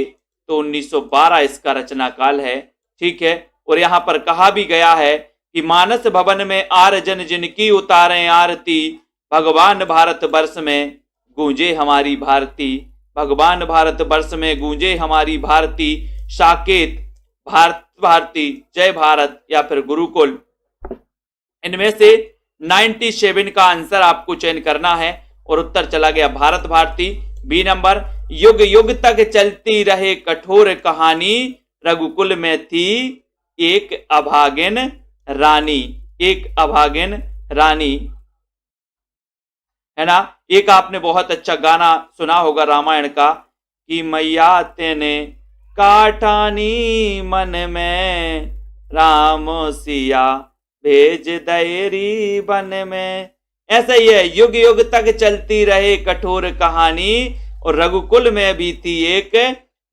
तो 1912 इसका रचना काल है, ठीक है। और यहां पर कहा भी गया है कि मानस भवन में आर जन जिनकी उतारे आरती, भगवान भारत वर्ष में गूंजे हमारी भारती, भगवान भारत वर्ष में गूंजे हमारी भारती, साकेत, भारत भारती, जय भारत या फिर गुरुकुल। इनमें से 97 का आंसर आपको चयन करना है और उत्तर चला गया भारत भारती। बी नंबर, युग युग तक चलती रहे कठोर कहानी, रघुकुल में थी एक अभागिन रानी, एक अभागिन रानी, है ना। एक आपने बहुत अच्छा गाना सुना होगा रामायण का कि मैया तेने काटानी मन में, राम सिया भेज दयरी बन में। ऐसा ही है, युग युग तक चलती रहे कठोर कहानी और रघुकुल में भी थी एक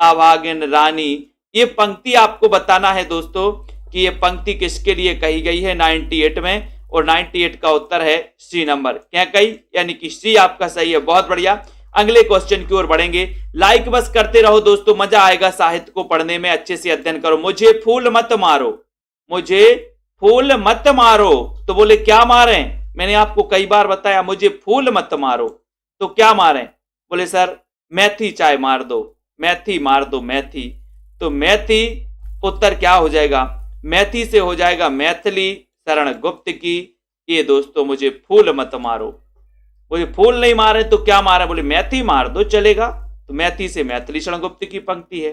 अभागिन रानी। ये पंक्ति आपको बताना है दोस्तों कि ये पंक्ति किसके लिए कही गई है 98 में, और 98 का उत्तर है सी नंबर। क्या कही, यानी कि सी आपका सही है। बहुत बढ़िया, अगले क्वेश्चन की ओर बढ़ेंगे। लाइक बस करते रहो दोस्तों, मजा आएगा साहित्य को पढ़ने में, अच्छे से अध्ययन करो। मुझे फूल मत मारो, मुझे फूल मत मारो, तो बोले क्या मारे, मैंने आपको कई बार बताया मुझे फूल मत मारो, तो क्या मारे, बोले सर मेथी चाय मार दो, मेथी मार दो मेथी। तो मेथी उत्तर क्या हो जाएगा, मेथी से हो जाएगा मैथिली शरण गुप्त की। ये दोस्तों मुझे फूल मत मारो, मुझे फूल नहीं मारे तो क्या मारे, बोले मेथी मार दो चलेगा, तो मैथी से मैथिली शरण गुप्त की पंक्ति है।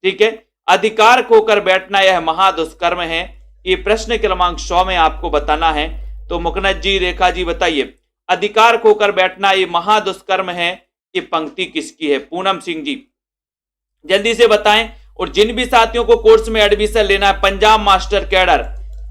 ठीक है, अधिकार खोकर बैठना यह महादुष्कर्म है, ये प्रश्न क्रमांक 100 में आपको बताना है। तो मुकनद जी, रेखा जी बताइए, अधिकार खोकर बैठना ये महादुष्कर्म है, ये पंक्ति किसकी है। पूनम सिंह जी जल्दी से बताएं। और जिन भी साथियों को कोर्स में एडमिशन लेना है, Punjab master cadre,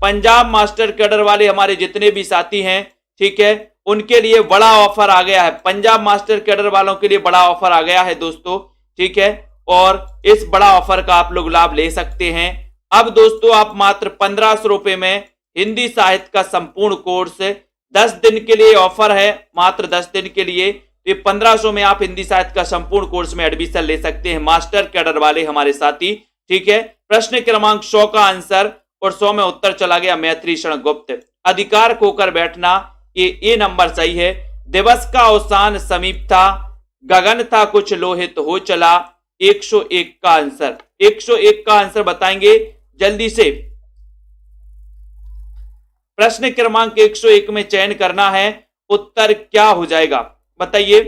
Punjab master cadre वाले हमारे जितने भी साथी हैं, ठीक है, उनके लिए बड़ा ऑफर आ गया है। पंजाब मास्टर कैडर वालों के लिए बड़ा ऑफर आ गया है दोस्तों, ठीक है, और इस बड़ा ऑफर का आप लोग लाभ ले सकते हैं। अब दोस्तों आप मात्र 1500 रुपए में हिंदी साहित्य का संपूर्ण कोर्स 10 दिन के लिए ऑफर है, मात्र 10 दिन के लिए। तो 1500 में आप हिंदी साहित्य का संपूर्ण कोर्स में एडमिशन ले सकते हैं, मास्टर कैडर वाले हमारे साथी। ठीक है, प्रश्न क्रमांक 100 का आंसर और 100 में उत्तर चला गया मैथिली शरण गुप्त। अधिकार खोकर बैठना ये ए नंबर सही है। दिवस का अवसान समीप था, गगन था कुछ लोहित हो चला, 101 का आंसर, 101 का आंसर बताएंगे जल्दी से। प्रश्न क्रमांक 101 में चयन करना है, उत्तर क्या हो जाएगा बताइए।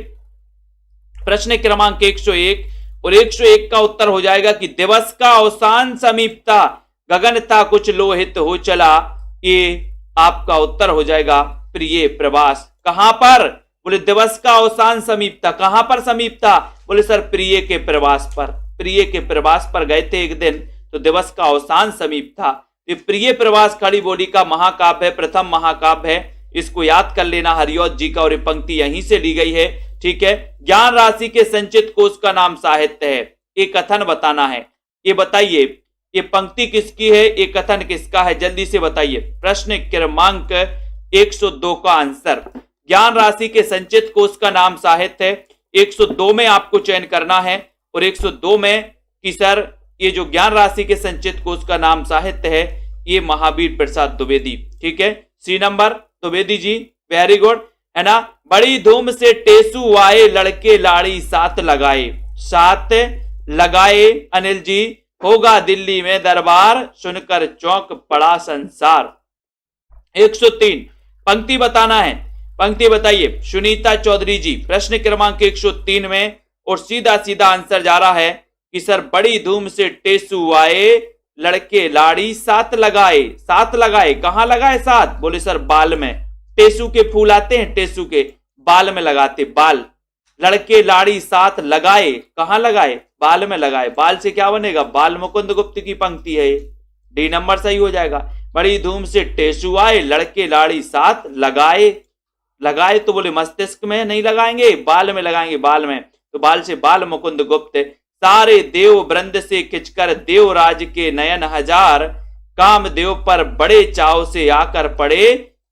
प्रश्न क्रमांक 101 और 101 का उत्तर हो जाएगा कि दिवस का अवसान समीप था, गगन था कुछ लोहित हो चला। ये आपका उत्तर हो जाएगा प्रिय प्रवास। कहां पर, बोले दिवस का अवसान समीप था, कहां पर समीप था, बोले सर प्रिय के प्रवास पर, प्रिय के प्रवास पर गए थे एक दिन, तो दिवस का अवसान समीप था। ये प्रिय प्रवास खड़ी बोली का महाकाव्य है, प्रथम महाकाव्य है, इसको याद कर लेना हरिऔध जी का, और ये पंक्ति यहीं से ली गई है। ठीक है, ज्ञान राशि के संचित कोश का नाम साहित्य है, ये कथन बताना है। ये बताइए ये पंक्ति किसकी है, ये कथन किसका है, जल्दी से बताइए। प्रश्न क्रमांक 102 का आंसर, ज्ञान राशि के संचित कोश का नाम साहित्य है। 102 में आपको चयन करना है, और 102 में कि सर ये जो ज्ञान राशि के संचित कोश का नाम साहित्य है, ये महावीर प्रसाद द्विवेदी। ठीक है, सी number Dwivedi ji, very good, है ना। बड़ी धूम से टेसू आए, लड़के लाड़ी साथ लगाए, साथ लगाए अनिल जी, होगा दिल्ली में दरबार, सुनकर चौंक पड़ा संसार। 103 पंक्ति बताना है, पंक्ति बताइए सुनीता चौधरी जी। प्रश्न क्रमांक 103 में, और सीधा सीधा आंसर जा रहा है कि सर बड़ी धूम से टेसू आए, लड़के लाड़ी साथ लगाए, साथ लगाए, कहां लगाए साथ, बोले सर बाल में, टेसू के फूल आते हैं, टेसू के बाल में लगाते, बाल, लड़के लाड़ी साथ लगाए, कहां लगाए, बाल में लगाए, बाल से क्या बनेगा, बाल मुकुंद गुप्त की पंक्ति है, डी नंबर सही हो जाएगा। बड़ी धूम से टेसू आए, लड़के लाड़ी साथ लगाए, लगाए तो बोले मस्तिष्क में नहीं लगाएंगे, बाल में लगाएंगे, बाल में, तो बाल से बाल मुकुंद गुप्त। सारे देव वृंद से खिंचकर देवराज के नयन हजार, काम देव पर बड़े चाव से आकर पड़े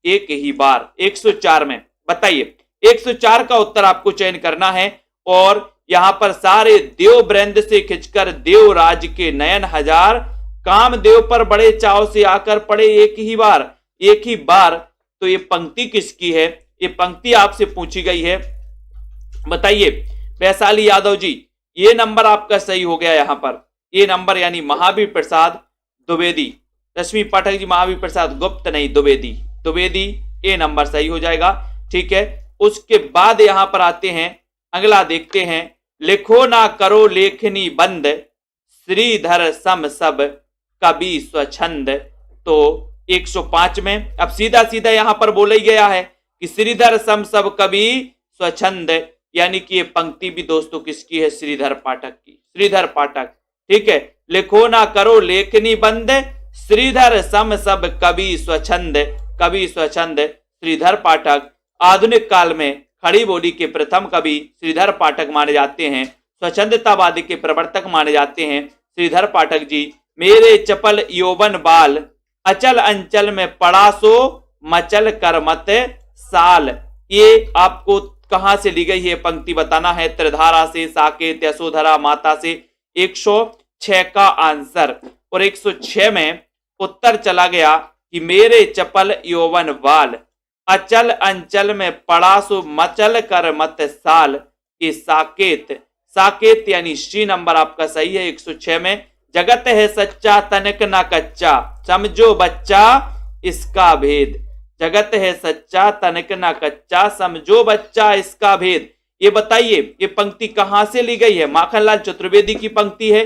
एक ही बार। 104 में बताइए, 104 का उत्तर आपको चयन करना है, और यहां पर सारे देव वृंद से खिंचकर देवराज के नयन हजार, काम देव पर बड़े चाव से आकर पड़े एक ही बार, एक ही बार। तो ये पंक्ति किसकी है, ये पंक्ति आपसे पूछी गई है। बताइए वैशाली यादव जी, ये नंबर आपका सही हो गया। यहां पर ये नंबर यानी महावीर प्रसाद द्विवेदी। रश्मि पाठक जी महावीर प्रसाद गुप्त नहीं, द्विवेदी, द्विवेदी, ये नंबर सही हो जाएगा। ठीक है, उसके बाद यहां पर आते हैं, अगला देखते हैं। लिखो ना करो लेखनी बंद, श्रीधर सम सब कवि स्वच्छंद। तो 105 में अब सीधा सीधा यहां पर बोला ही गया है कि श्रीधर सम सब कवि स्वच्छंद, यानी कि ये पंक्ति भी दोस्तों किसकी है? श्रीधर पाठक की, श्रीधर पाठक। ठीक है, लिखो ना करो लेखनी बंद, श्रीधर सम सब कवि स्वच्छंद, कवि स्वच्छंद श्रीधर पाठक। आधुनिक काल में खड़ी बोली के प्रथम कवि श्रीधर पाठक माने जाते हैं, स्वच्छंदतावादी के प्रवर्तक माने जाते हैं श्रीधर पाठक जी। मेरे चपल यौवन बाल, अचल अंचल में पड़ा सो मचल कर मत साल। ये आपको कहां से ली गई है पंक्ति बताना है, त्रिधारा से, साकेत, यशोधरा, माता से। 106 का आंसर, और 106 में उत्तर चला गया कि मेरे चपल यौवन बाल, अचल अंचल में पड़ा सो मचल कर मत साल। ये साकेत, साकेत यानी सी नंबर आपका सही है 106 में। जगत है सच्चा तनिक ना कच्चा, समझो बच्चा इसका भेद। जगत है सच्चा तनिक ना कच्चा, समझो बच्चा इसका भेद। ये बताइए ये पंक्ति कहां से ली गई है? माखनलाल चतुर्वेदी की पंक्ति है,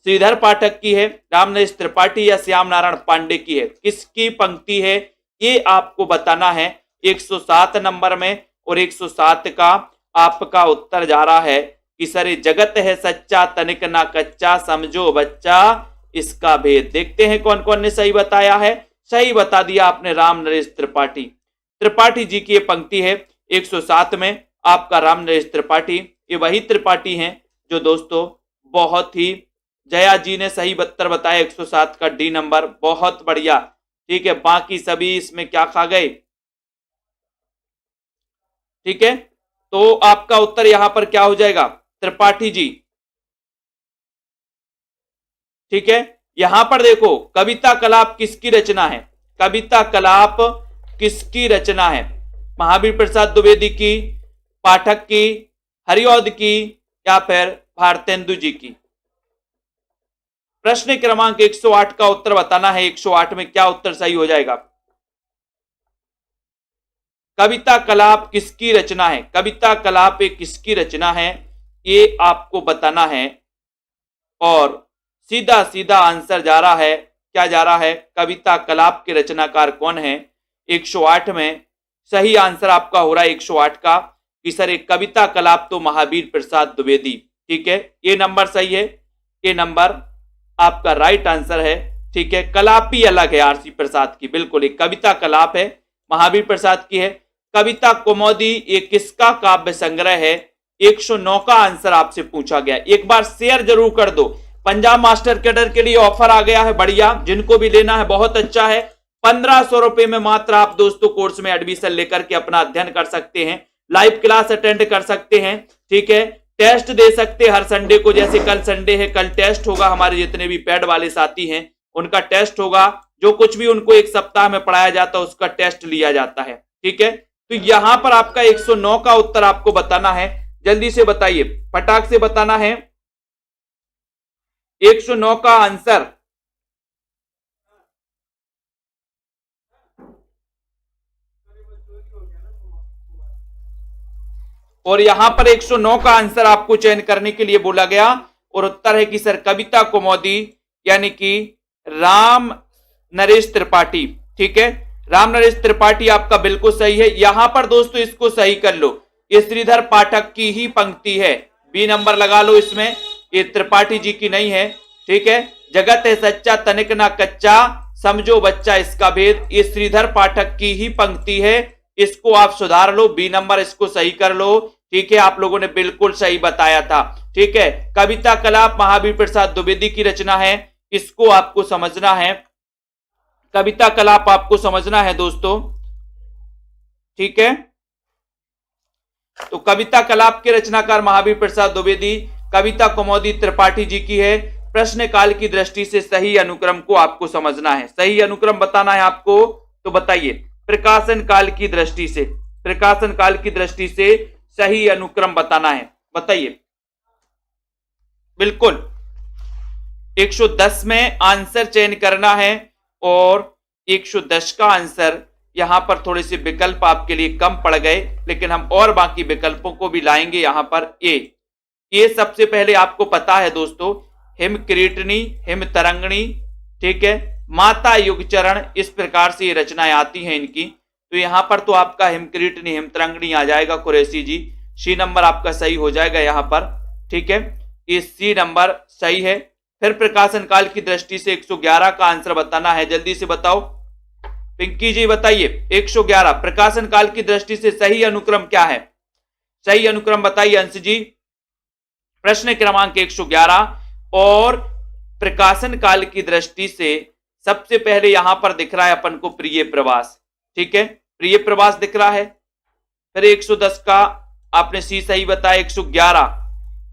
श्रीधर पाठक की है, रामनरेश त्रिपाठी या श्याम नारायण पांडे की है? किसकी पंक्ति है ये आपको बताना है 107 नंबर में। और 107 का आपका उत्तर जा रहा है कि सर जगत है सच्चा तनिक ना कच्चा, समझो बच्चा इसका भेद। देखते हैं कौन कौन ने सही बताया है। सही बता दिया आपने राम नरेश त्रिपाठी, त्रिपाठी जी की ये पंक्ति है 107 में आपका राम नरेश त्रिपाठी। ये वही त्रिपाठी हैं जो दोस्तों बहुत ही, जया जी ने सही उत्तर बताया 107 का डी नंबर, बहुत बढ़िया। ठीक है, बाकी सभी इसमें क्या खा गए? ठीक है, तो आपका उत्तर यहां पर क्या हो जाएगा? त्रिपाठी जी। ठीक है, यहां पर देखो कविता कलाप किसकी रचना है? कविता कलाप किसकी रचना है? महावीर प्रसाद द्विवेदी की, पाठक की, हरिऔध की, या फिर भारतेंदु जी की? प्रश्न क्रमांक 108 का उत्तर बताना है। 108 में क्या उत्तर सही हो जाएगा? कविता कलाप किसकी रचना है? कविता कलाप एक किसकी रचना है ये आपको बताना है। और सीधा सीधा आंसर जा रहा है, क्या जा रहा है? कविता कलाप के रचनाकार कौन है? 108 में सही आंसर आपका हो रहा है 108 का कि सर एक कविता कलाप तो महावीर प्रसाद द्विवेदी। ठीक है, ये नंबर सही है, ये नंबर आपका राइट आंसर है। ठीक है, कलापी अलग है आरसी प्रसाद की, बिल्कुल एक कविता कलाप है महावीर प्रसाद की है। कविता कौमुदी ये किसका काव्य संग्रह है? 109 का आंसर आपसे पूछा गया। एक बार शेयर जरूर कर दो। पंजाब मास्टर कैडर के लिए ऑफर आ गया है, बढ़िया, जिनको भी लेना है बहुत अच्छा है। 1500 रुपए में मात्र आप दोस्तों कोर्स में एडमिशन लेकर के अपना अध्ययन कर सकते हैं, लाइव क्लास अटेंड कर सकते हैं। ठीक है, टेस्ट दे सकते हैं हर संडे को, जैसे कल संडे है, कल टेस्ट होगा। हमारे जितने भी पैड वाले साथी हैं उनका टेस्ट होगा, जो कुछ भी उनको एक सप्ताह में पढ़ाया जाता है उसका टेस्ट लिया जाता है। ठीक है, तो यहां पर आपका 109 का उत्तर आपको बताना है, जल्दी से बताइए, फटाक से बताना है 109 का आंसर। और यहां पर 109 का आंसर आपको चयन करने के लिए बोला गया और उत्तर है कि सर कविता कौमुदी यानी कि राम नरेश त्रिपाठी। ठीक है, राम नरेश त्रिपाठी आपका बिल्कुल सही है। यहां पर दोस्तों इसको सही कर लो, ये श्रीधर पाठक की ही पंक्ति है, बी नंबर लगा लो इसमें, ये त्रिपाठी जी की नहीं है। ठीक है, जगत है सच्चा तनिक ना कच्चा, समझो बच्चा इसका भेद, ये श्रीधर पाठक की ही पंक्ति है। इसको आप सुधार लो, बी नंबर इसको सही कर लो। ठीक है, आप लोगों ने बिल्कुल सही बताया था। ठीक है, कविता कलाप महावीर प्रसाद द्विवेदी की रचना है, इसको आपको समझना है, कविता कलाप आपको समझना है दोस्तों। ठीक है, तो कविता कलाप के रचनाकार महावीर प्रसाद द्विवेदी, कविता कौमुदी त्रिपाठी जी की है। प्रश्न काल की दृष्टि से सही अनुक्रम को आपको समझना है, सही अनुक्रम बताना है आपको। तो बताइए प्रकाशन काल की दृष्टि से, प्रकाशन काल की दृष्टि से सही अनुक्रम बताना है। बताइए। बिल्कुल 110 में आंसर चयन करना है और 110 का आंसर यहां पर थोड़े से विकल्प आपके लिए कम पड़ गए, लेकिन हम और बाकी विकल्पों को भी लाएंगे। यहां पर ये सबसे पहले आपको पता है दोस्तों, हिम किरीटनी, हिम तरंगणी, ठीक है, माता युग चरण, इस प्रकार से ये रचनाएं आती हैं इनकी। तो यहां पर तो आपका हिम किरीटनी, हिम तरंगणी आ जाएगा कुरैशी जी, सी नंबर आपका सही हो जाएगा यहां पर, ठीक है, ये सी नंबर सही है। फिर प्रकाशन काल की दृष्टि से 111 का आंसर बताना है, जल्दी से बताओ पिंकी जी बताइए। 111 प्रकाशन काल की दृष्टि से सही अनुक्रम क्या है? सही अनुक्रम बताइए अंश जी। प्रश्न क्रमांक 111 और प्रकाशन काल की दृष्टि से सबसे पहले यहां पर दिख रहा है अपन को प्रिय प्रवास, ठीक है, प्रिय प्रवास दिख रहा है। फिर 110 का आपने सी सही बताया,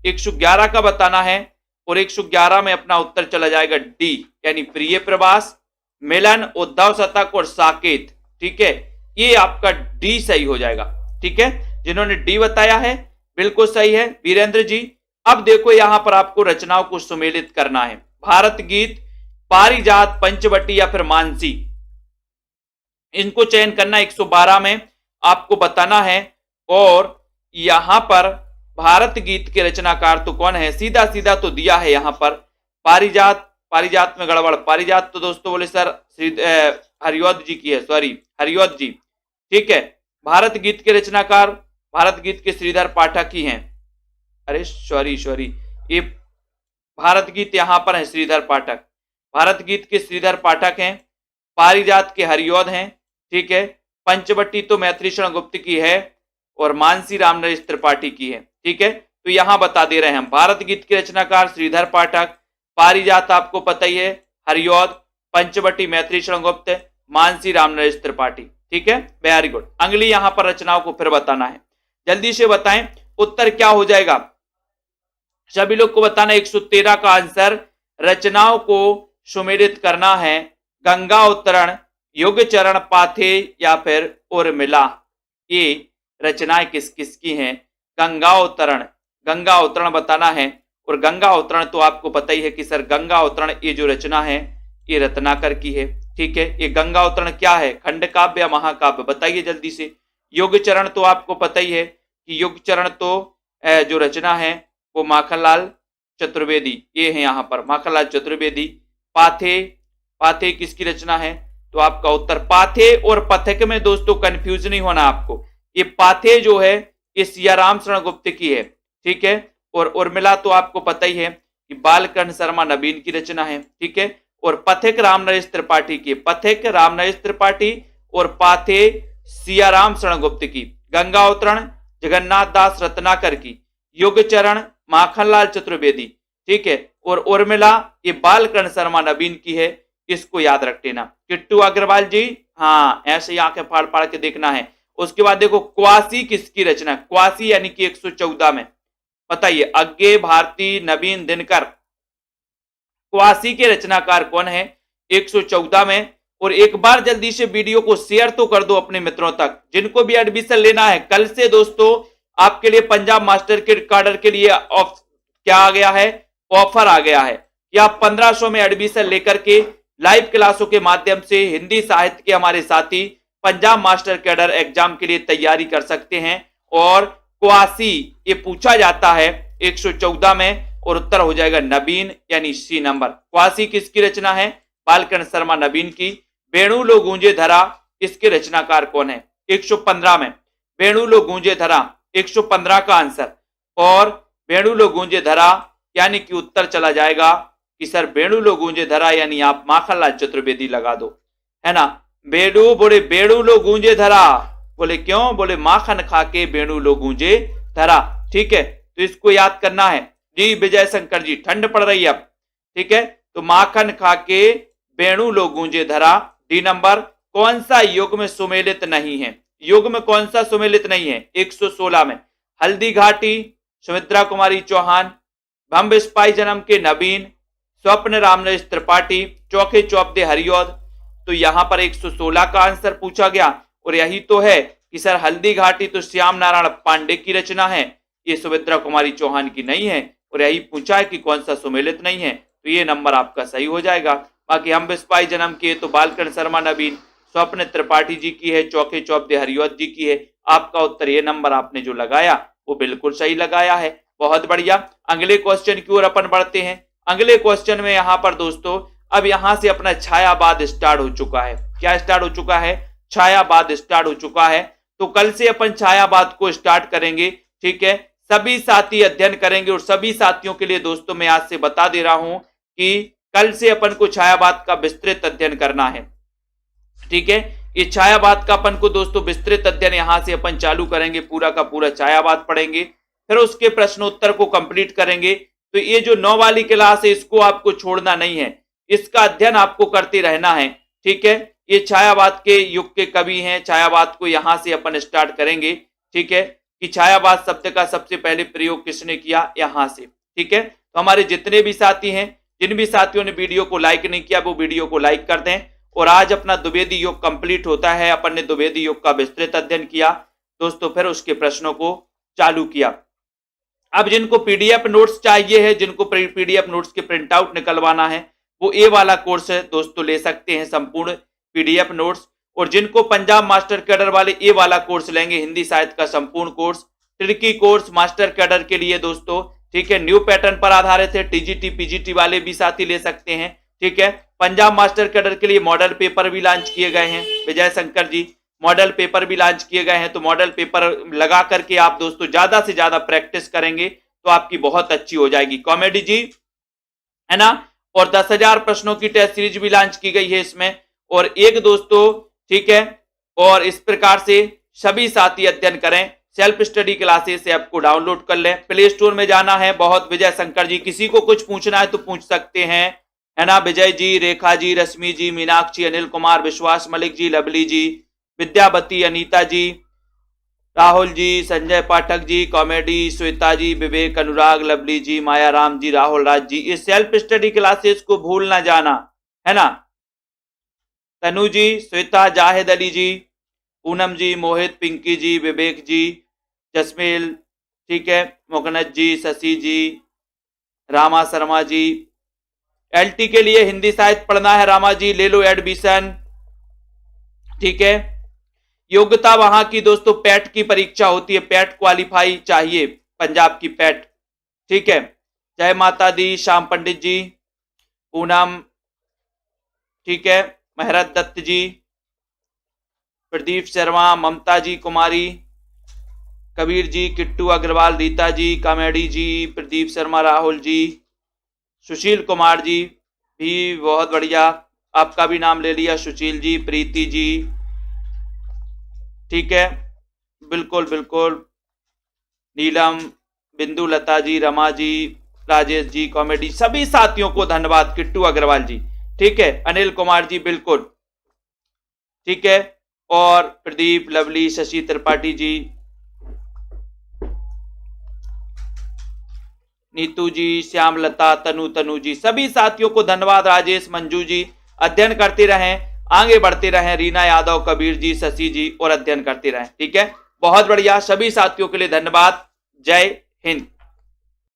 111 का बताना है और 111 में अपना उत्तर चला जाएगा डी, यानी प्रिय प्रवास, मिलन, उद्धव शतक और साकेत, ठीक है, ये आपका डी सही हो जाएगा, ठीक है। जिन्होंने डी बताया है बिल्कुल सही है वीरेंद्र जी। अब देखो यहां पर आपको रचनाओं को सुमेलित करना है, भारत गीत, पारिजात, पंचवटी या फिर मानसी, इनको चयन करना 112 में आपको बताना है। और यहां पर भारत गीत के रचनाकार तो कौन है? सीधा सीधा तो दिया है यहां पर पारिजात में गड़बड़, पारिजात तो दोस्तों बोले सर हरिऔध जी की है, सॉरी हरिऔध जी, ठीक है। भारत गीत के रचनाकार भारत गीत के श्रीधर पाठक ही हैं, अरे सॉरी ये भारत गीत यहां पर है श्रीधर पाठक, भारत गीत के श्रीधर पाठक हैं, पारिजात के हरिऔध हैं, ठीक है, पंचवटी तो मैत्री शरण गुप्त की है और मानसी रामनरेश त्रिपाठी की है, ठीक है। तो यहां बता दे रहे हैं हम, भारत गीत के रचनाकार श्रीधर पाठक, पारिजात आपको पता ही है हरिऔध, पंचवटी मैत्री शरण गुप्त, मानसी रामनरेश त्रिपाठी, ठीक है, वेरी गुड। अगली यहां पर रचनाओं को फिर बताना है, जल्दी से बताएं उत्तर क्या हो जाएगा, सभी लोग को बताना। 113 का आंसर, रचनाओं को सुमेलित करना है, गंगा उत्तरण, युग चरण, पाथे या फिर उर्मिला, ये रचनाएं किस किस की हैं? गंगा उत्तरण बताना है और गंगा उत्तरण तो आपको पता ही है कि सर गंगा उत्तरण ये जो रचना है ये रत्नाकर की है, ठीक है। ये गंगा उत्तरण क्या है? खंड काव्य या महाकाव्य? बताइए जल्दी से। युग चरण तो आपको पता ही है कि युग चरण तो जो रचना है वो माखनलाल चतुर्वेदी, ये है यहाँ पर माखनलाल चतुर्वेदी। पाथे किसकी रचना है? तो आपका उत्तर पाथे और पथिक में दोस्तों कंफ्यूज नहीं होना आपको, ये पाथे जो है ये सियाराम शरण गुप्त की है, ठीक है। और उर्मिला तो आपको पता ही है कि बालकर्ण शर्मा नवीन की रचना है, ठीक है। और पथिक रामनरेश त्रिपाठी की, पथिक रामनरेश त्रिपाठी और पाथे सियाराम शरण गुप्त की। गंगा उत्तरण जगन्नाथ दास रत्नाकर की, युग चरण माखनलाल चतुर्वेदी, ठीक है। और उर्मिला ये बालकर्ण शर्मा नवीन की है, इसको याद रख लेना। किट्टू अग्रवाल जी, हाँ ऐसे ही आंखें फाड़ फाड़ के देखना है। उसके बाद देखो क्वासी किसकी रचना? क्वासी यानी कि 114 में बताइए, अज्ञे भारती नवीन दिनकर, क्वासी के रचनाकार कौन है 114 में? और एक बार जल्दी से वीडियो को शेयर तो कर दो अपने मित्रों तक, जिनको भी एडमिशन लेना है। कल से दोस्तों आपके लिए पंजाब मास्टर के कार्डर के लिए क्या आ गया है? ऑफर आ गया है कि आप 1500 में एडमिशन लेकर के लाइव क्लासों के माध्यम से हिंदी साहित्य के हमारे साथी पंजाब मास्टर कैडर एग्जाम के लिए तैयारी कर सकते हैं। और क्वासी ये पूछा जाता है 114 में और उत्तर हो जाएगा नवीन, यानी सी नंबर। क्वासी किसकी रचना है? बालकर्ण शर्मा नवीन की। वेणु लो गूंजे धरा, इसके रचनाकार कौन है? 115 में वेणु लो गूंजे धरा, 115 का आंसर। और वेणु लो गूंजे धरा यानी कि उत्तर चला जाएगा कि सर वेणु लो गूंजे धरा यानी आप माखनलाल चतुर्वेदी लगा दो, है ना। बोले बेणु लो गूंजे धरा, बोले क्यों? बोले माखन खा के बेणु लो गूंजे धरा, ठीक है। तो इसको याद करना है जी। विजय शंकर जी, ठंड पड़ रही है अब, ठीक है। तो माखन खा के बेणु लो गूंजे धरा, डी नंबर। कौन सा युग में सुमेलित नहीं है? युग में कौन सा सुमेलित नहीं है? 116 में हल्दी घाटी सुमित्रा कुमारी चौहान, भंब स्पाई जन्म के नवीन, स्वप्न रामनरेश त्रिपाठी, चौखे चौपदे हरिऔध। तो यहां पर 116 का आंसर पूछा गया और यही तो है कि सर हल्दी घाटी तो श्याम नारायण पांडे की रचना है, ये सुभद्रा कुमारी चौहान की नहीं है। और यही पूछा है कि कौन सा सुमेलित नहीं है, तो ये नंबर आपका सही हो जाएगा। बाकी हम बिस्पाई जन्म किए तो बालकर्ण शर्मा नवीन, स्वप्न त्रिपाठी जी की है, चौके चौपदे हरिवंश जी की है। आपका उत्तर ये नंबर आपने जो लगाया वो बिल्कुल सही लगाया है। बहुत बढ़िया। अगले क्वेश्चन की ओर अपन बढ़ते हैं। अगले क्वेश्चन में यहाँ पर दोस्तों अब यहाँ से अपना छायावाद स्टार्ट हो चुका है। क्या स्टार्ट हो चुका है? छायावाद स्टार्ट हो चुका है। तो कल से अपन छायावाद को स्टार्ट करेंगे, ठीक है। सभी साथी अध्ययन करेंगे और सभी साथियों के लिए दोस्तों मैं आज से बता दे रहा हूं कि कल से अपन को छायावाद का विस्तृत अध्ययन करना है, ठीक है। इस छायावाद का अपन को दोस्तों विस्तृत अध्ययन यहां से अपन चालू करेंगे, पूरा का पूरा छायावाद पढ़ेंगे, फिर उसके प्रश्नोत्तर को कंप्लीट करेंगे। तो ये जो 9 वाली क्लास है इसको आपको छोड़ना नहीं है, इसका अध्ययन आपको करते रहना है, ठीक है। ये छायावाद के युग के कवि हैं, छायावाद को यहां से अपन स्टार्ट करेंगे, ठीक है, कि छायावाद शब्द का सबसे पहले प्रयोग किसने किया, यहां से, ठीक है। तो हमारे जितने भी साथी हैं, जिन भी साथियों ने वीडियो को लाइक नहीं किया वो वीडियो को लाइक कर दें। और आज अपना द्विवेदी योग कंप्लीट होता है, अपन ने द्विवेदी योग का विस्तृत अध्ययन किया दोस्तों, फिर उसके प्रश्नों को चालू किया। अब जिनको पीडीएफ नोट्स चाहिए है, जिनको पीडीएफ नोट्स के प्रिंट आउट निकलवाना है, वो ए वाला कोर्स है दोस्तों, ले सकते हैं संपूर्ण पीडीएफ नोट्स। और जिनको पंजाब मास्टर कैडर वाले ए वाला कोर्स लेंगे, हिंदी साहित्य का संपूर्ण course, tricky course master cadre के लिए दोस्तों, ठीक है, न्यू पैटर्न पर आधारित है, टीजीटी पीजीटी वाले भी साथी ले सकते हैं, ठीक है। पंजाब मास्टर कैडर के लिए मॉडल पेपर भी लॉन्च किए गए हैं, विजय शंकर जी मॉडल पेपर भी लॉन्च किए गए हैं। तो मॉडल पेपर लगा करके आप दोस्तों ज्यादा से ज्यादा प्रैक्टिस करेंगे तो आपकी बहुत अच्छी हो जाएगी। कॉमेडी जी है ना, और 10,000 प्रश्नों की टेस्ट सीरीज भी लॉन्च की गई है इसमें, और एक दोस्तों, ठीक है। और इस प्रकार से सभी साथी अध्ययन करें। सेल्फ स्टडी क्लासेस ऐप को डाउनलोड कर लें, प्ले स्टोर में जाना है। बहुत विजय शंकर जी, किसी को कुछ पूछना है तो पूछ सकते हैं, है ना। विजय जी, रेखा जी, रश्मि जी, मीनाक्षी, अनिल कुमार, विश्वास मलिक जी, लवली जी, विद्यावती, अनीता जी, राहुल जी, संजय पाठक जी, कॉमेडी, श्वेता जी, विवेक, अनुराग, लवली जी, माया राम जी, राहुल राज जी। इस सेल्फ स्टडी क्लासेस को भूल ना जाना, है ना। तनु जी, श्वेता, जाहिद अली जी, पूनम जी, मोहित, पिंकी जी, विवेक जी, जसमेल, ठीक है, मोगनत जी, शशि जी, रामा शर्मा जी। एलटी के लिए हिंदी साहित्य पढ़ना है रामा जी, ले लो एडमिशन, ठीक है। योग्यता वहां की दोस्तों पैट की परीक्षा होती है, पैट क्वालिफाई चाहिए, पंजाब की पैट, ठीक है। जय माता दी, श्याम पंडित जी, पूनम, ठीक है, मेहरत दत्त जी, प्रदीप शर्मा, ममता जी कुमारी, कबीर जी, किट्टू अग्रवाल, रीता जी, कॉमेडी जी, प्रदीप शर्मा, राहुल जी, सुशील कुमार जी भी बहुत बढ़िया, आपका भी नाम ले लिया, सुशील जी, प्रीति जी, ठीक है, बिल्कुल बिल्कुल, नीलम, बिंदु लता जी, रमा जी, राजेश जी, कॉमेडी, सभी साथियों को धन्यवाद, किट्टू अग्रवाल जी, ठीक है, अनिल कुमार जी, बिल्कुल, ठीक है, और प्रदीप, लवली, शशि त्रिपाठी जी, नीतू जी, श्यामलता, तनु जी, सभी साथियों को धन्यवाद। राजेश, मंजू जी, अध्ययन करते रहें, आगे बढ़ते रहें। रीना यादव, कबीर जी, शशि जी, और अध्ययन करते रहें, ठीक है। बहुत बढ़िया, सभी साथियों के लिए धन्यवाद। जय हिंद।